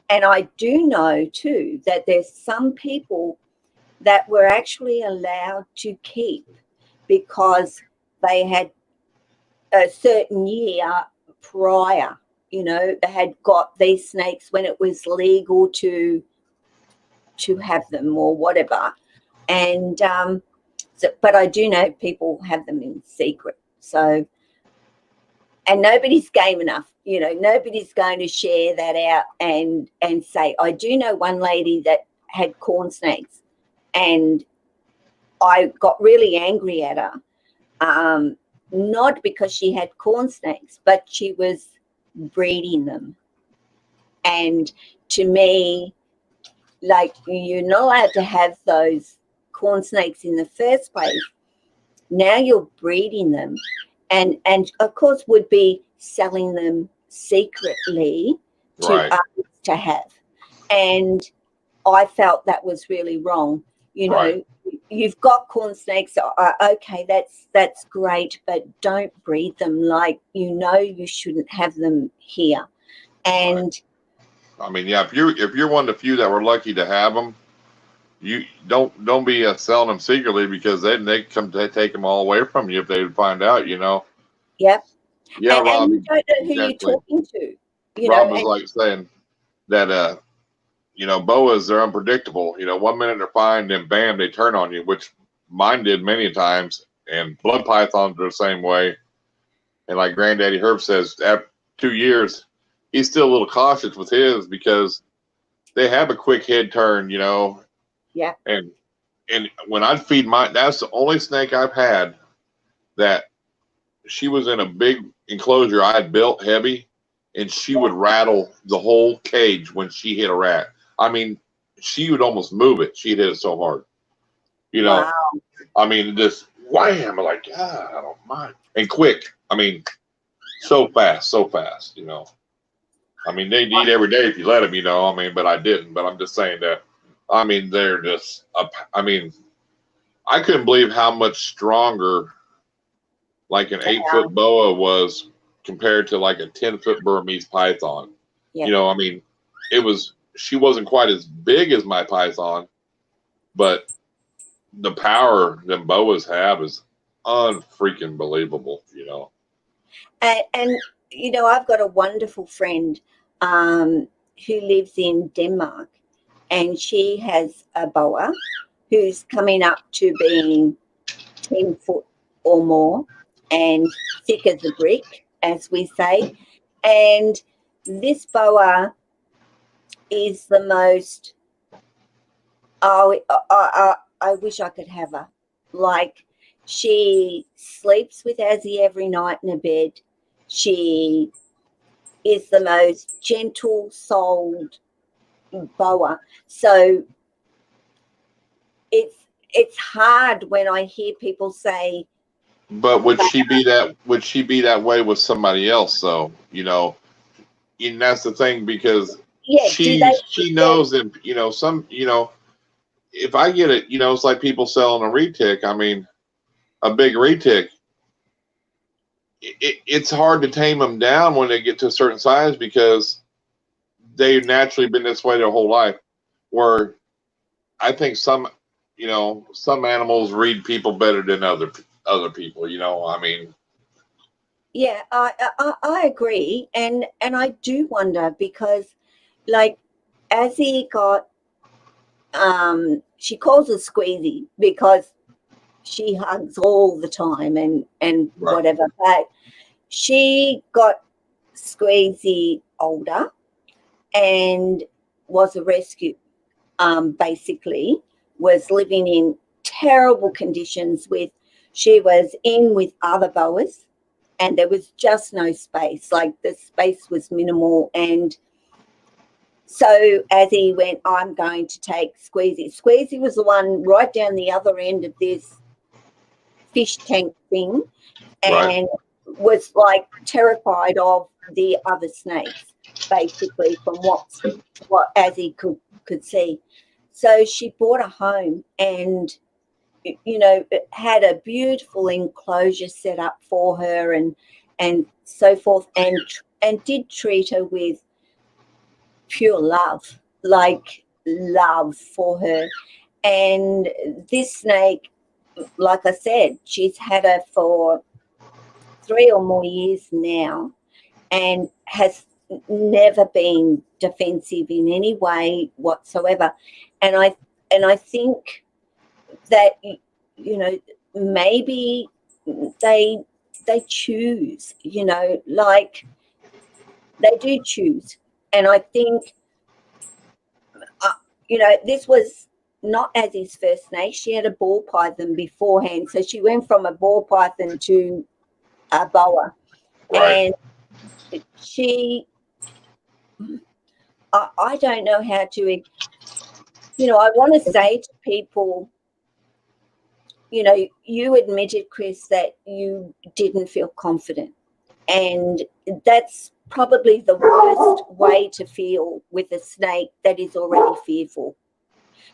And I do know too that there's some people that were actually allowed to keep because they had a certain year prior, you know, they had got these snakes when it was legal to have them or whatever. And but I do know people have them in secret. So, and nobody's game enough, you know, nobody's going to share that out and say, I do know one lady that had corn snakes, and I got really angry at her, not because she had corn snakes, but she was breeding them. And to me, like, you're not allowed to have those corn snakes in the first place. Now you're breeding them, and of course would be selling them secretly to others to have. And I felt that was really wrong. You know, you've got corn snakes, okay, that's great, but don't breed them. Like, you know, you shouldn't have them here. And I mean, yeah, if you're one of the few that were lucky to have them, you don't be selling them secretly, because then they come to take them all away from you if they find out, you know. Yep. Yeah, Rob. And you don't know who you're talking to. You Rob know, was like saying that you know, boas, they're unpredictable. You know, 1 minute they're fine, then bam, they turn on you, which mine did many times. And blood pythons are the same way. And like Granddaddy Herb says, after 2 years, he's still a little cautious with his because they have a quick head turn, you know. Yeah. And when I'd feed mine, that's the only snake I've had that she was in a big enclosure I had built heavy, and she would rattle the whole cage when she hit a rat. I mean, she would almost move it. She'd hit it so hard. You know, wow. I mean, just wham, I'm like, God, I don't mind. And quick. I mean, so fast, you know. I mean, they'd eat every day if you let them, you know. I mean, but I didn't. But I'm just saying that, I mean, they're just, I mean, I couldn't believe how much stronger like an 8-foot boa was compared to like a 10-foot Burmese python. Yeah. You know, I mean, she wasn't quite as big as my python, but the power them boas have is unfreaking believable, you know. And you know, I've got a wonderful friend who lives in Denmark, and she has a boa who's coming up to being 10 foot or more and thick as a brick, as we say. And this boa is the most, I wish I could have her. Like, she sleeps with Azzy every night in her bed. She is the most gentle-souled boa. So it's hard when I hear people say. But would she be that way with somebody else though? You know, and that's the thing, because she knows that, you know, if I get it, you know, it's like people selling a retic. I mean, a big retic. It's hard to tame them down when they get to a certain size, because they've naturally been this way their whole life. Where I think some animals read people better than other people. You know, I mean. Yeah, I agree, and I do wonder, because, like, Azzy got, she calls her Squeezy because she hugs all the time and whatever, but she got Squeezy older and was a rescue, basically, was living in terrible conditions with she was in with other boas, and there was just no space. Like, the space was minimal. And so as he went, I'm going to take Squeezy. Squeezy was the one right down the other end of this fish tank thing, and was like terrified of the other snakes, basically, from what as he could see. So she brought her home, and it had a beautiful enclosure set up for her, and so forth, and did treat her with pure love, like love for her. And this snake, like I said, she's had her for 3 or more years now, and has never been defensive in any way whatsoever. And I think that maybe they choose, like they do choose. And I think this was not as his first snake. She had a ball python beforehand, so she went from a ball python to a boa. And she, I don't know how to, I want to say to people, you admitted, Chris, that you didn't feel confident. And that's probably the worst way to feel with a snake that is already fearful,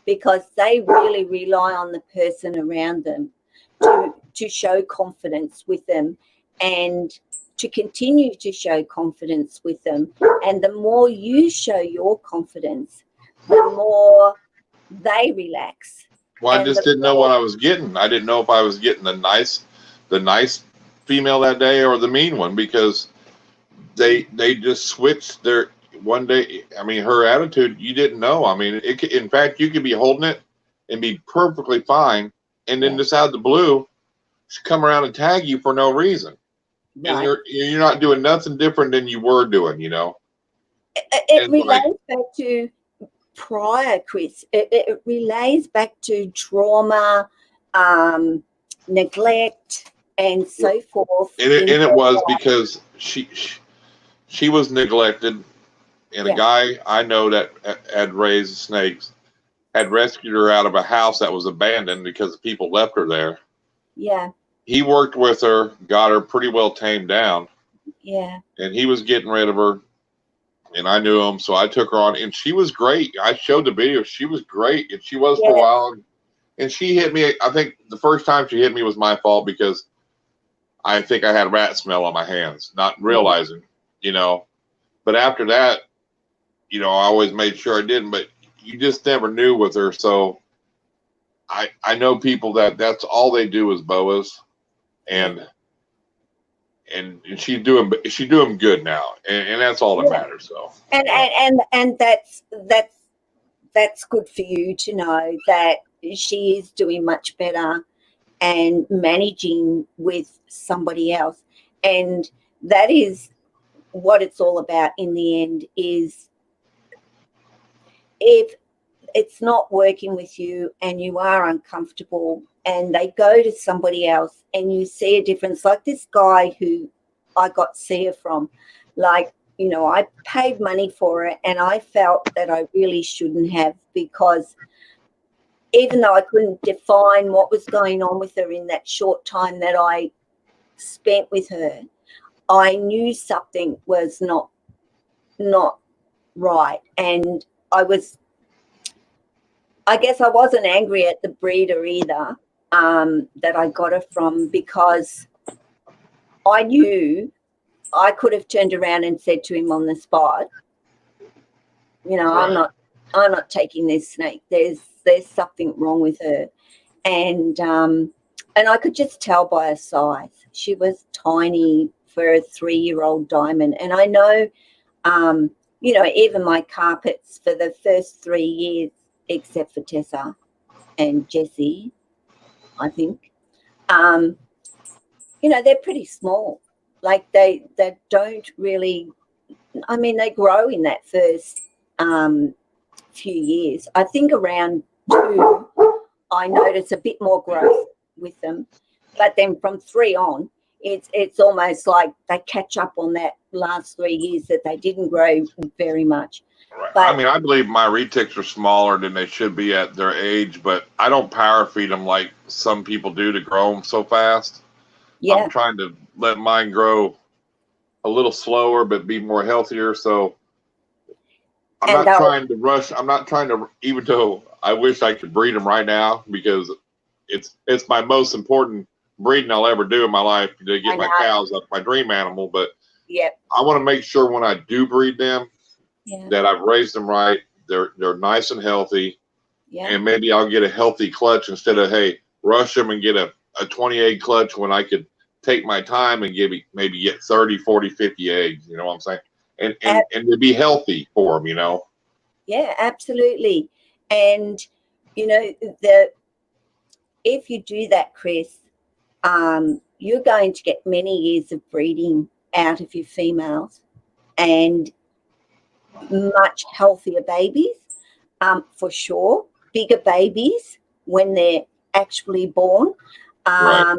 because they really rely on the person around them to show confidence with them, and to continue to show confidence with them. And the more you show your confidence, the more they relax. Well, I just didn't know what I was getting. I didn't know if I was getting the nice female that day or the mean one, because they just switched their one day. I mean, her attitude, you didn't know. I mean, in fact, you could be holding it and be perfectly fine, and then just out of the blue, she come around and tag you for no reason. Right. And you're not doing nothing different than you were doing, It relates back to prior, Chris. It relays back to trauma, neglect, and so forth. And it was because she was neglected, and a guy I know that had raised snakes had rescued her out of a house that was abandoned because people left her there. Yeah. He worked with her, got her pretty well tamed down. Yeah. And he was getting rid of her, and I knew him, so I took her on, and she was great. I showed the video. She was great, and she was for a while. And she hit me. I think the first time she hit me was my fault, because I think I had rat smell on my hands, not realizing, But after that, I always made sure I didn't. But you just never knew with her. So I know people that's all they do is boas, and she's doing good now, and that's all that matters. So and that's good for you to know that she is doing much better and managing with somebody else. And that is what it's all about in the end, is if it's not working with you and you are uncomfortable, and they go to somebody else and you see a difference, like this guy who I got Sia from, like, I paid money for it, and I felt that I really shouldn't have, because even though I couldn't define what was going on with her in that short time that I spent with her, I knew something was not right. And I guess I wasn't angry at the breeder either, that I got her from, because I knew I could have turned around and said to him on the spot, right. I'm not taking this snake. There's something wrong with her. And I could just tell by her size. She was tiny for a 3-year-old diamond. And I know, even my carpets for the first 3 years, except for Tessa and Jessie, I think, they're pretty small. Like they don't really, they grow in that first few years. I think around 2, I notice a bit more growth with them. But then from 3 on, it's almost like they catch up on that last 3 years that they didn't grow very much. Right. But I mean, I believe my retics are smaller than they should be at their age, but I don't power feed them like some people do to grow them so fast. yeah, I'm trying to let mine grow a little slower, but be more healthier. So I'm and not trying to rush. I'm not trying to, even though I wish I could breed them right now, because it's my most important breeding I'll ever do in my life to get my cows up, my dream animal. But yeah, I want to make sure when I do breed them, yeah, that I've raised them right. They're nice and healthy, yeah. and maybe I'll get a healthy clutch instead of, hey, rush them and get a 20 egg clutch when I could take my time and maybe get 30, 40, 50 eggs. You know what I'm saying? And to be healthy for them, you know? Yeah, absolutely. And, you know, if you do that, Chris, you're going to get many years of breeding out of your females and much healthier babies, for sure. Bigger babies when they're actually born. Right.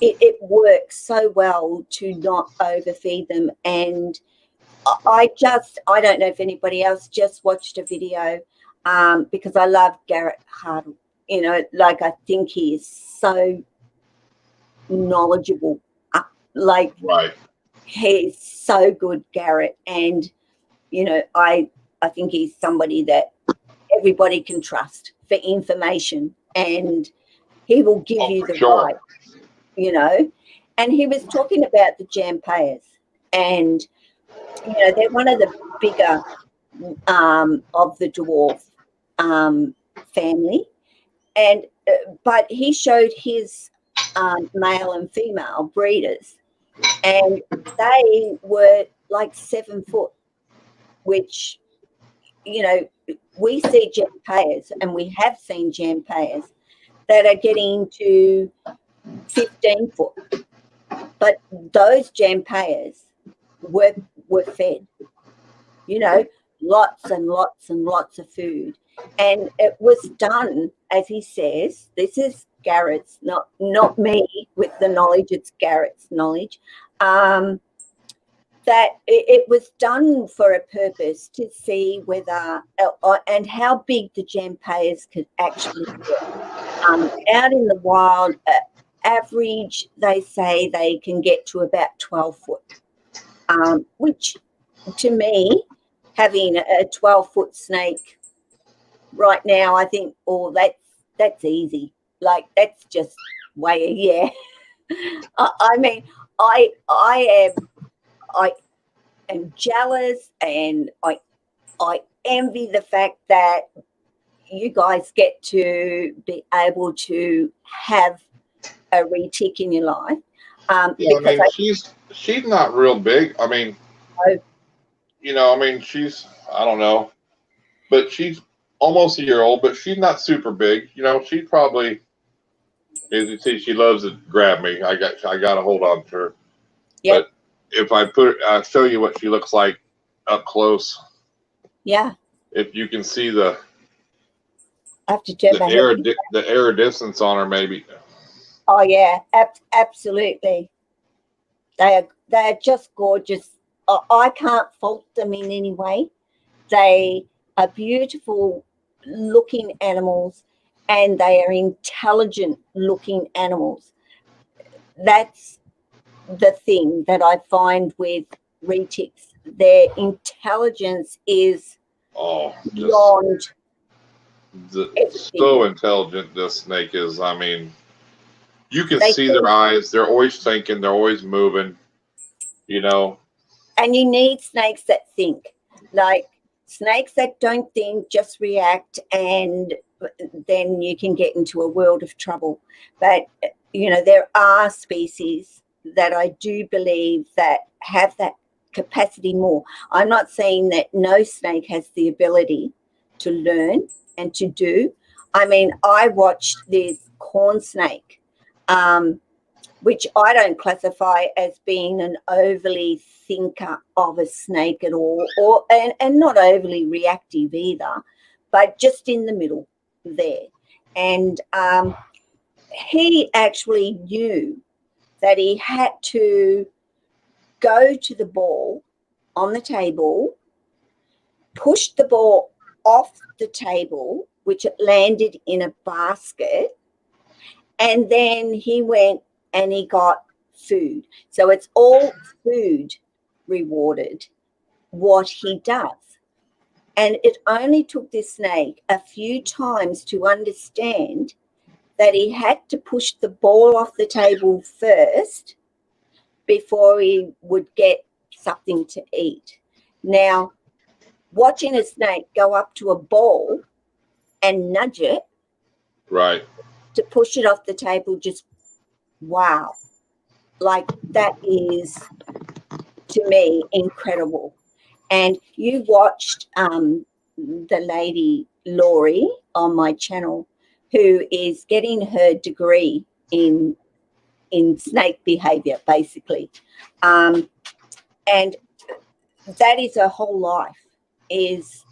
It works so well to not overfeed them. And I don't know if anybody else just watched a video, because I love Garrett Hardle. You know, like, I think he is so knowledgeable. Like, Right. he's so good, Garrett. And, you know, I think he's somebody that everybody can trust for information, and he will give you the right, you know. And he was talking about the jam payers, and, you know, they're one of the bigger of the dwarf family. And but he showed his male and female breeders, and they were like 7 foot, which, you know, we see jam payers, and we have seen jam payers that are getting to 15 foot. But those jam payers were fed, you know, lots and lots and lots of food. And it was done, as he says, this is Garrett's, not me with the knowledge, it's Garrett's knowledge, that it was done for a purpose to see whether and how big the jam payers could actually get. Out in the wild, average, they say they can get to about 12 foot, which to me, having a 12-foot snake right now, I think, oh, that's easy. Like, that's just way, yeah. I mean, I am jealous, and I envy the fact that you guys get to be able to have a retic in your life. Yeah, I mean, she's not real big. I mean, you know, I mean, I don't know, but she's almost a year old, but she's not super big. You know, she's probably, as you see, she loves to grab me. I got to hold on to her. Yep. But if I'll show you what she looks like up close. Yeah. If you can see the iridescence on her, maybe. Oh yeah, absolutely. They are just gorgeous. I can't fault them in any way. They are beautiful looking animals, and they are intelligent looking animals. That's the thing that I find with retics. Their intelligence is beyond. So intelligent this snake is. I mean, you can see their eyes. They're always thinking. They're always moving, you know. And you need snakes that think. Like, snakes that don't think just react, and then you can get into a world of trouble. But, you know, there are species that I do believe that have that capacity more. I'm not saying that no snake has the ability to learn and to do. I mean, I watched this corn snake, which I don't classify as being an overly thinker of a snake at all, and not overly reactive either, but just in the middle there. And he actually knew that he had to go to the ball on the table, push the ball off the table, which it landed in a basket, and then he went and he got food. So it's all food rewarded what he does. And it only took this snake a few times to understand that he had to push the ball off the table first before he would get something to eat. Now, watching a snake go up to a ball and nudge it Right. to push it off the table, just wow. Like that is, to me, incredible. And you watched the lady Laurie on my channel, who is getting her degree in snake behavior, basically, and that is her whole life, is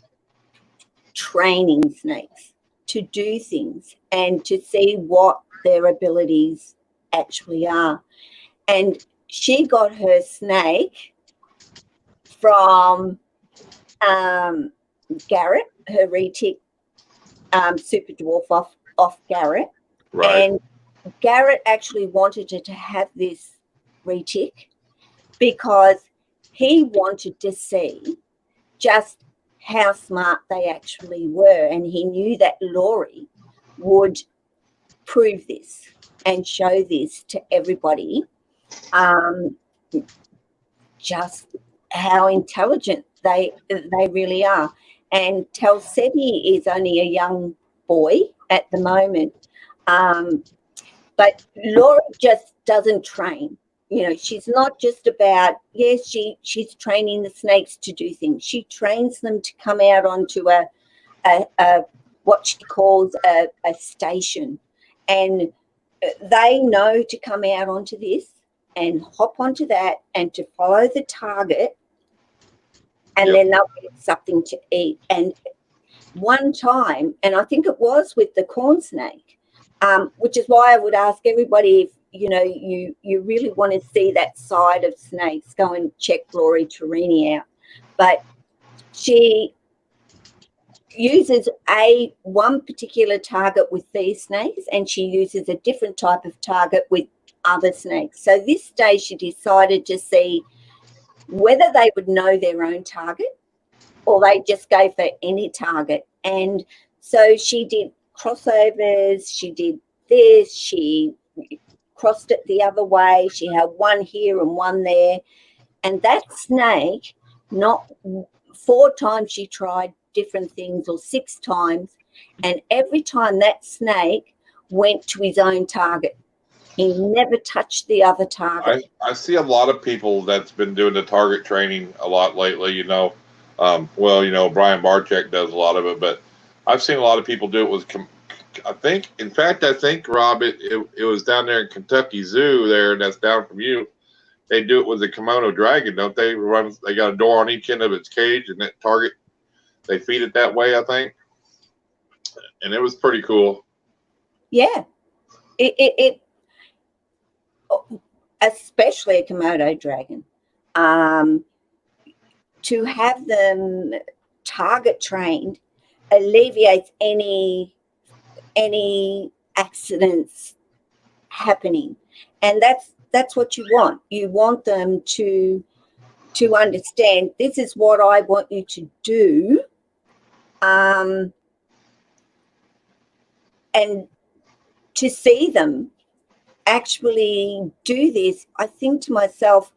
training snakes to do things and to see what their abilities actually are. And she got her snake from Garrett, her retic super dwarf off Garrett. Right. And Garrett actually wanted her to have this retic because he wanted to see just how smart they actually were. And he knew that Laurie would prove this and show this to everybody, just how intelligent they really are. And Talsetti is only a young boy at the moment, but Laura just doesn't train. You know, she's not just about, yes, she's training the snakes to do things. She trains them to come out onto a what she calls a station, and they know to come out onto this and hop onto that and to follow the target, and Yep. then they'll get something to eat. And one time, and I think it was with the corn snake, which is why I would ask everybody, if you know you really want to see that side of snakes, go and check Laurie Torini out. But she uses one particular target with these snakes, and she uses a different type of target with other snakes. So this day she decided to see whether they would know their own target or they just go for any target. And so she did crossovers, she did this, she crossed it the other way, she had one here and one there. And that snake, not 4 times she tried different things, or 6 times, and every time that snake went to his own target. He never touched the other target. I see a lot of people that's been doing the target training a lot lately, you know. Well, you know, Brian Barczyk does a lot of it, but I've seen a lot of people do it with, I think, Rob, it was down there in Kentucky Zoo there, that's down from you. They do it with the kimono dragon, don't they? They got a door on each end of its cage, and that target, they feed it that way, I think. And it was pretty cool. Yeah. It especially a Komodo dragon, to have them target trained alleviates any accidents happening, and that's what you want. You want them to understand, this is what I want you to do, and to see them actually do this. I think to myself,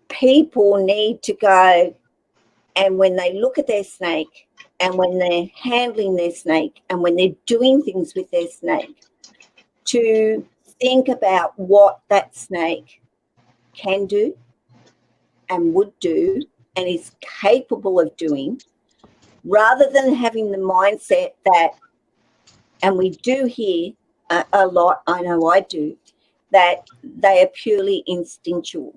people need to go, and when they look at their snake, and when they're handling their snake, and when they're doing things with their snake, to think about what that snake can do and would do and is capable of doing, rather than having the mindset that, and we do hear a lot, I know I do, that they are purely instinctual.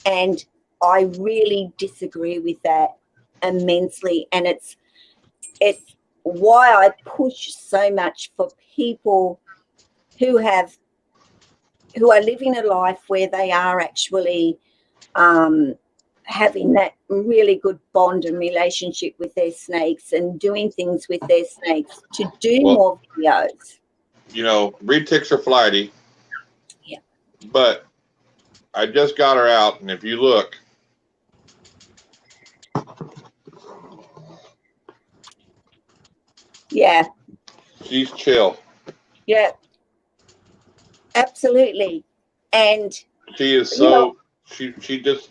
And I really disagree with that immensely. And it's why I push so much for people who are living a life where they are actually having that really good bond and relationship with their snakes and doing things with their snakes to do more videos. You know, breed ticks are flighty. Yeah. But I just got her out, and if you look, yeah, she's chill. yeah, absolutely. And She is so, she just,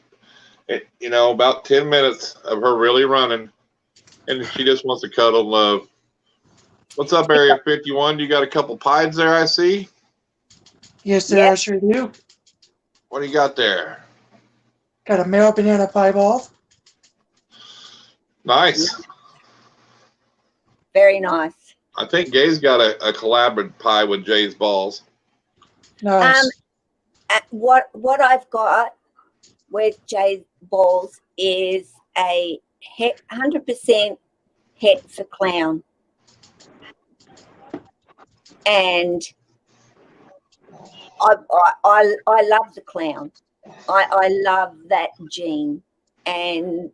you know, about 10 minutes of her really running, and she just wants to cuddle and love. What's up, Area 51? You got a couple pieds there, I see? Yes, sir, I sure do. What do you got there? Got a male banana piebald. Nice. very nice. I think Gay's got a collaborative pie with Jay's balls. Nice. What I've got with Jay's balls is a 100% het for clown, and I love the clown. I love that gene, and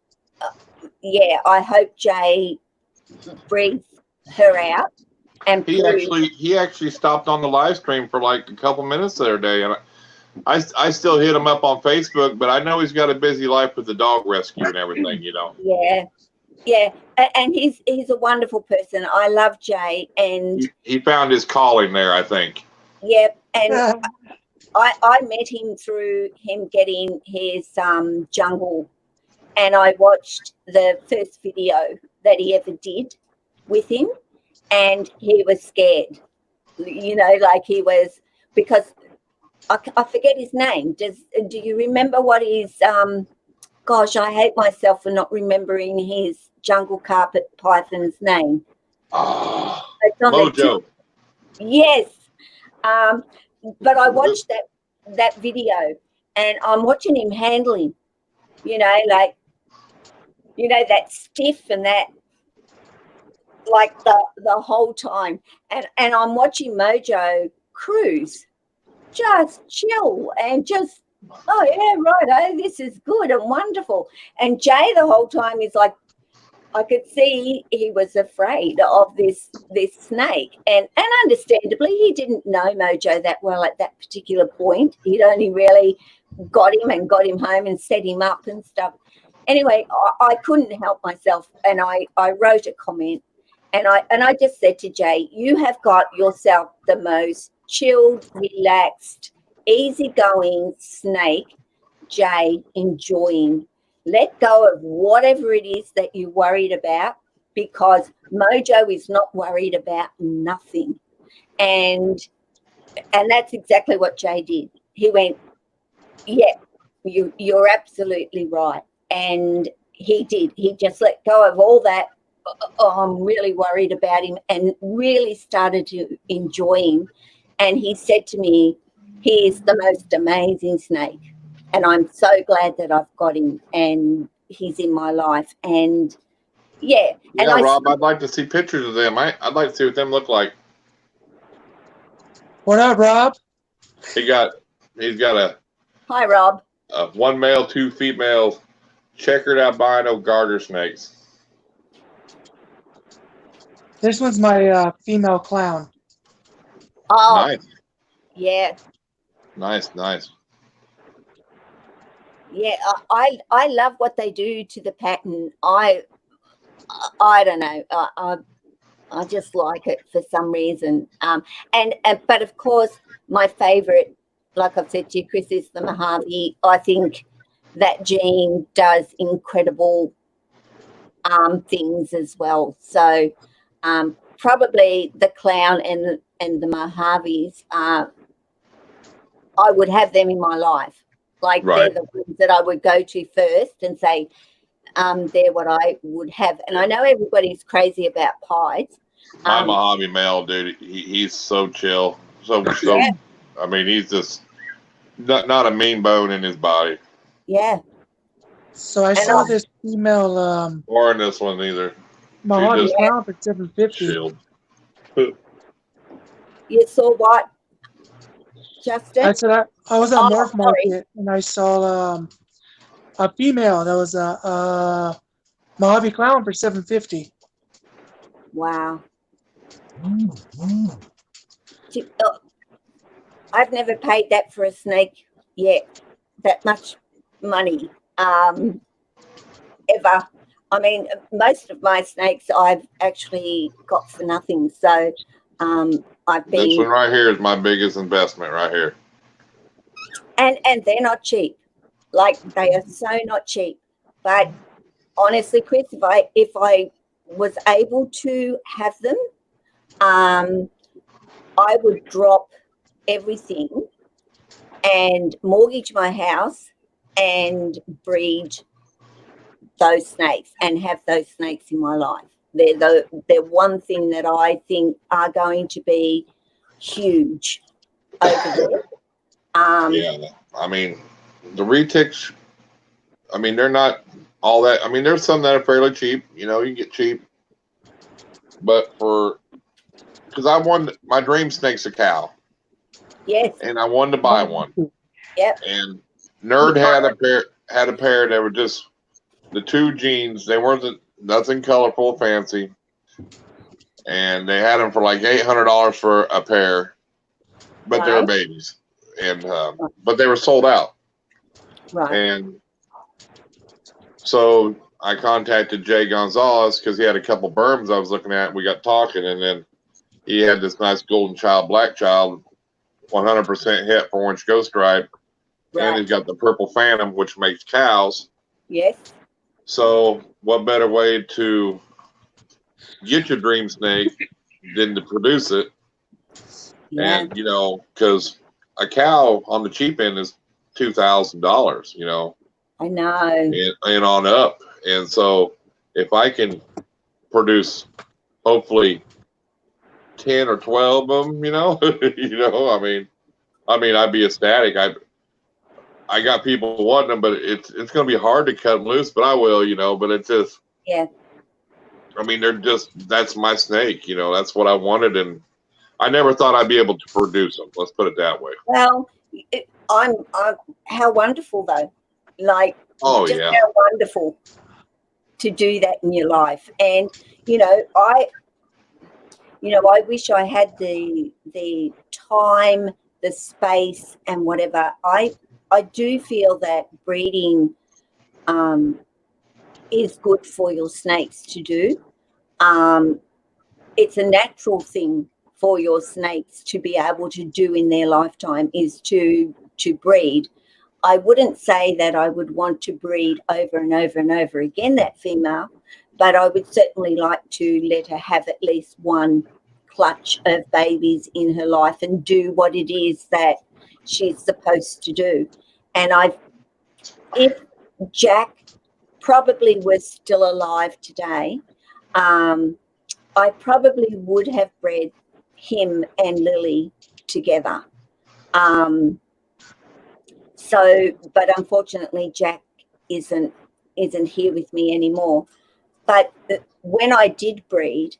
yeah, I hope Jay breathes her out. And he actually stopped on the live stream for like a couple minutes the other day, and I still hit him up on Facebook, but I know he's got a busy life with the dog rescue and everything, you know. Yeah, and he's a wonderful person. I love Jay, and he found his calling there, I think. Yep, and I met him through him getting his jungle, and I watched the first video that he ever did with him, and he was scared, you know, like he was, because I forget his name. Do you remember what his gosh, I hate myself for not remembering his jungle carpet python's name. It's on Mojo. Yes. But I watched that video, and I'm watching him handling, you know, like, you know, that stiff and that, like the whole time, and I'm watching Mojo cruise, just chill and just, oh yeah, right, oh, this is good and wonderful. And Jay the whole time is like, I could see he was afraid of this snake, and understandably, he didn't know Mojo that well at that particular point. He'd only really got him home and set him up and stuff. Anyway, I couldn't help myself, and I wrote a comment, and I just said to Jay, you have got yourself the most chilled, relaxed, easygoing snake, Jay, enjoying. Let go of whatever it is that you're worried about, because Mojo is not worried about nothing. And that's exactly what Jay did. He went, yeah, you're absolutely right. And he did. He just let go of all that, oh, I'm really worried about him, and really started to enjoy him. And he said to me, he is the most amazing snake. And I'm so glad that I've got him and he's in my life. And yeah. Yeah, and Rob, I'd like to see pictures of them. I'd like to see what them look like. What up, Rob? He's got a hi, Rob. One male, two female checkered albino garter snakes. This one's my female clown. Oh, nice. Yeah. Nice. Yeah, I love what they do to the pattern. I don't know. I just like it for some reason. But of course, my favorite, like I've said to you, Chris, is the Mojave. I think that gene does incredible things as well. So probably the clown and the Mojaves, I would have them in my life. Like they're the ones that I would go to first and say, they're what I would have. And I know everybody's crazy about pies. My Mojave male, dude, he's so chill. So yeah. I mean, he's just not a mean bone in his body. Yeah. So I saw this female. Or in this one either. Mojave just Clown for $750. chilled. You saw what, Justin? I said I was at Oh, Morph sorry. Market and I saw a female that was a Mojave Clown for $750. Wow. I've never paid that for a snake yet, that much money, ever. I mean, most of my snakes I've actually got for nothing. So I've This been, one right here is my biggest investment right here. and they're not cheap. Like, they are so not cheap. But honestly, Chris, if I was able to have them, I would drop everything and mortgage my house and breed those snakes and have those snakes in my life. They're one thing that I think are going to be huge over there. Yeah, I mean, the retics, I mean, they're not all that. I mean, there's some that are fairly cheap. You know, you can get cheap. But because I wanted, my dream snake's a cow. Yes. And I wanted to buy one. Yep. And Nerd had a pair that were just the two genes. They weren't nothing colorful or fancy. And they had them for like $800 for a pair. But they were babies. And but they were sold out. Right. And so I contacted Jay Gonzalez because he had a couple berms I was looking at. We got talking, and then he had this nice golden child, black child, 100% hit for orange ghost stripe, and he's got the purple phantom, which makes cows. Yes. So what better way to get your dream snake than to produce it? Yeah. And you know, because a cow on the cheap end is $2,000, you know. I know. And on up. And so if I can produce hopefully 10 or 12 of them, you know, I mean, I'd be ecstatic. I got people wanting them, but it's going to be hard to cut them loose, but I will, you know, but it's just, yeah. I mean, that's my snake, you know, that's what I wanted. And I never thought I'd be able to produce them. Let's put it that way. Well, I'm how wonderful though. Like, oh just yeah, how wonderful to do that in your life. And I wish I had the time, the space, and whatever. I do feel that breeding is good for your snakes to do. It's a natural thing for your snakes to be able to do in their lifetime, is to breed. I wouldn't say that I would want to breed over and over and over again, that female, but I would certainly like to let her have at least one clutch of babies in her life and do what it is that she's supposed to do. And if Jack probably was still alive today, I probably would have bred him and Lily together. But unfortunately, Jack isn't here with me anymore. But when I did breed,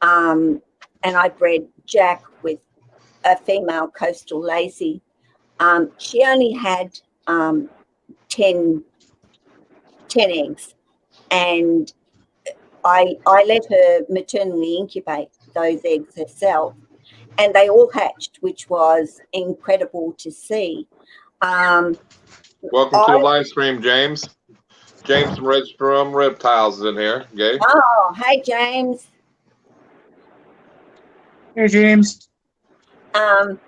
and I bred Jack with a female coastal Lacey, she only had 10 eggs, and I let her maternally incubate those eggs herself, and they all hatched, which was incredible to see. Welcome to the live stream, James. James from Reptiles is in here. Okay. Oh, hey, James. Hey, James. And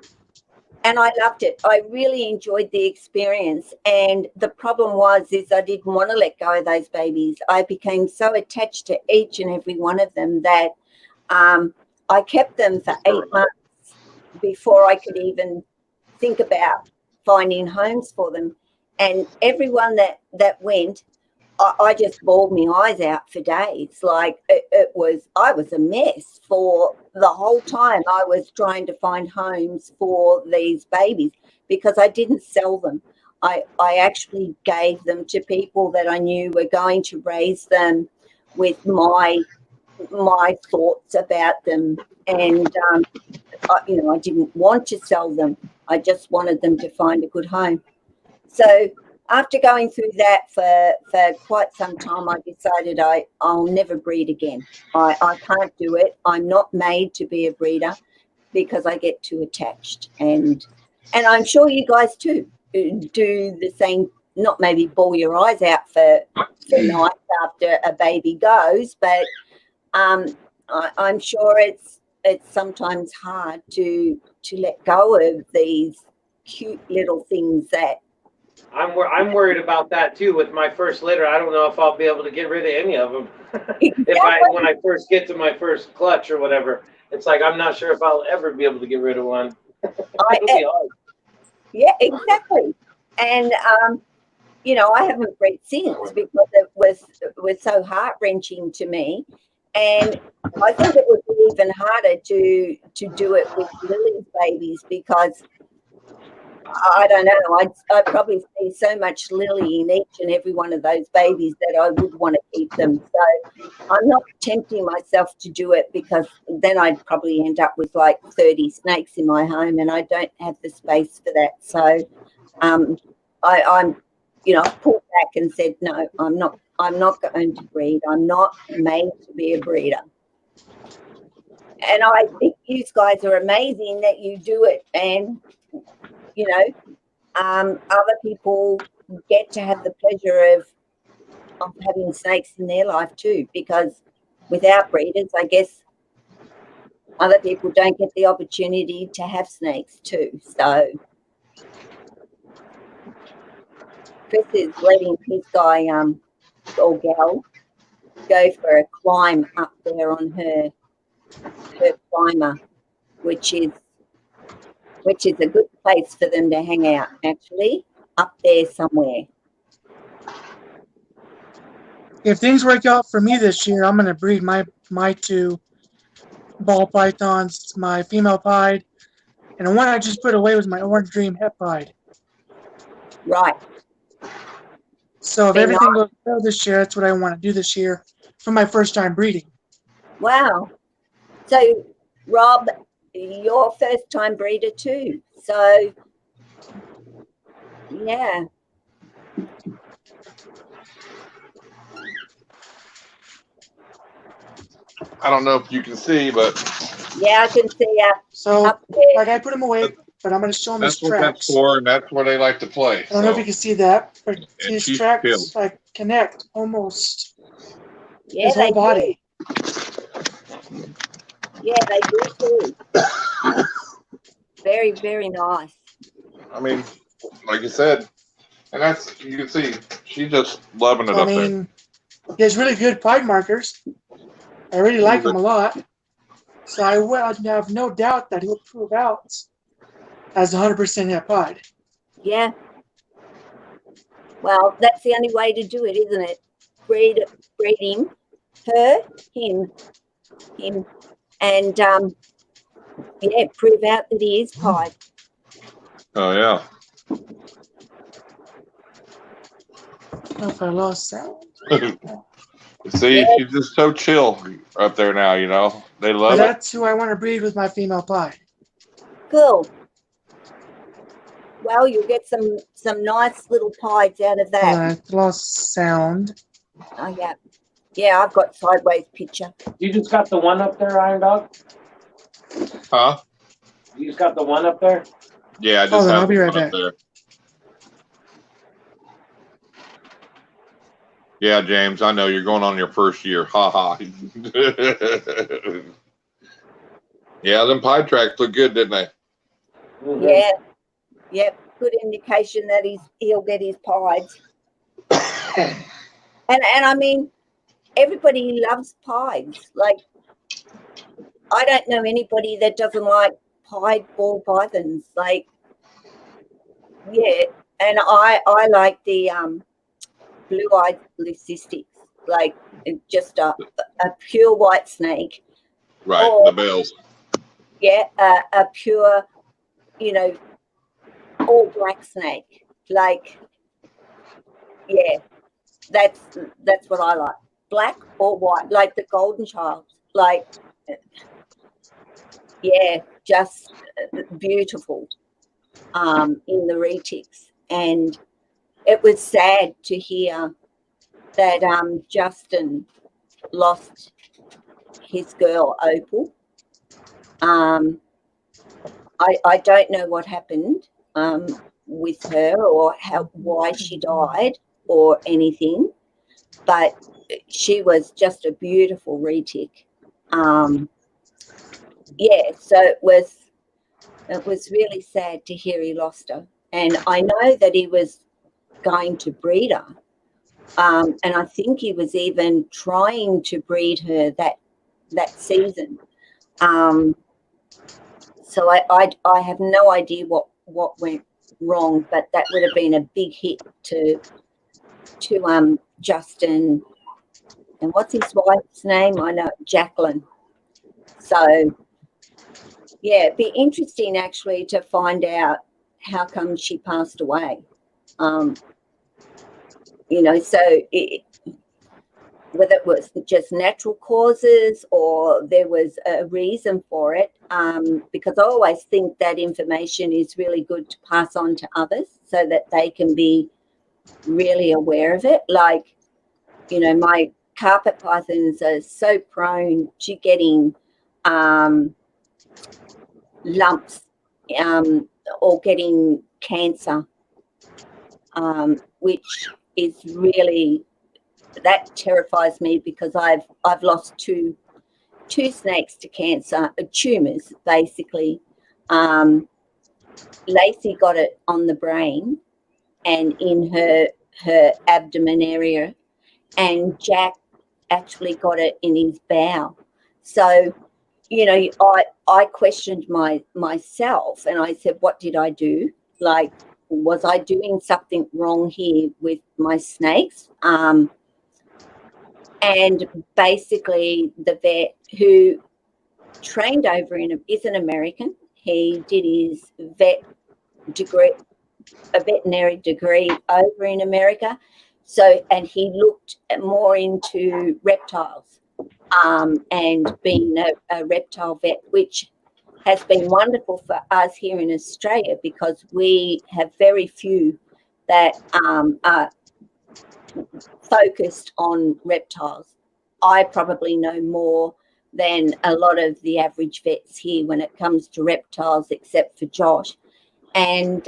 I loved it. I really enjoyed the experience. And the problem is I didn't want to let go of those babies. I became so attached to each and every one of them that I kept them for 8 months before I could even think about finding homes for them. And everyone that went, I just bawled my eyes out for days. Like I was a mess for the whole time. I was trying to find homes for these babies because I didn't sell them. I actually gave them to people that I knew were going to raise them with my my thoughts about them, and I didn't want to sell them. I just wanted them to find a good home. So after going through that for quite some time, I decided I'll never breed again. I can't do it. I'm not made to be a breeder because I get too attached, and I'm sure you guys too do the same. Not maybe bawl your eyes out for nights after a baby goes, but I'm sure it's sometimes hard to let go of these cute little things that. I'm worried about that too with my first litter. I don't know if I'll be able to get rid of any of them. When I first get to my first clutch or whatever, it's like I'm not sure if I'll ever be able to get rid of one. It'll be hard. Yeah, exactly. And I haven't bred since because it was so heart-wrenching to me. And I think it would be even harder to do it with Lily's babies because I don't know. I'd probably see so much Lily in each and every one of those babies that I would want to keep them. So I'm not tempting myself to do it because then I'd probably end up with like 30 snakes in my home, and I don't have the space for that. So I'm I've pulled back and said, no, I'm not going to breed. I'm not made to be a breeder. And I think you guys are amazing that you do it, and other people get to have the pleasure of having snakes in their life too, because without breeders, I guess other people don't get the opportunity to have snakes too. So Chris is letting his guy or gal go for a climb up there on her climber, which is a good place for them to hang out, actually, up there somewhere. If things work out for me this year, I'm going to breed my two ball pythons, my female pied, and the one I just put away was my Orange Dream het pied. Right. So if everything goes well this year, that's what I want to do this year for my first time breeding. Wow. So, Rob, you're first time breeder too. So, yeah. I don't know if you can see, but yeah, I can see So, up there. like I put them away, but I'm going to show them his that's what that's tracks. for, and that's where they like to play. I don't know if you can see that, but his she's tracks killed. like connect almost Yeah, his whole body. Yeah, they do too. Very, very nice. I mean, like you said, and that's, you can see she's just loving it up there. He has really good pied markers. I really like him a lot. So I have no doubt that he'll prove out as 100% het pied. Yeah. Well, that's the only way to do it, isn't it? Breed him, him, and prove out that he is pied. Oh yeah. I don't know if I lost sound. See, she's just so chill up there now, They love it. That's who I want to breed with my female pied. Cool. Well, you'll get some nice little pieds out of that. I lost sound. Oh, yeah. Yeah, I've got sideways picture. You just got the one up there, Irondogg? Huh? You just got the one up there? Yeah, I just have I'll be right one back. up there. Yeah, James, I know you're going on your first year. Ha ha. Yeah, them pied tracks look good, didn't they? Mm-hmm. Yeah. Yep. Good indication that he'll get his pieds. and I mean, everybody loves pieds. Like, I don't know anybody that doesn't like pied ball pythons. Like, yeah. And I like the blue-eyed leucistics, like just a pure white snake. Right, or, the bells. Yeah, a pure, all black snake. Like, yeah, that's what I like. black or white, like the golden child, like, yeah, just beautiful in the retics. And it was sad to hear that Justin lost his girl Opal. I don't know what happened with her or why she died or anything, but she was just a beautiful retic. Yeah, so it was really sad to hear he lost her, and I know that he was going to breed her, and I think he was even trying to breed her that season. So I have no idea what went wrong, but that would have been a big hit to Justin, and what's his wife's name? I know, Jacqueline. So yeah, it'd be interesting actually to find out how come she passed away. You know, so whether it was just natural causes or there was a reason for it, because I always think that information is really good to pass on to others so that they can be really aware of it. Like, you know, my carpet pythons are so prone to getting lumps or getting cancer, which is really, that terrifies me because I've lost two snakes to cancer, tumors basically. Lacey got it on the brain and in her abdomen area, and Jack actually got it in his bowel. So, you know, I questioned myself, and I said, what did I do? Like, was I doing something wrong here with my snakes? And basically the vet who trained over is an American. He did his veterinary degree over in America. So, and he looked more into reptiles and being a reptile vet, which has been wonderful for us here in Australia because we have very few that are focused on reptiles. I probably know more than a lot of the average vets here when it comes to reptiles, except for Josh. And,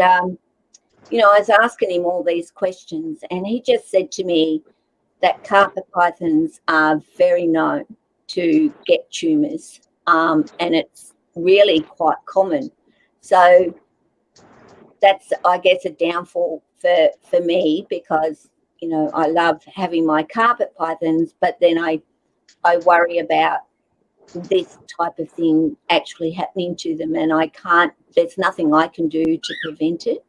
you know, I was asking him all these questions, and he just said to me that carpet pythons are very known to get tumours, and it's really quite common. So that's, I guess, a downfall for me because, you know, I love having my carpet pythons, but then I worry about this type of thing actually happening to them, and I can't, there's nothing I can do to prevent it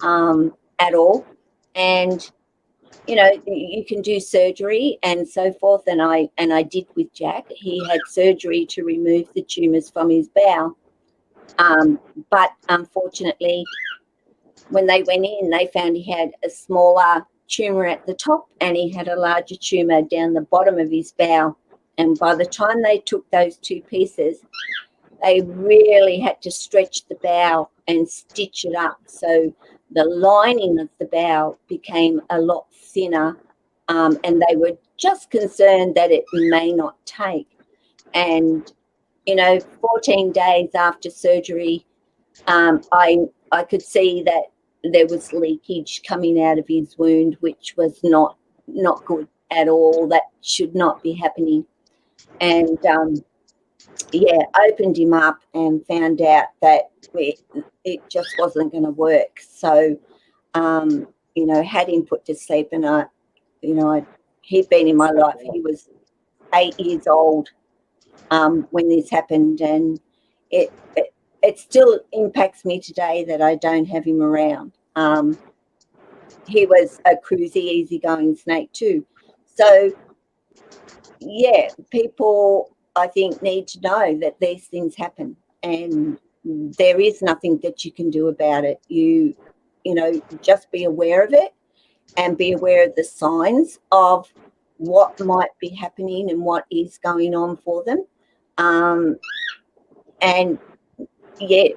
at all. And, you know, you can do surgery and so forth, and I did with Jack. He had surgery to remove the tumours from his bowel, but unfortunately when they went in, they found he had a smaller tumour at the top and he had a larger tumour down the bottom of his bowel. And by the time they took those two pieces, they really had to stretch the bowel and stitch it up. So the lining of the bowel became a lot thinner, and they were just concerned that it may not take. And, you know, 14 days after surgery, I could see that there was leakage coming out of his wound, which was not good at all. That should not be happening. And yeah, opened him up and found out that it just wasn't going to work. So, you know, had him put to sleep, and he'd been in my life. He was 8 years old when this happened, and it still impacts me today that I don't have him around. He was a cruisy, easygoing snake too. So, yeah, people, I think, need to know that these things happen and there is nothing that you can do about it. You know, just be aware of it and be aware of the signs of what might be happening and what is going on for them. And yeah,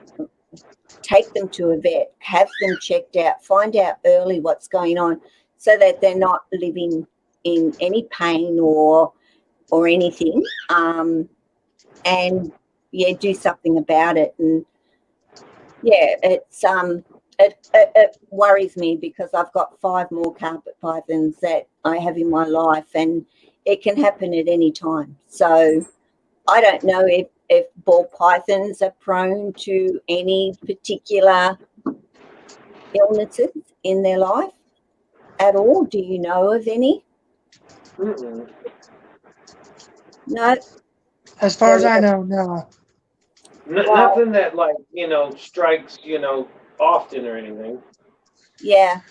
take them to a vet, have them checked out, find out early what's going on so that they're not living in any pain or anything. And yeah, do something about it. And yeah, it's it worries me because I've got 5 more carpet pythons that I have in my life, and it can happen at any time. So I don't know if ball pythons are prone to any particular illnesses in their life at all. Do you know of any? Mm-mm. No. As far as I know, no. Nothing that, like, strikes, often or anything. Yeah.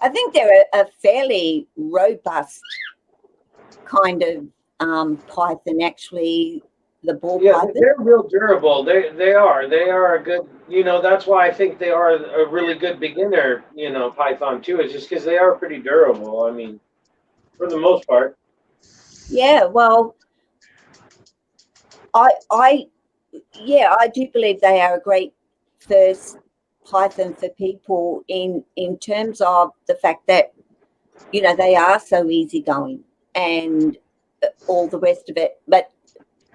I think they're a fairly robust kind of python, actually, the ball python. They're real durable. They are a good, that's why I think they are a really good beginner, python too. It's just because they are pretty durable. I mean, for the most part. Yeah, well, I do believe they are a great first python for people in terms of the fact that, they are so easygoing and all the rest of it. But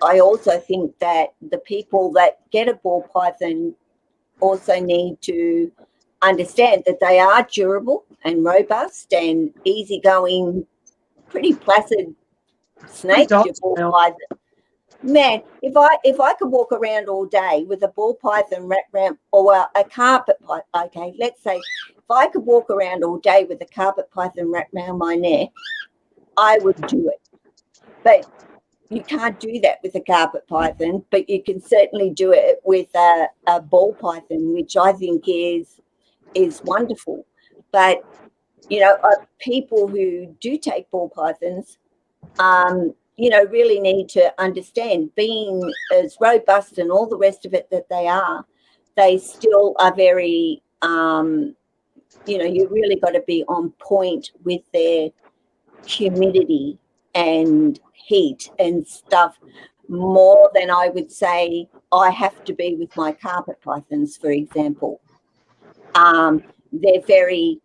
I also think that the people that get a ball python also need to understand that they are durable and robust and easygoing, pretty placid snakes. Your ball python. Man, if I could walk around all day with a ball python wrapped around, or a carpet python, okay, let's say if I could walk around all day with a carpet python wrapped around my neck, I would do it. But you can't do that with a carpet python, but you can certainly do it with a ball python, which I think is wonderful. But, people who do take ball pythons, really need to understand, being as robust and all the rest of it that they still are very, you really got to be on point with their humidity and heat and stuff more than I would say I have to be with my carpet pythons, for example. They're very,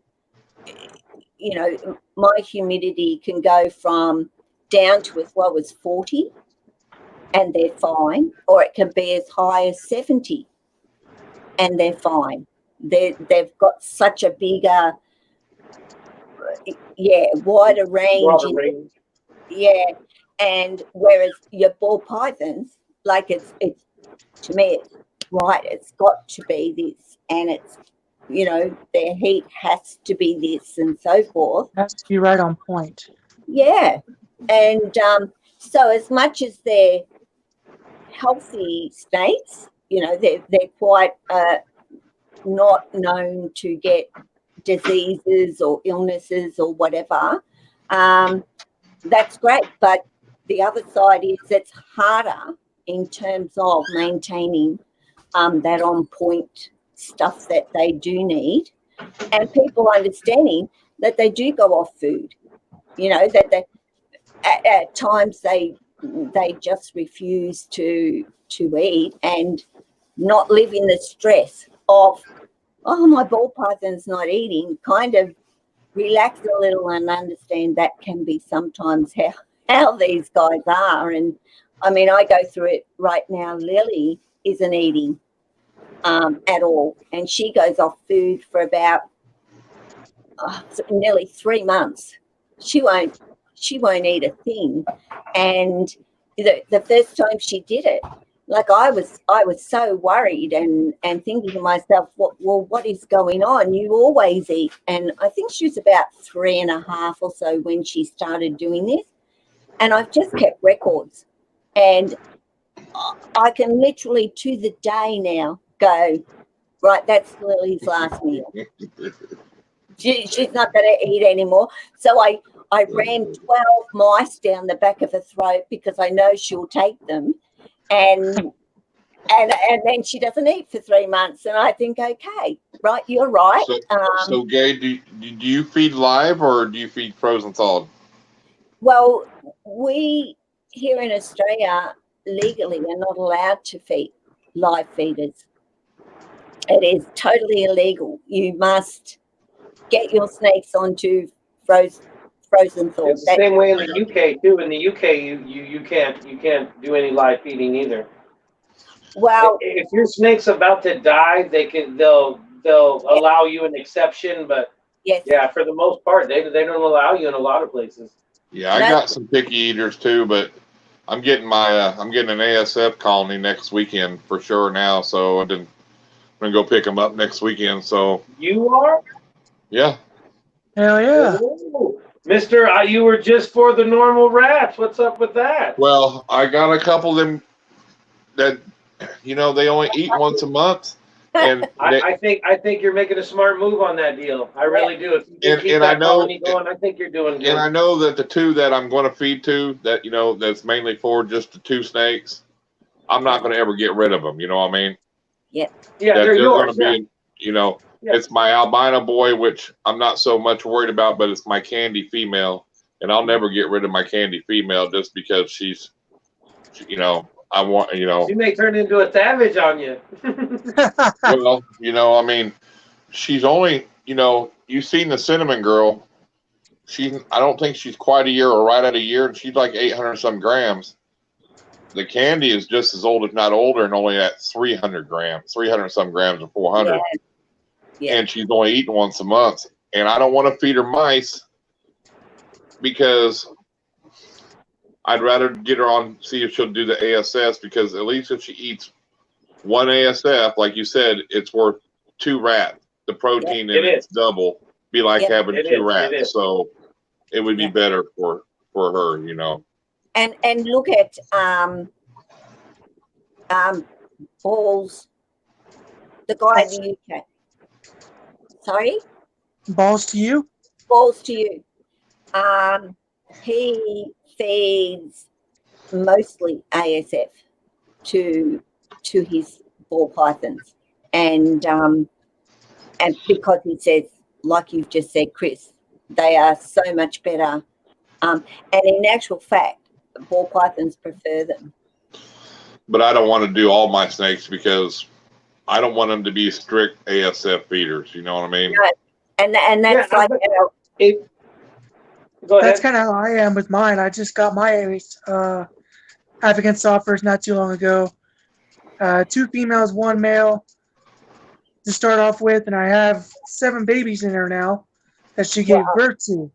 my humidity can go from down to as low as 40 and they're fine, or it can be as high as 70 and they're fine. They've got such a bigger, wider range. Yeah, and whereas your ball pythons, like it's to me, it's right, it's got to be this, and it's, their heat has to be this and so forth. It has to be right on point. Yeah. And so as much as they're healthy snakes, they're quite not known to get diseases or illnesses or whatever, that's great. But the other side is it's harder in terms of maintaining that on point stuff that they do need, and people understanding that they do go off food, that they at times they just refuse to eat and not live in the stress of, oh, my ball python's not eating. Kind of relax a little and understand that can be sometimes how these guys are. And I mean, I go through it right now. Lily isn't eating at all, and she goes off food for about nearly 3 months. She won't eat a thing. And the first time she did it, like I was so worried and thinking to myself, what is going on? You always eat. And I think she was about 3.5 or so when she started doing this. And I've just kept records. And I can literally to the day now go, right, that's Lily's last meal. She's not going to eat anymore. So I ran 12 mice down the back of her throat because I know she'll take them. And then she doesn't eat for 3 months. And I think, okay, right. You're right. So Gay, do you feed live or do you feed frozen thawed? Well, we here in Australia legally are not allowed to feed live feeders. It is totally illegal. You must get your snakes onto frozen thaw. It's the same way in the UK too. In the UK, you can't do any live feeding either. Well, If your snake's about to die, they'll allow you an exception, but yes. yeah, for the most part, they don't allow you in a lot of places. Yeah, I got some picky eaters too, but I'm getting I'm getting an ASF colony next weekend for sure now. So I'm gonna go pick them up next weekend. So You are? yeah. Hell yeah. Ooh. Mister, you were just for the normal rats. What's up with that? Well, I got a couple of them that they only eat once a month, and I think you're making a smart move on that deal. I really do. If you can keep that colony going, I think you're doing good. And I know that the two that I'm going to feed to, that that's mainly for just the two snakes, I'm not going to ever get rid of them. You know what I mean? Yeah. Yeah, That they're going yours. to be, it's my albino boy, which I'm not so much worried about, but it's my candy female, and I'll never get rid of my candy female just because she's, I want, She may turn into a savage on you. well, I mean, she's only, you've seen the cinnamon girl. I don't think she's quite a year or right at a year, and she's like 800 some grams. The candy is just as old, if not older, and only at 300 some grams or 400. Yeah. And she's only eating once a month. And I don't want to feed her mice because I'd rather get her on, see if she'll do the ASS, because at least if she eats one ASF, like you said, it's worth 2 rats. The protein in it's double. Be like having 2 rats. So it would be better for her, And look at Balls, the guy in the UK. Sorry? Balls to you? Balls to you. He feeds mostly ASF to his ball pythons, and because he says, like you've just said, Chris, they are so much better. And in actual fact, ball pythons prefer them. But I don't want to do all my snakes because I don't want them to be strict ASF feeders. You know what I mean? No, and that's Yeah, go ahead. That's kind of how I am with mine. I just got my African softwares not too long ago. 2 females, 1 male to start off with, and I have 7 babies in there now that she gave birth to.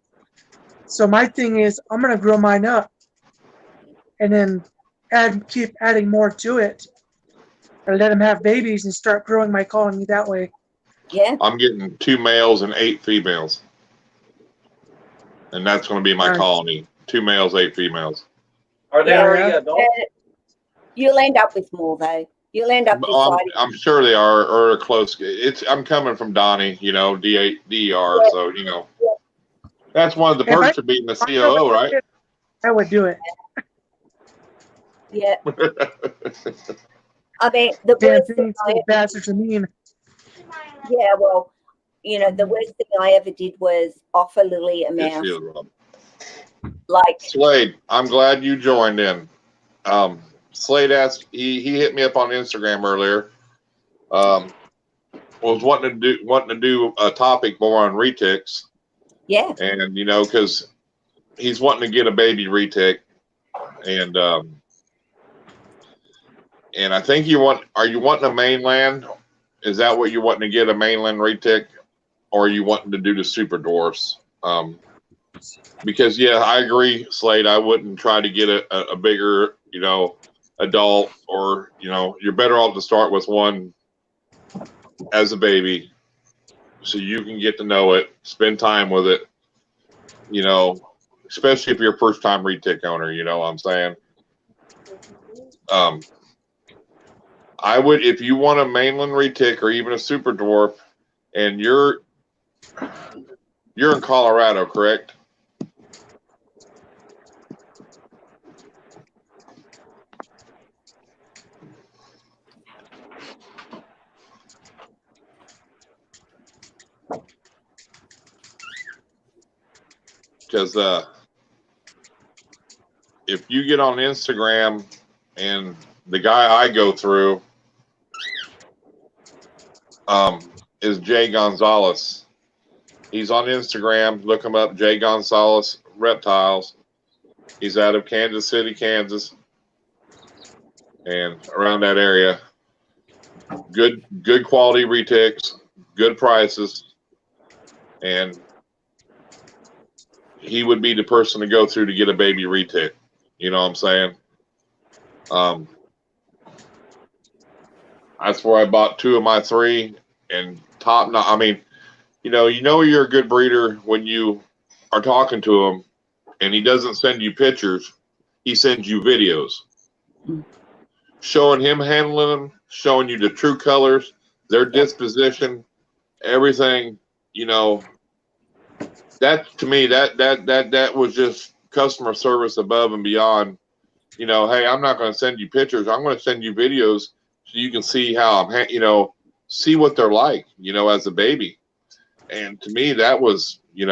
So my thing is, I'm gonna grow mine up, and then keep adding more to it, or let them have babies and start growing my colony that way. Yeah. I'm getting 2 males and 8 females, and that's going to be my colony. 2 males, 8 females. Are they already adults? You'll end up with more though. You'll end up deciding. I'm sure they are, or close. I'm coming from Donnie, DER, so that's one of the perks of being the COO, right? I would do it. Yeah. I mean, the worst thing bastards are mean. Yeah, well, the worst thing I ever did was offer Lily a mouse. Like Slade, I'm glad you joined in. Slade asked, he hit me up on Instagram earlier. Was wanting to do a topic more on retics. Yeah. And because he's wanting to get a baby retic, and I think are you wanting a mainland? Is that what you're wanting to get, a mainland retic, or are you wanting to do the super dwarfs? Because I agree, Slade. I wouldn't try to get a bigger, adult, or you're better off to start with one as a baby, so you can get to know it, spend time with it. Especially if you're a first time retic owner. You know what I'm saying? I would, if you want a mainland retic or even a super dwarf, and you're in Colorado, correct? because if you get on Instagram, and the guy I go through is Jay Gonzalez. He's on Instagram. Look him up, Jay Gonzalez Reptiles. He's out of Kansas City, Kansas, and around that area. Good quality retics, good prices, and he would be the person to go through to get a baby retic. You know what I'm saying? That's where I bought 2 of my 3, and top notch. I mean, you know you're a good breeder when you are talking to him, and he doesn't send you pictures; he sends you videos, showing him handling them, showing you the true colors, their disposition, everything. You know, that to me, that was just customer service above and beyond. You know, hey, I'm not going to send you pictures. I'm going to send you videos so you can see how I'm, see what they're like, as a baby. And to me, that was, you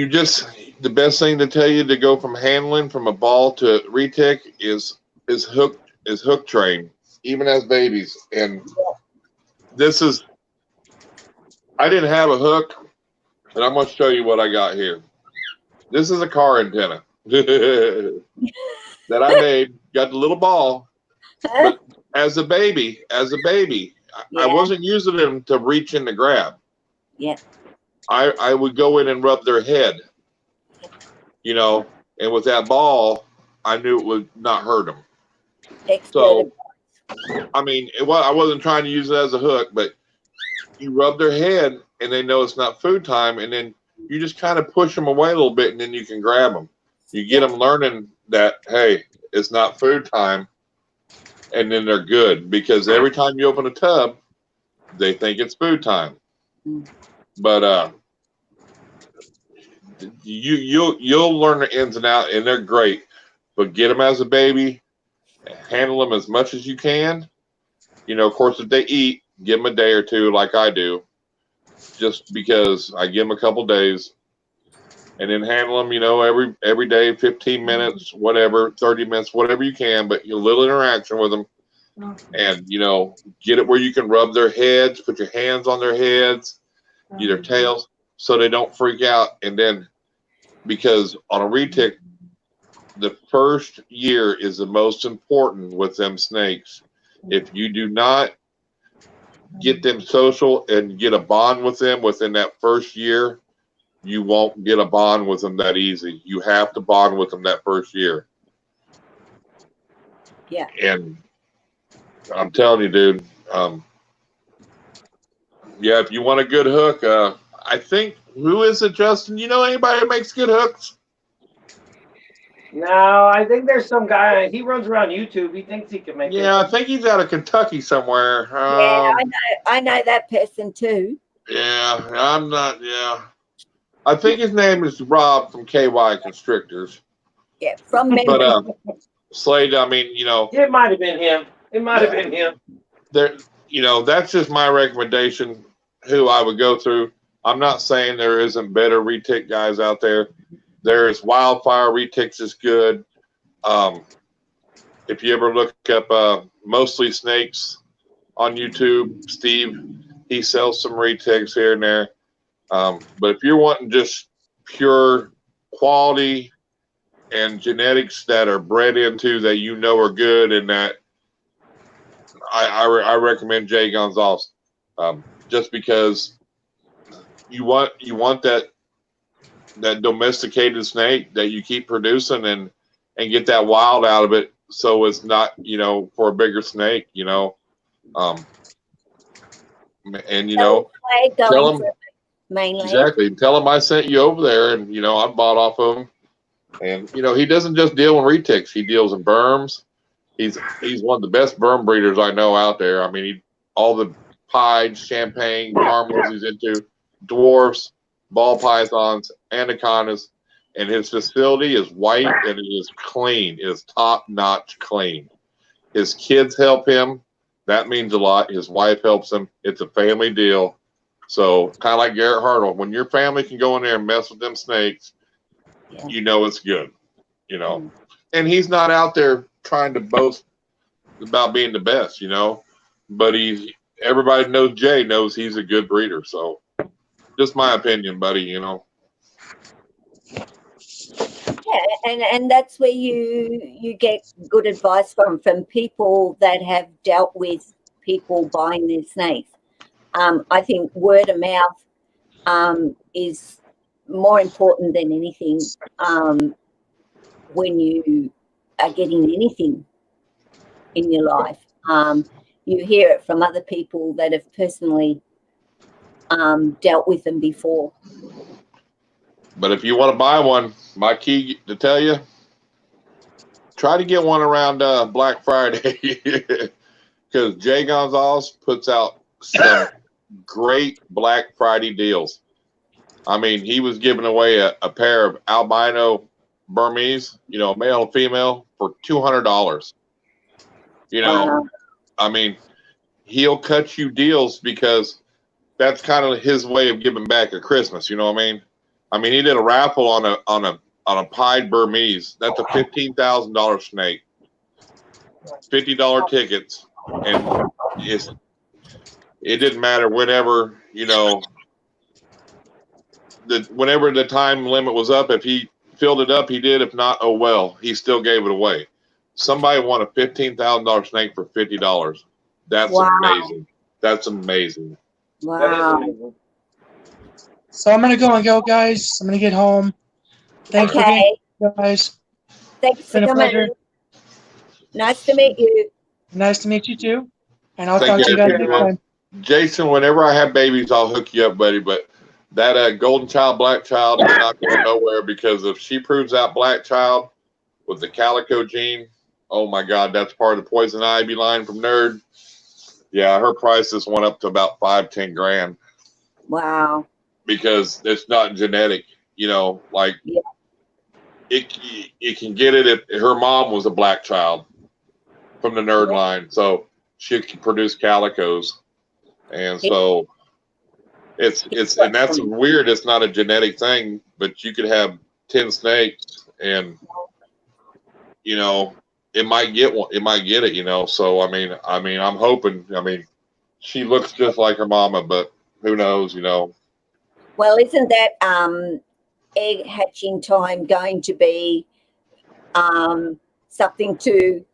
just, the best thing to tell you to go from handling from a ball to retic is hook train, even as babies. And I didn't have a hook, and I'm going to show you what I got here. This is a car antenna that I made. Got the little ball, but as a baby, I wasn't using them to reach in to grab. Yeah. I would go in and rub their head, and with that ball, I knew it would not hurt them. So, I mean, I wasn't trying to use it as a hook, but you rub their head and they know it's not food time, and then you just kind of push them away a little bit, and then you can grab them. You get them learning that, hey, it's not food time, and then they're good, because every time you open a tub, they think it's food time. But you'll learn the ins and outs, and they're great. But get them as a baby, handle them as much as you can. Of course, if they eat, give them a day or 2, like I do, just because I give them a couple days, and then handle them, every day, 15 minutes, whatever, 30 minutes, whatever you can, but a little interaction with them, and get it where you can rub their heads, put your hands on their heads, their tails, so they don't freak out. And then, because on a retic, the first year is the most important with them snakes. If you do not get them social and get a bond with them within that first year, you won't get a bond with them that easy. You have to bond with them that first year. Yeah. And I'm telling you, dude, if you want a good hook, I think, who is it, Justin? You know anybody who makes good hooks? No, I think there's some guy, he runs around YouTube. He thinks he can make it. Yeah, I think he's out of Kentucky somewhere. I know that person too. Yeah, I'm not, I think his name is Rob from KY Constrictors. Yeah, from memory. But Slade, I mean, it might have been him. It might have been him. There, that's just my recommendation. Who I would go through. I'm not saying there isn't better retic guys out there. There's Wildfire Retics is good. If you ever look up Mostly Snakes on YouTube, Steve, he sells some retics here and there. But if you're wanting just pure quality and genetics that are bred into that are good, and that I recommend Jay Gonzalez, just because you want that domesticated snake that you keep producing and get that wild out of it, so it's not for a bigger snake, and tell them. Mainly. Exactly. Tell him I sent you over there, and I bought off of him. And he doesn't just deal in retics; he deals in berms. He's one of the best berm breeders I know out there. I mean, all the pieds, champagne, caramels he's into, dwarfs, ball pythons, anacondas, and his facility is white and it is clean. It is top notch clean. His kids help him. That means a lot. His wife helps him. It's a family deal. So kind of like Garrett Hartle, when your family can go in there and mess with them snakes, Yeah. you know it's good. You know, and he's not out there trying to boast about being the best. You know, but everybody knows Jay knows he's a good breeder. So just my opinion, buddy. You know. Yeah, and that's where you get good advice from people that have dealt with people buying their snakes. I think word of mouth is more important than anything when you are getting anything in your life. You hear it from other people that have personally dealt with them before. But if you want to buy one, my key to tell you, try to get one around Black Friday because Jay Gonzalez puts out some great Black Friday deals. I mean, he was giving away a pair of albino Burmese, you know, male and female, for $200. You know, Wow. I mean, he'll cut you deals because that's kind of his way of giving back at Christmas. You know what I mean? I mean, he did a raffle on a pied Burmese. That's a $15,000 snake. $50 tickets, and it didn't matter whenever, you know, whenever the time limit was up. If he filled it up, he did. If not, oh well, he still gave it away. Somebody won a $15,000 snake for $50. That's amazing. That's amazing. Wow. That is amazing. So I'm gonna go, guys. I'm gonna get home. Thanks for being here, guys. Thanks It's for been a coming. pleasure. Nice to meet you. Nice to meet you too. And I'll Thank talk to you you, guys next time. Jason, whenever I have babies, I'll hook you up, buddy. But that golden child, black child is not going nowhere, because if she proves out black child with the calico gene, oh my God, that's part of the poison ivy line from Nerd. Yeah, her prices went up to about 5-10 grand. Wow. Because it's not genetic, you know, like it can get it if her mom was a black child from the Nerd line, so she can produce calicos, and so it's and that's weird. It's not a genetic thing, but you could have 10 snakes, and you know it might get one, it might get it, you know. So I mean, I'm hoping. I mean, she looks just like her mama, but who knows, you know. Well, isn't that egg hatching time going to be something to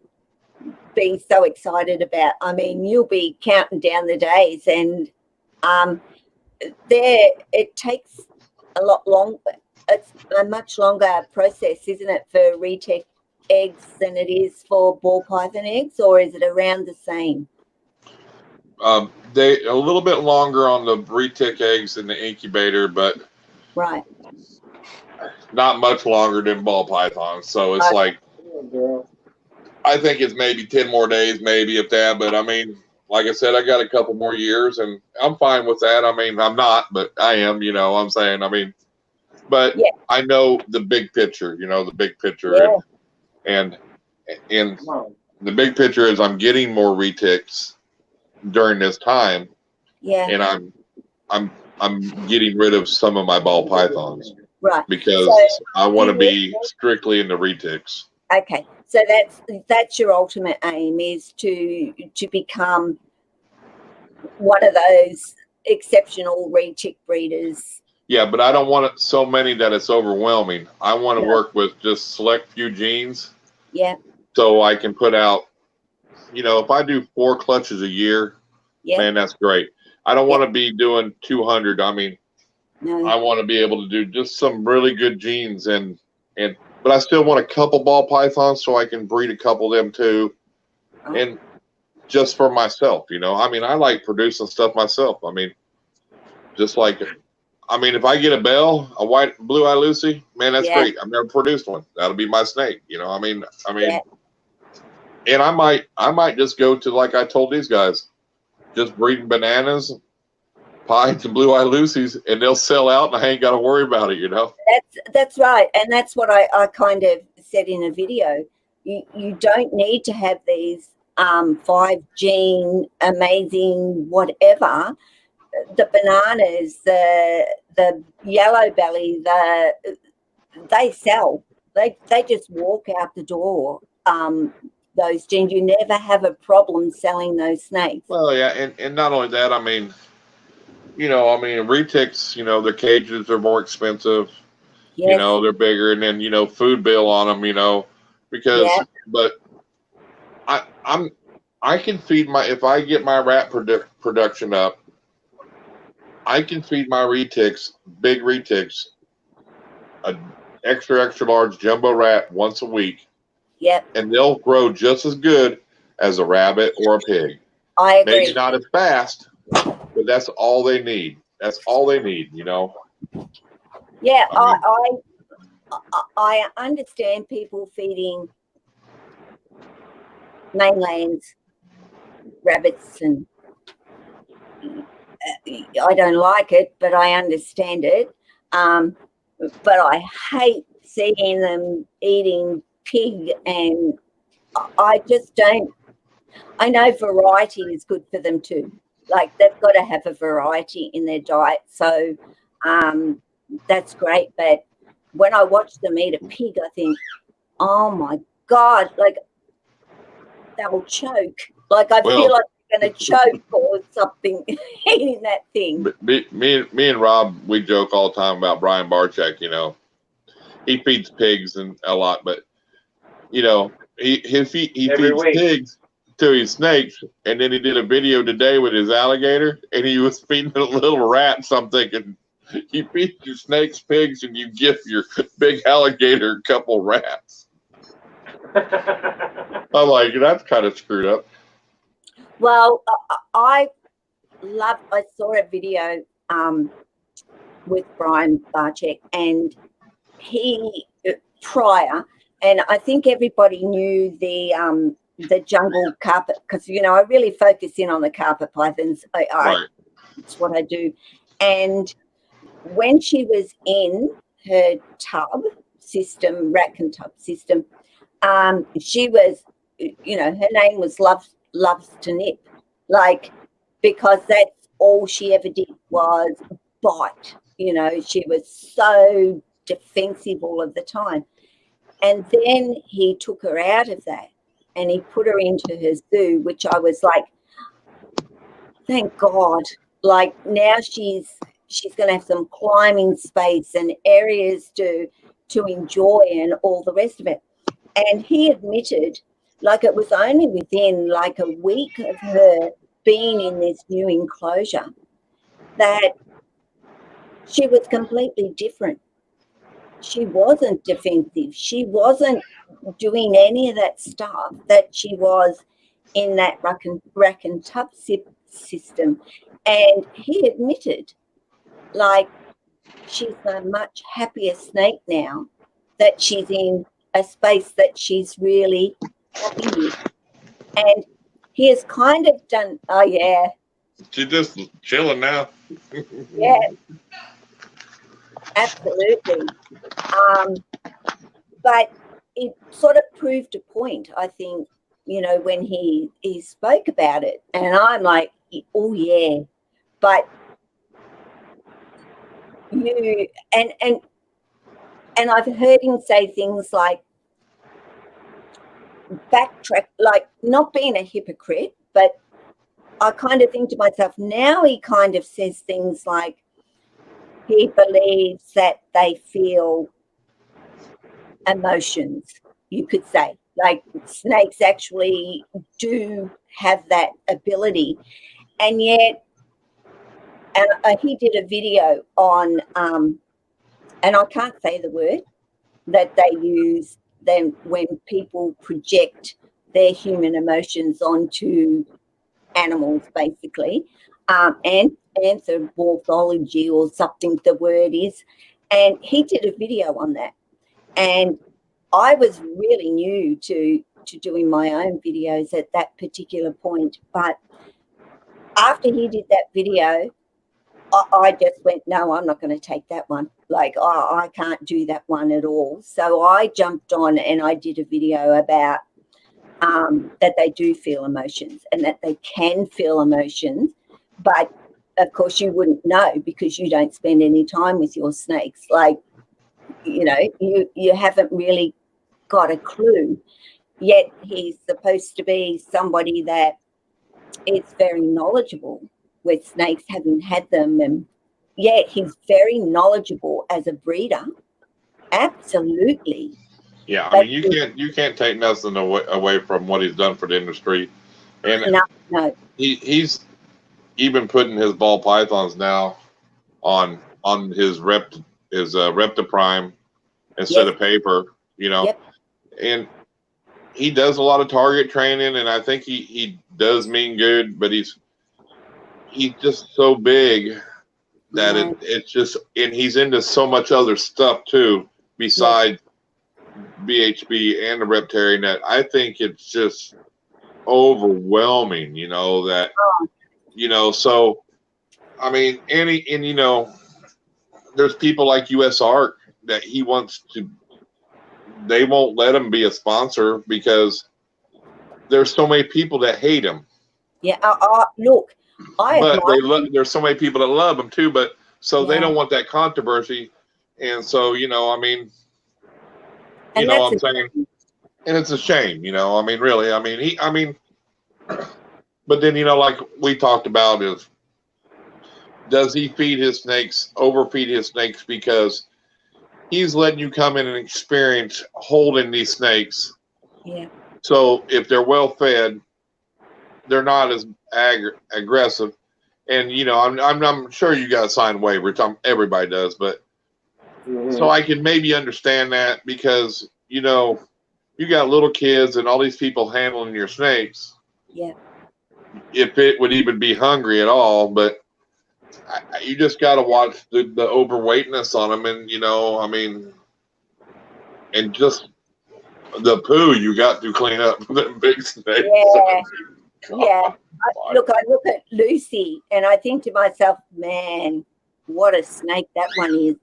be so excited about? I mean, you'll be counting down the days, and it takes a lot longer. It's a much longer process, isn't it, for retech eggs than it is for ball python eggs, or is it around the same? They a little bit longer on the retic eggs in the incubator, but Right. not much longer than ball pythons. So it's like, I think it's maybe 10 more days, maybe, if that. But I mean, like I said, I got a couple more years, and I'm fine with that. I mean, I'm not, but I am. You know what I'm saying? I mean, but I know the big picture. You know, the big picture, and the big picture is I'm getting more retics during this time, and I'm getting rid of some of my ball pythons, right? Because I want to be strictly in the retics. Okay, so that's your ultimate aim, is to become one of those exceptional retic breeders. Yeah, but I don't want it so many that it's overwhelming. I want to work with just select few genes. Yeah. So I can put out, you know, if I do 4 clutches a year, man, that's great. I don't want to be doing 200. I mean, I want to be able to do just some really good genes, but I still want a couple ball pythons so I can breed a couple of them too, and just for myself, you know. I mean, I like producing stuff myself. I mean, just like, I mean, if I get a bell, a white blue-eye Lucy, man, that's great. I've never produced one. That'll be my snake, you know. I mean, and I might just go to, like I told these guys, just breeding bananas, pies, and blue-eye Lucies, and they'll sell out, and I ain't got to worry about it, you know. That's right, and that's what I kind of said in a video. You don't need to have these 5 gene amazing whatever. the bananas, the yellow belly, they sell. They just walk out the door. Those genes, you never have a problem selling those snakes. Well, yeah, and not only that, I mean, retics, their cages are more expensive. Yes. They're bigger, and then food bill on them, because Yeah. but I can feed if I get my rat production up, I can feed my retics, big retics, a extra large jumbo rat once a week. Yep. And they'll grow just as good as a rabbit or a pig. I agree. Maybe not as fast, but that's all they need. That's all they need, Yeah, I I understand people feeding mainland rabbits, and I don't like it, but I understand it. But I hate seeing them eating pig, and I just don't. I know variety is good for them too. Like, they've got to have a variety in their diet, so that's great. But when I watch them eat a pig, I think, oh my God, like, they'll choke. Like, I feel like they're going to choke or something eating that thing. Me and Rob, we joke all the time about Brian Barczyk. He feeds pigs and a lot, but he feeds pigs to his snakes, and then he did a video today with his alligator, and he was feeding a little rat. So I'm thinking, you feed your snakes pigs, and you give your big alligator a couple rats. I'm like, that's kind of screwed up. Well, I saw a video with Brian Barczyk, and he prior, and I think everybody knew the jungle carpet, because I really focus in on the carpet pythons. Right. It's what I do. And when she was in her tub system, Ratkin tub system, she was, her name was Loves to Nip, like, because that's all she ever did was bite. She was so defensive all of the time. And then he took her out of that, and he put her into her zoo, which I was like, thank God. Like, now she's going to have some climbing space and areas to enjoy and all the rest of it. And he admitted, like, it was only within like a week of her being in this new enclosure that she was completely different. She wasn't defensive. She wasn't doing any of that stuff that she was in that rack and tub system. And he admitted, like, she's a much happier snake now that she's in a space that she's really happy with. And he has kind of done, oh yeah. She's just chilling now. Yeah. Absolutely. But it sort of proved a point, I think, when he spoke about it. And I'm like, oh yeah. But and I've heard him say things like, backtrack, like, not being a hypocrite, but I kind of think to myself, now he kind of says things like, he believes that they feel emotions, you could say. Like, snakes actually do have that ability. And yet, and he did a video on, and I can't say the word, that they use them when people project their human emotions onto animals, basically, and anthropomorphology or something the word is. And he did a video on that. And I was really new to doing my own videos at that particular point. But after he did that video, I just went, no, I'm not going to take that one. Like, I can't do that one at all. So I jumped on and I did a video about that they do feel emotions and that they can feel emotions, but of course, you wouldn't know because you don't spend any time with your snakes. Like, you know, you haven't really got a clue. Yet he's supposed to be somebody that is very knowledgeable with snakes, having had them, and yet he's very knowledgeable as a breeder. Absolutely. Yeah, I mean, you can't take nothing away from what he's done for the industry, and no. He's even putting his ball pythons now on his Reptiprime instead of paper, you know. Yep. And he does a lot of target training, and I think he does mean good, but he's just so big that it's just, and he's into so much other stuff too besides BHB and the Reptarian that I think it's just overwhelming, you know, that you know, so I mean, and you know, there's people like US Art that he wants to, they won't let him be a sponsor because there's so many people that hate him. Yeah, look, but there's so many people that love him too, but so they don't want that controversy, and so, you know, I mean, you know what I'm saying, and it's a shame, you know, I mean, really, I mean, but then, you know, like we talked about, is does he feed his snakes, overfeed his snakes, because he's letting you come in and experience holding these snakes. Yeah. So if they're well fed, they're not as aggressive. And, you know, I'm sure you got to sign waivers. Everybody does, but so I can maybe understand that, because, you know, you got little kids and all these people handling your snakes. Yeah. If it would even be hungry at all, but you just got to watch the overweightness on them, and, you know, I mean, and just the poo you got to clean up the big snakes. Yeah. I look at Lucy and I think to myself, man, what a snake that one is.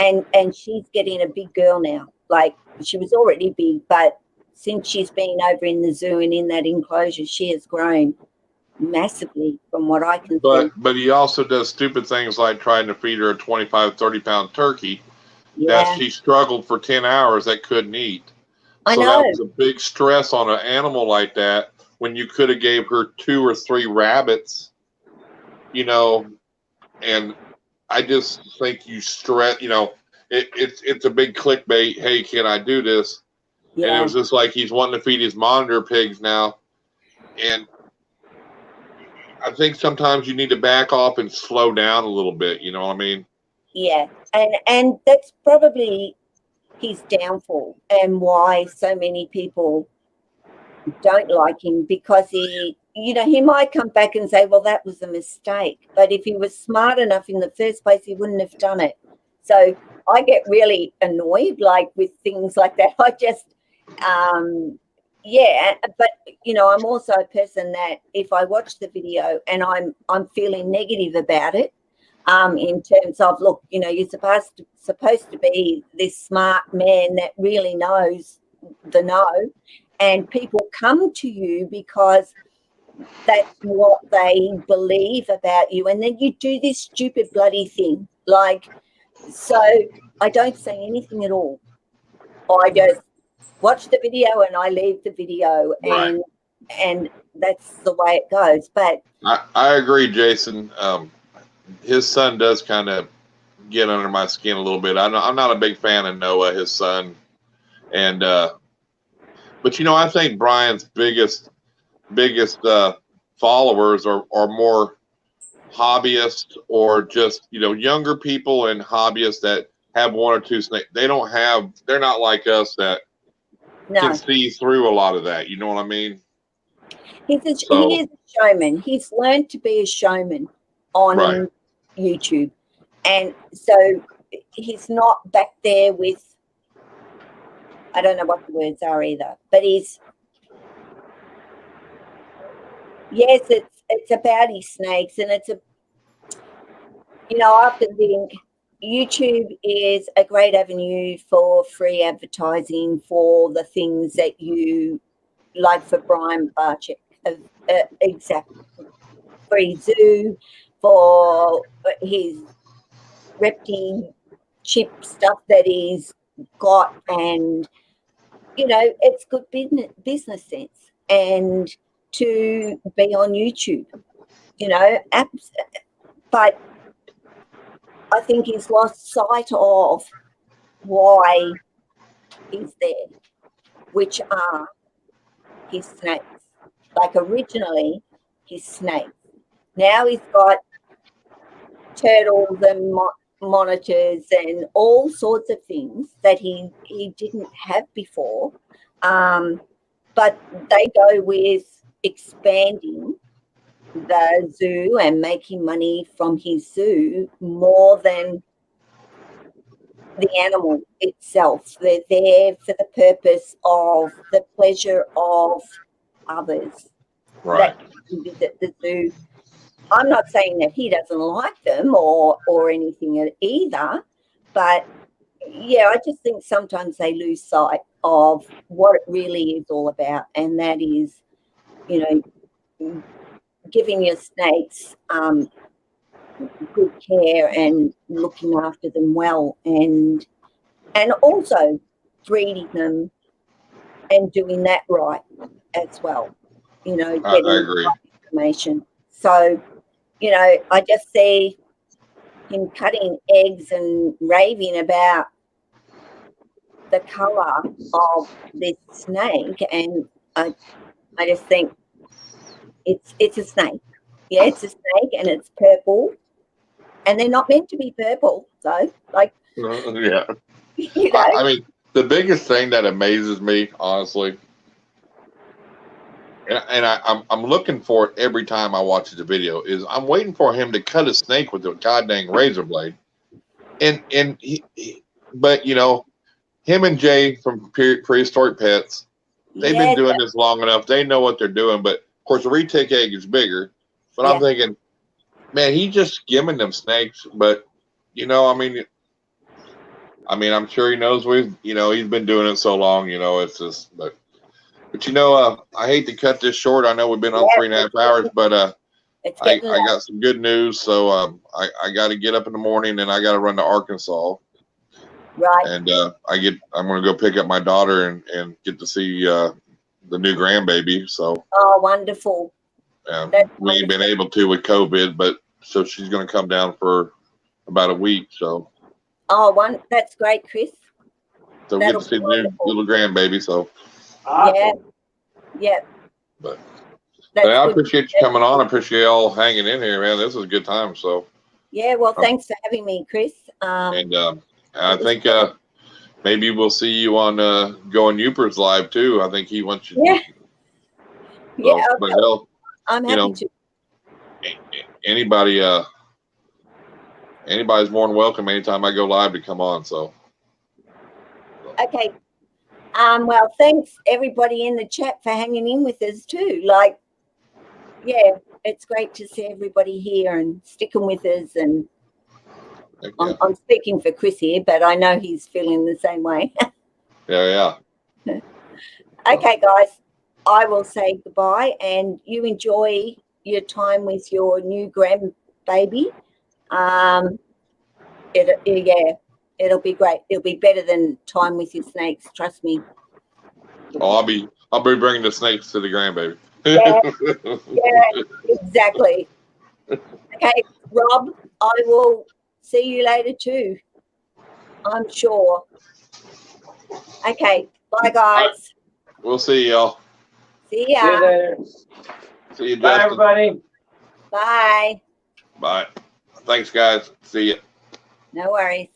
And she's getting a big girl now. Like, she was already big, but since she's been over in the zoo and in that enclosure, she has grown massively from what I can see. But he also does stupid things like trying to feed her a 25, 30-pound turkey that she struggled for 10 hours that couldn't eat. I know. That was a big stress on an animal like that, when you could have gave her 2 or 3 rabbits, you know. And I just think you stress, you know, it's a big clickbait. Hey, can I do this? And it was just like he's wanting to feed his monitor pigs now. And I think sometimes you need to back off and slow down a little bit. You know what I mean? Yeah. And that's probably his downfall and why so many people don't like him, because he, you know, he might come back and say, well, that was a mistake. But if he was smart enough in the first place, he wouldn't have done it. So I get really annoyed, like, with things like that. I just, but, you know, I'm also a person that if I watch the video and I'm feeling negative about it, in terms of, look, you know, you're supposed to be this smart man that really knows the know, and people come to you because that's what they believe about you, and then you do this stupid bloody thing. Like, so I don't say anything at all. I just watch the video and I leave the video, and that's the way it goes. But I agree, Jason. His son does kind of get under my skin a little bit. I'm not a big fan of Noah, his son, and but, you know, I think Brian's biggest followers are more hobbyists, or just, you know, younger people and hobbyists that have 1 or 2 snakes. They're not like us that can see through a lot of that. You know what I mean? He is a showman. He's learned to be a showman on YouTube. And so he's not back there with, I don't know what the words are either, but it's about his snakes, and it's you know, I often think YouTube is a great avenue for free advertising for the things that you like. For Brian Barczyk, exactly, free zoo, for his Reptile chip stuff that he's got, and it's good business sense, and to be on YouTube, but I think he's lost sight of why he's there, which are his snakes. Like originally, his snakes. Now he's got turtles and monitors and all sorts of things that he didn't have before. But they go with expanding the zoo and making money from his zoo more than the animal itself. They're there for the purpose of the pleasure of others Right. that visit the zoo. I'm not saying that he doesn't like them or anything either, but yeah, I just think sometimes they lose sight of what it really is all about, and that is, giving your snakes good care and looking after them well, and also breeding them and doing that right as well. Getting I the agree. right information. So, I just see him cutting eggs and raving about the colour of this snake, and I just think it's a snake. Yeah, it's a snake, and it's purple, and they're not meant to be purple, though. Like, Yeah. you know, I mean, the biggest thing that amazes me, honestly, and I'm looking for it every time I watch the video, is I'm waiting for him to cut a snake with a goddamn razor blade, but him and Jay from Prehistoric Pets, they've been doing this long enough. They know what they're doing, but of course the retake egg is bigger. But I'm thinking, man, he's just skimming them snakes. But I'm sure he knows he's been doing it so long. It's just, but I hate to cut this short. I know we've been on 3.5 hours, but I got some good news. So I got to get up in the morning and I got to run to Arkansas. Right. And I'm going to go pick up my daughter and get to see the new grandbaby. So. Oh, wonderful. We ain't been able to with COVID, but so she's going to come down for about a week. So. Oh, that's great, Chris. So we get to see the new little grandbaby. So. Yeah. But I appreciate you coming on. I appreciate y'all hanging in here, man. This was a good time. So. Yeah. Well, thanks for having me, Chris. And I think maybe we'll see you on Going Upers live too. I think he wants you. Yeah. So, but hell, I'm happy to. Anybody's more than welcome anytime I go live to come on. So. Okay. Well, thanks everybody in the chat for hanging in with us too. Like, yeah, it's great to see everybody here and sticking with us. And I'm speaking for Chris here, but I know he's feeling the same way. Yeah. Okay, guys, I will say goodbye, and you enjoy your time with your new grandbaby. It'll be great. It'll be better than time with your snakes. Trust me. Oh, I'll be bringing the snakes to the grandbaby. Yeah, exactly. Okay, Rob, I will see you later too, I'm sure. Okay, bye, guys. We'll see y'all. See ya. See you later. See you, Justin. Bye, everybody. Bye. Bye. Thanks, guys. See ya. No worries.